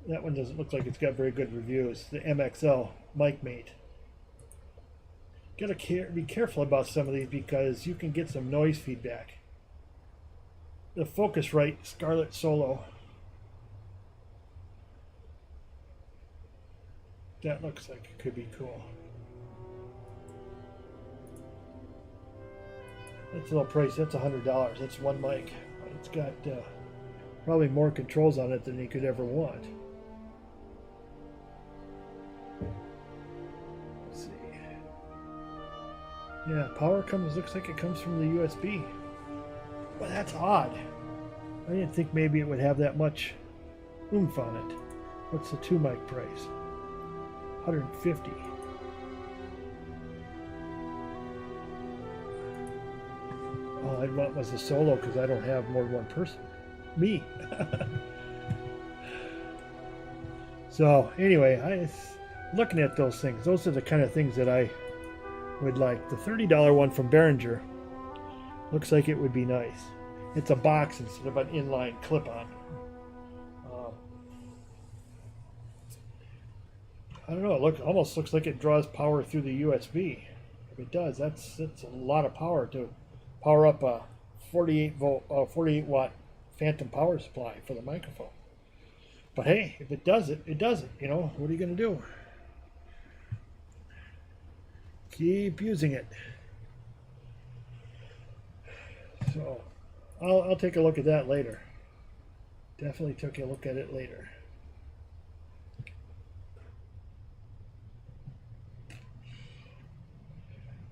That one doesn't look like it's got very good reviews. The MXL MicMate. Gotta be careful about some of these because you can get some noise feedback. The Focusrite Scarlett Solo. That looks like it could be cool. That's a little price. That's $100. That's one mic. It's got probably more controls on it than you could ever want. Let's see. Yeah, power looks like it comes from the USB. Well, that's odd. I didn't think maybe it would have that much oomph on it. What's the 2 mic price? $150. All I'd want was a solo because I don't have more than one person. me. So anyway, looking at those things. Those are the kind of things that I would like. The $30 one from Behringer looks like it would be nice. It's a box instead of an inline clip-on. I don't know. It almost looks like it draws power through the USB. If it does, that's a lot of power to power up a 48 watt phantom power supply for the microphone. But hey, if it does it, it does it. You know, what are you going to do? Keep using it. So I'll take a look at that later. Definitely take a look at it later.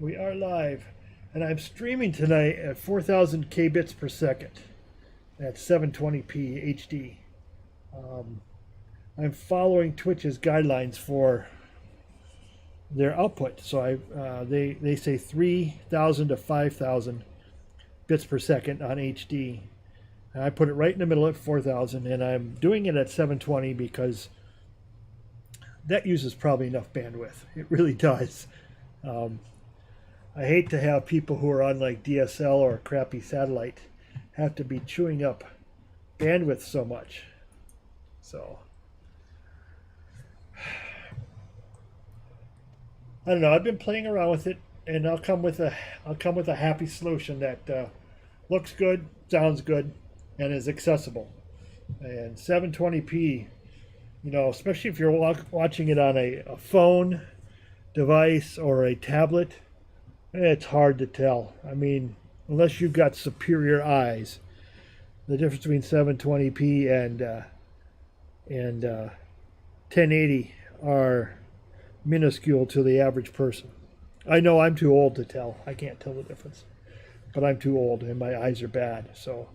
We are live, and I'm streaming tonight at 4,000 kbits per second at 720p HD. I'm following Twitch's guidelines for their output, so they say 3,000 to 5,000 bits per second on HD. And I put it right in the middle at 4,000, and I'm doing it at 720 because that uses probably enough bandwidth. It really does. I hate to have people who are on like DSL or a crappy satellite have to be chewing up bandwidth so much. So I don't know. I've been playing around with it, and I'll come with a happy solution that looks good, sounds good, and is accessible. And 720p, you know, especially if you're watching it on a phone device or a tablet, it's hard to tell. I mean, unless you've got superior eyes, the difference between 720p and 1080 are minuscule to the average person. I know I'm too old to tell. I can't tell the difference. But I'm too old and my eyes are bad. So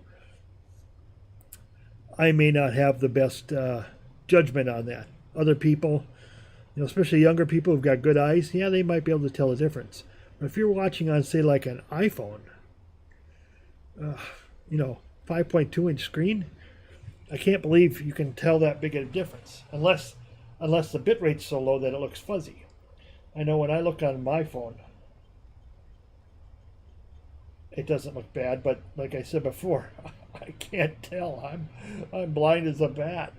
I may not have the best judgment on that. Other people, you know, especially younger people who've got good eyes, yeah, they might be able to tell the difference. But if you're watching on, say, like an iPhone, you know, 5.2 inch screen, I can't believe you can tell that big of a difference unless the bit rate's so low that it looks fuzzy. I know when I look on my phone, it doesn't look bad, but like I said before, I can't tell. I'm blind as a bat.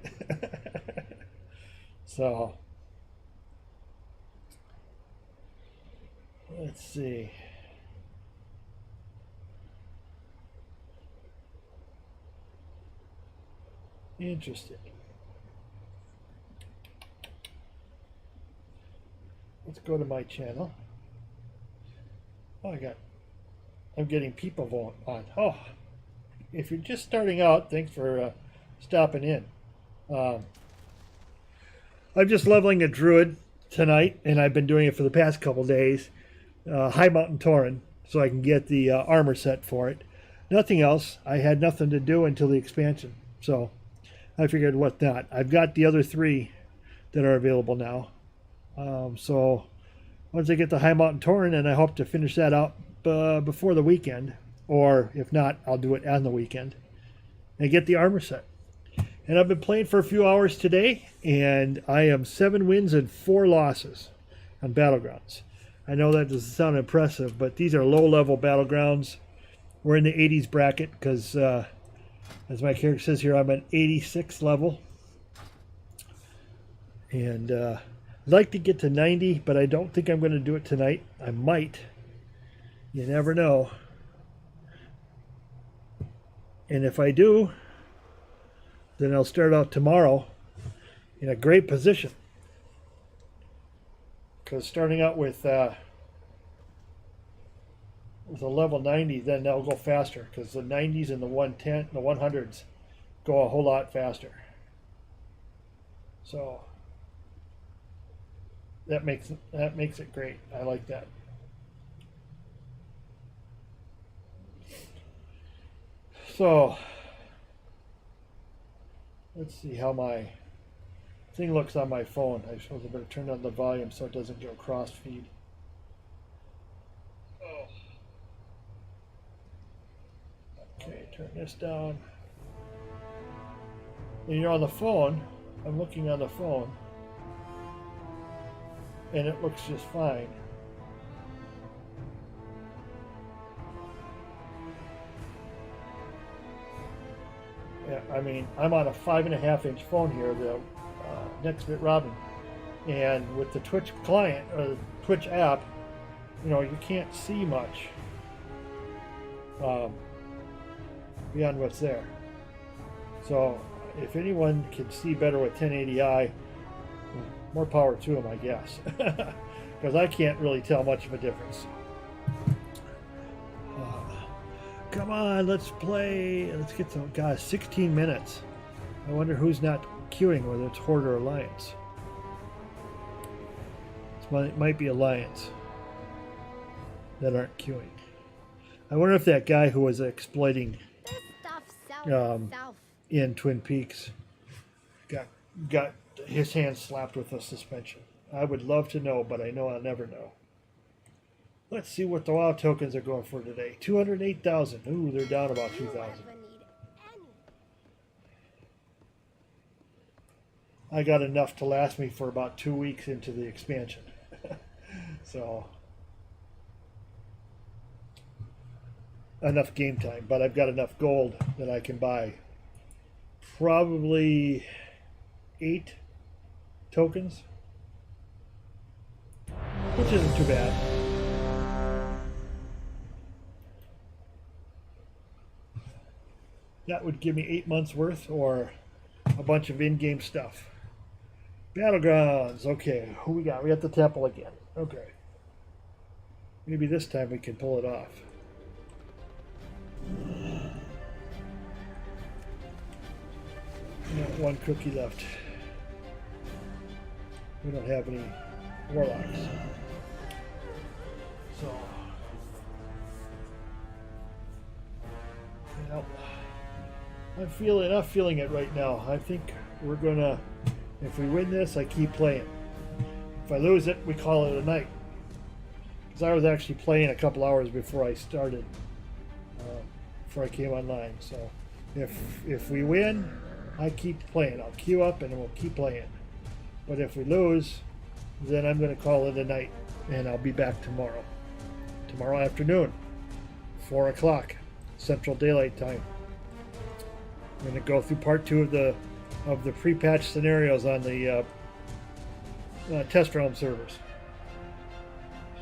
So let's see. Interesting. Let's go to my channel. Oh, I'm getting people on. Oh, if you're just starting out, thanks for stopping in. I'm just leveling a druid tonight, and I've been doing it for the past couple days. High Mountain Tauren, so I can get the armor set for it. Nothing else. I had nothing to do until the expansion, so I figured what not. I've got the other 3 that are available now. So once I get the High Mountain Tauren, and I hope to finish that out before the weekend, or if not, I'll do it on the weekend, and get the armor set. And I've been playing for a few hours today, and I am 7 wins and 4 losses on Battlegrounds. I know that doesn't sound impressive, but these are low-level Battlegrounds. We're in the 80s bracket because, as my character says here, I'm at 86 level. And I'd like to get to 90, but I don't think I'm going to do it tonight. I might. You never know. And if I do, then I'll start out tomorrow in a great position. Because starting out with a level 90, then that'll go faster. Because the 90s and the 110, the 100s go a whole lot faster. So that makes it great. I like that. So let's see how my thing looks on my phone. I suppose I better turn down the volume so it doesn't go cross feed. Oh. Okay, turn this down. And you're on the phone. I'm looking on the phone, and it looks just fine. Yeah, I mean, I'm on a 5.5-inch phone here, the Nextbit Robin, and with the Twitch client or the Twitch app, you know, you can't see much beyond what's there. So, if anyone can see better with 1080i, more power to them, I guess, because I can't really tell much of a difference. Come on, let's play. Let's get some guys. 16 minutes. I wonder who's not queuing, whether it's Horde or Alliance. It might be Alliance that aren't queuing. I wonder if that guy who was exploiting This stuff south. in Twin Peaks got his hand slapped with a suspension. I would love to know, but I know I'll never know. Let's see what the WoW tokens are going for today. 208,000. Ooh, they're down about 2,000. Never need any. I got enough to last me for about 2 weeks into the expansion. So, enough game time, but I've got enough gold that I can buy probably 8 tokens, which isn't too bad. That would give me 8 months worth or a bunch of in-game stuff. Battlegrounds. Okay, who we got? We got the temple again. Okay. Maybe this time we can pull it off. We got 1 cookie left. We don't have any warlocks. So, well, I'm feeling it right now. I think we're gonna, if we win this, I keep playing. If I lose it, we call it a night. Because I was actually playing a couple hours before I started, before I came online. So, if we win, I keep playing. I'll queue up and we'll keep playing. But if we lose, then I'm gonna call it a night, and I'll be back tomorrow. Tomorrow afternoon, 4 o'clock, Central Daylight Time. I'm going to go through part 2 of the pre-patch scenarios on the test realm servers.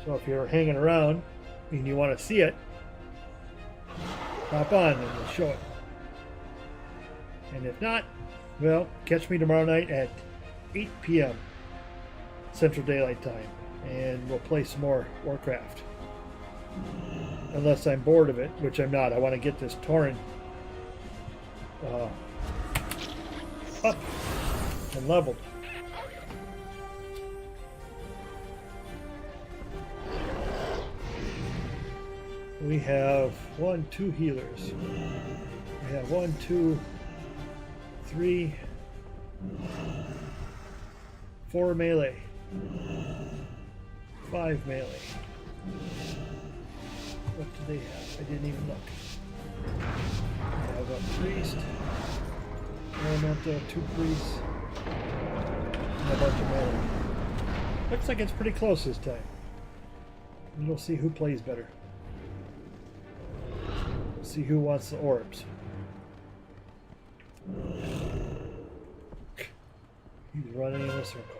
So if you're hanging around and you want to see it, hop on and we'll show it. And if not, well, catch me tomorrow night at 8 p.m. Central Daylight Time, and we'll play some more Warcraft. Unless I'm bored of it, which I'm not. I want to get this Tauren up and leveled. We have 2 healers. We have 1, 2, 3, 4 melee, 5 melee. What do they have? I didn't even look. We have a priest, elemental, 2 priests, and a bunch of melee. Looks like it's pretty close this time. We'll see who plays better. See who wants the orbs. He's running in a circle.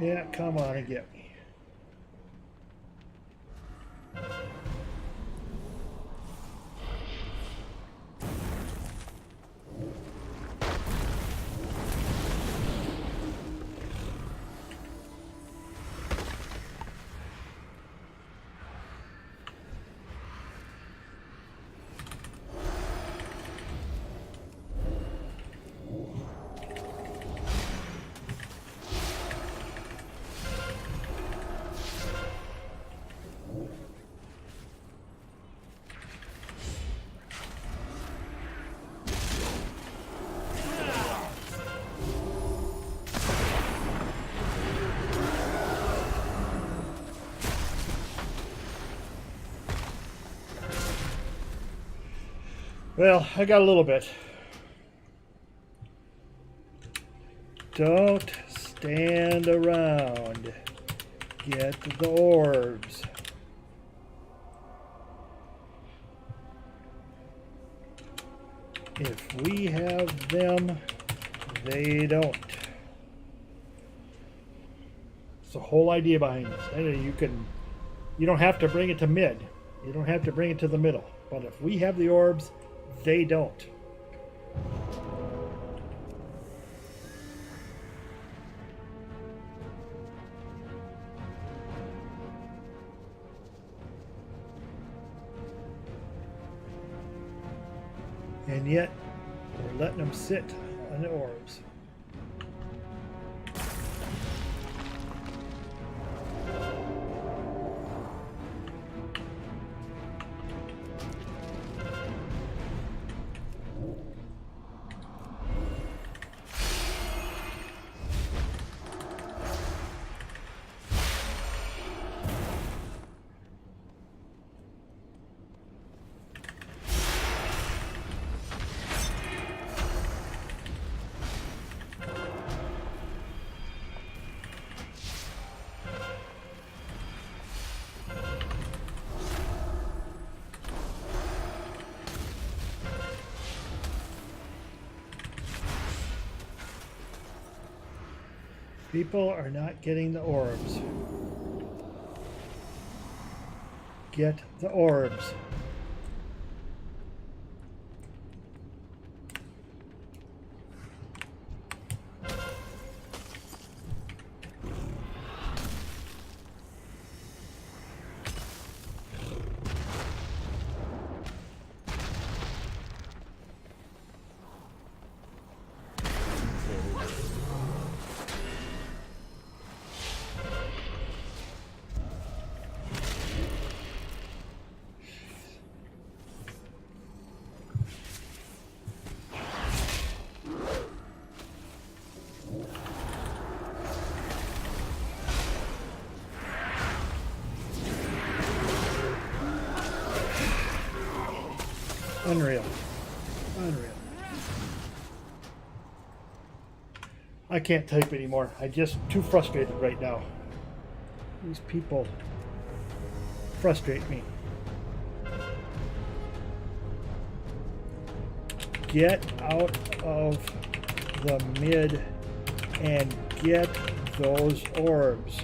Yeah, come on and get me. Well, I got a little bit. Don't stand around. Get the orbs. If we have them, they don't. It's the whole idea behind this. And you don't have to bring it to mid. You don't have to bring it to the middle. But if we have the orbs, they don't. And yet, we're letting them sit on the orbs. People are not getting the orbs. Get the orbs. Unreal. Unreal. I can't type anymore. I'm just too frustrated right now. These people frustrate me. Get out of the mid and get those orbs.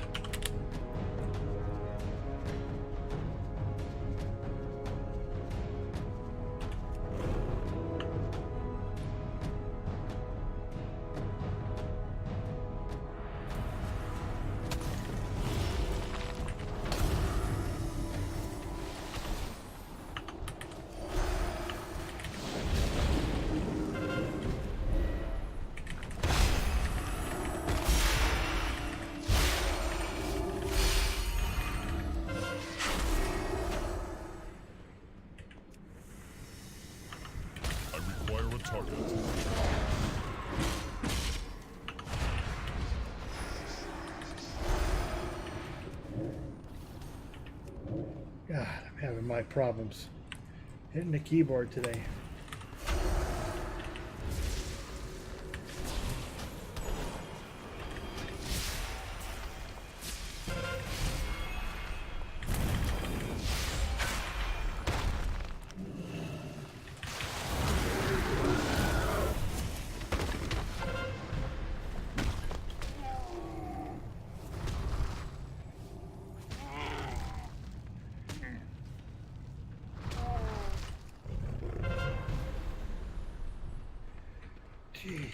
God, I'm having my problems hitting the keyboard today. Jeez.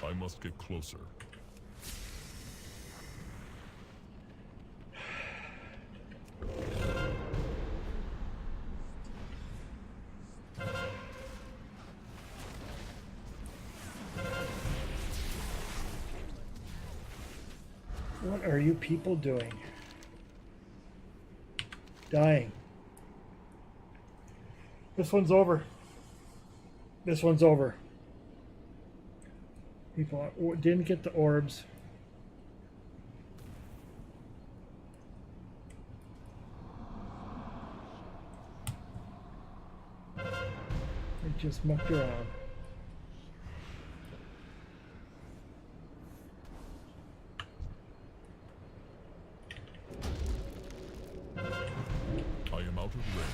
I must get closer. What are you people doing? Dying. This one's over. This one's over. People didn't get the orbs. They just mucked around. I am out of range.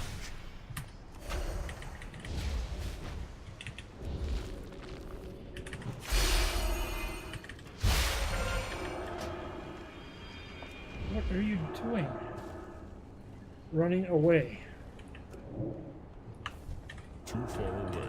What are you doing? Running away. Too far away.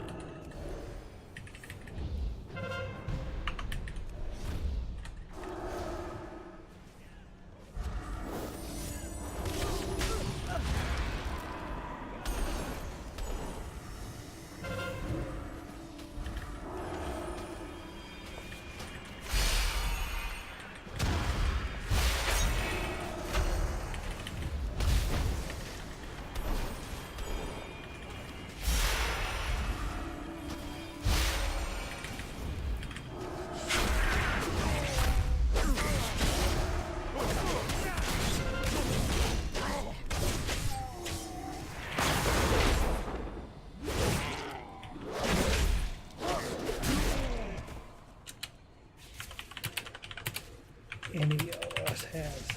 Any of us has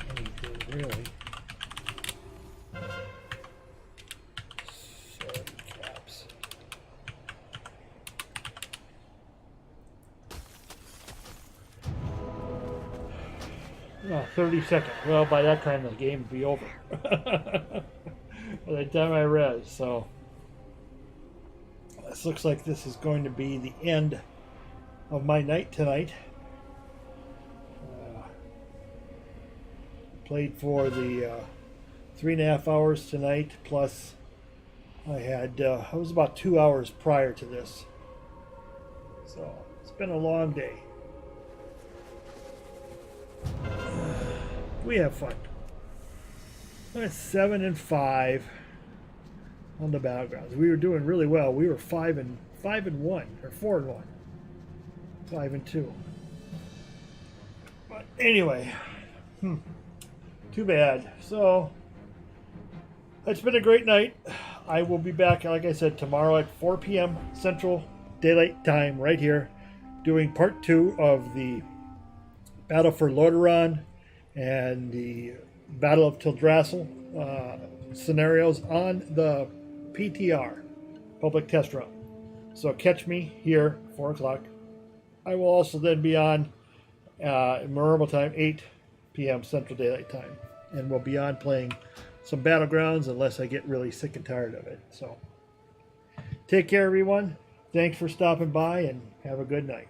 anything really. Sword caps. 30 seconds. Well, by that time the game would be over. By the time I res, so This looks like this is going to be the end of my night tonight. Played for the 3.5 hours tonight, plus I had it was about 2 hours prior to this, so it's been a long day. We have fun. We're at 7-5 on the battlegrounds. We were doing really well. We were 5-1 or 4-1, 5-2. But anyway, too bad. So it's been a great night. I will be back, like I said, tomorrow at 4 p.m. Central Daylight Time, right here, doing part 2 of the Battle for Lordaeron and the Battle of Teldrassil scenarios on the PTR, Public Test Run. So catch me here, 4 o'clock. I will also then be on normal time, 8 p.m. Central Daylight Time. And we'll be on playing some Battlegrounds unless I get really sick and tired of it. So take care, everyone. Thanks for stopping by and have a good night.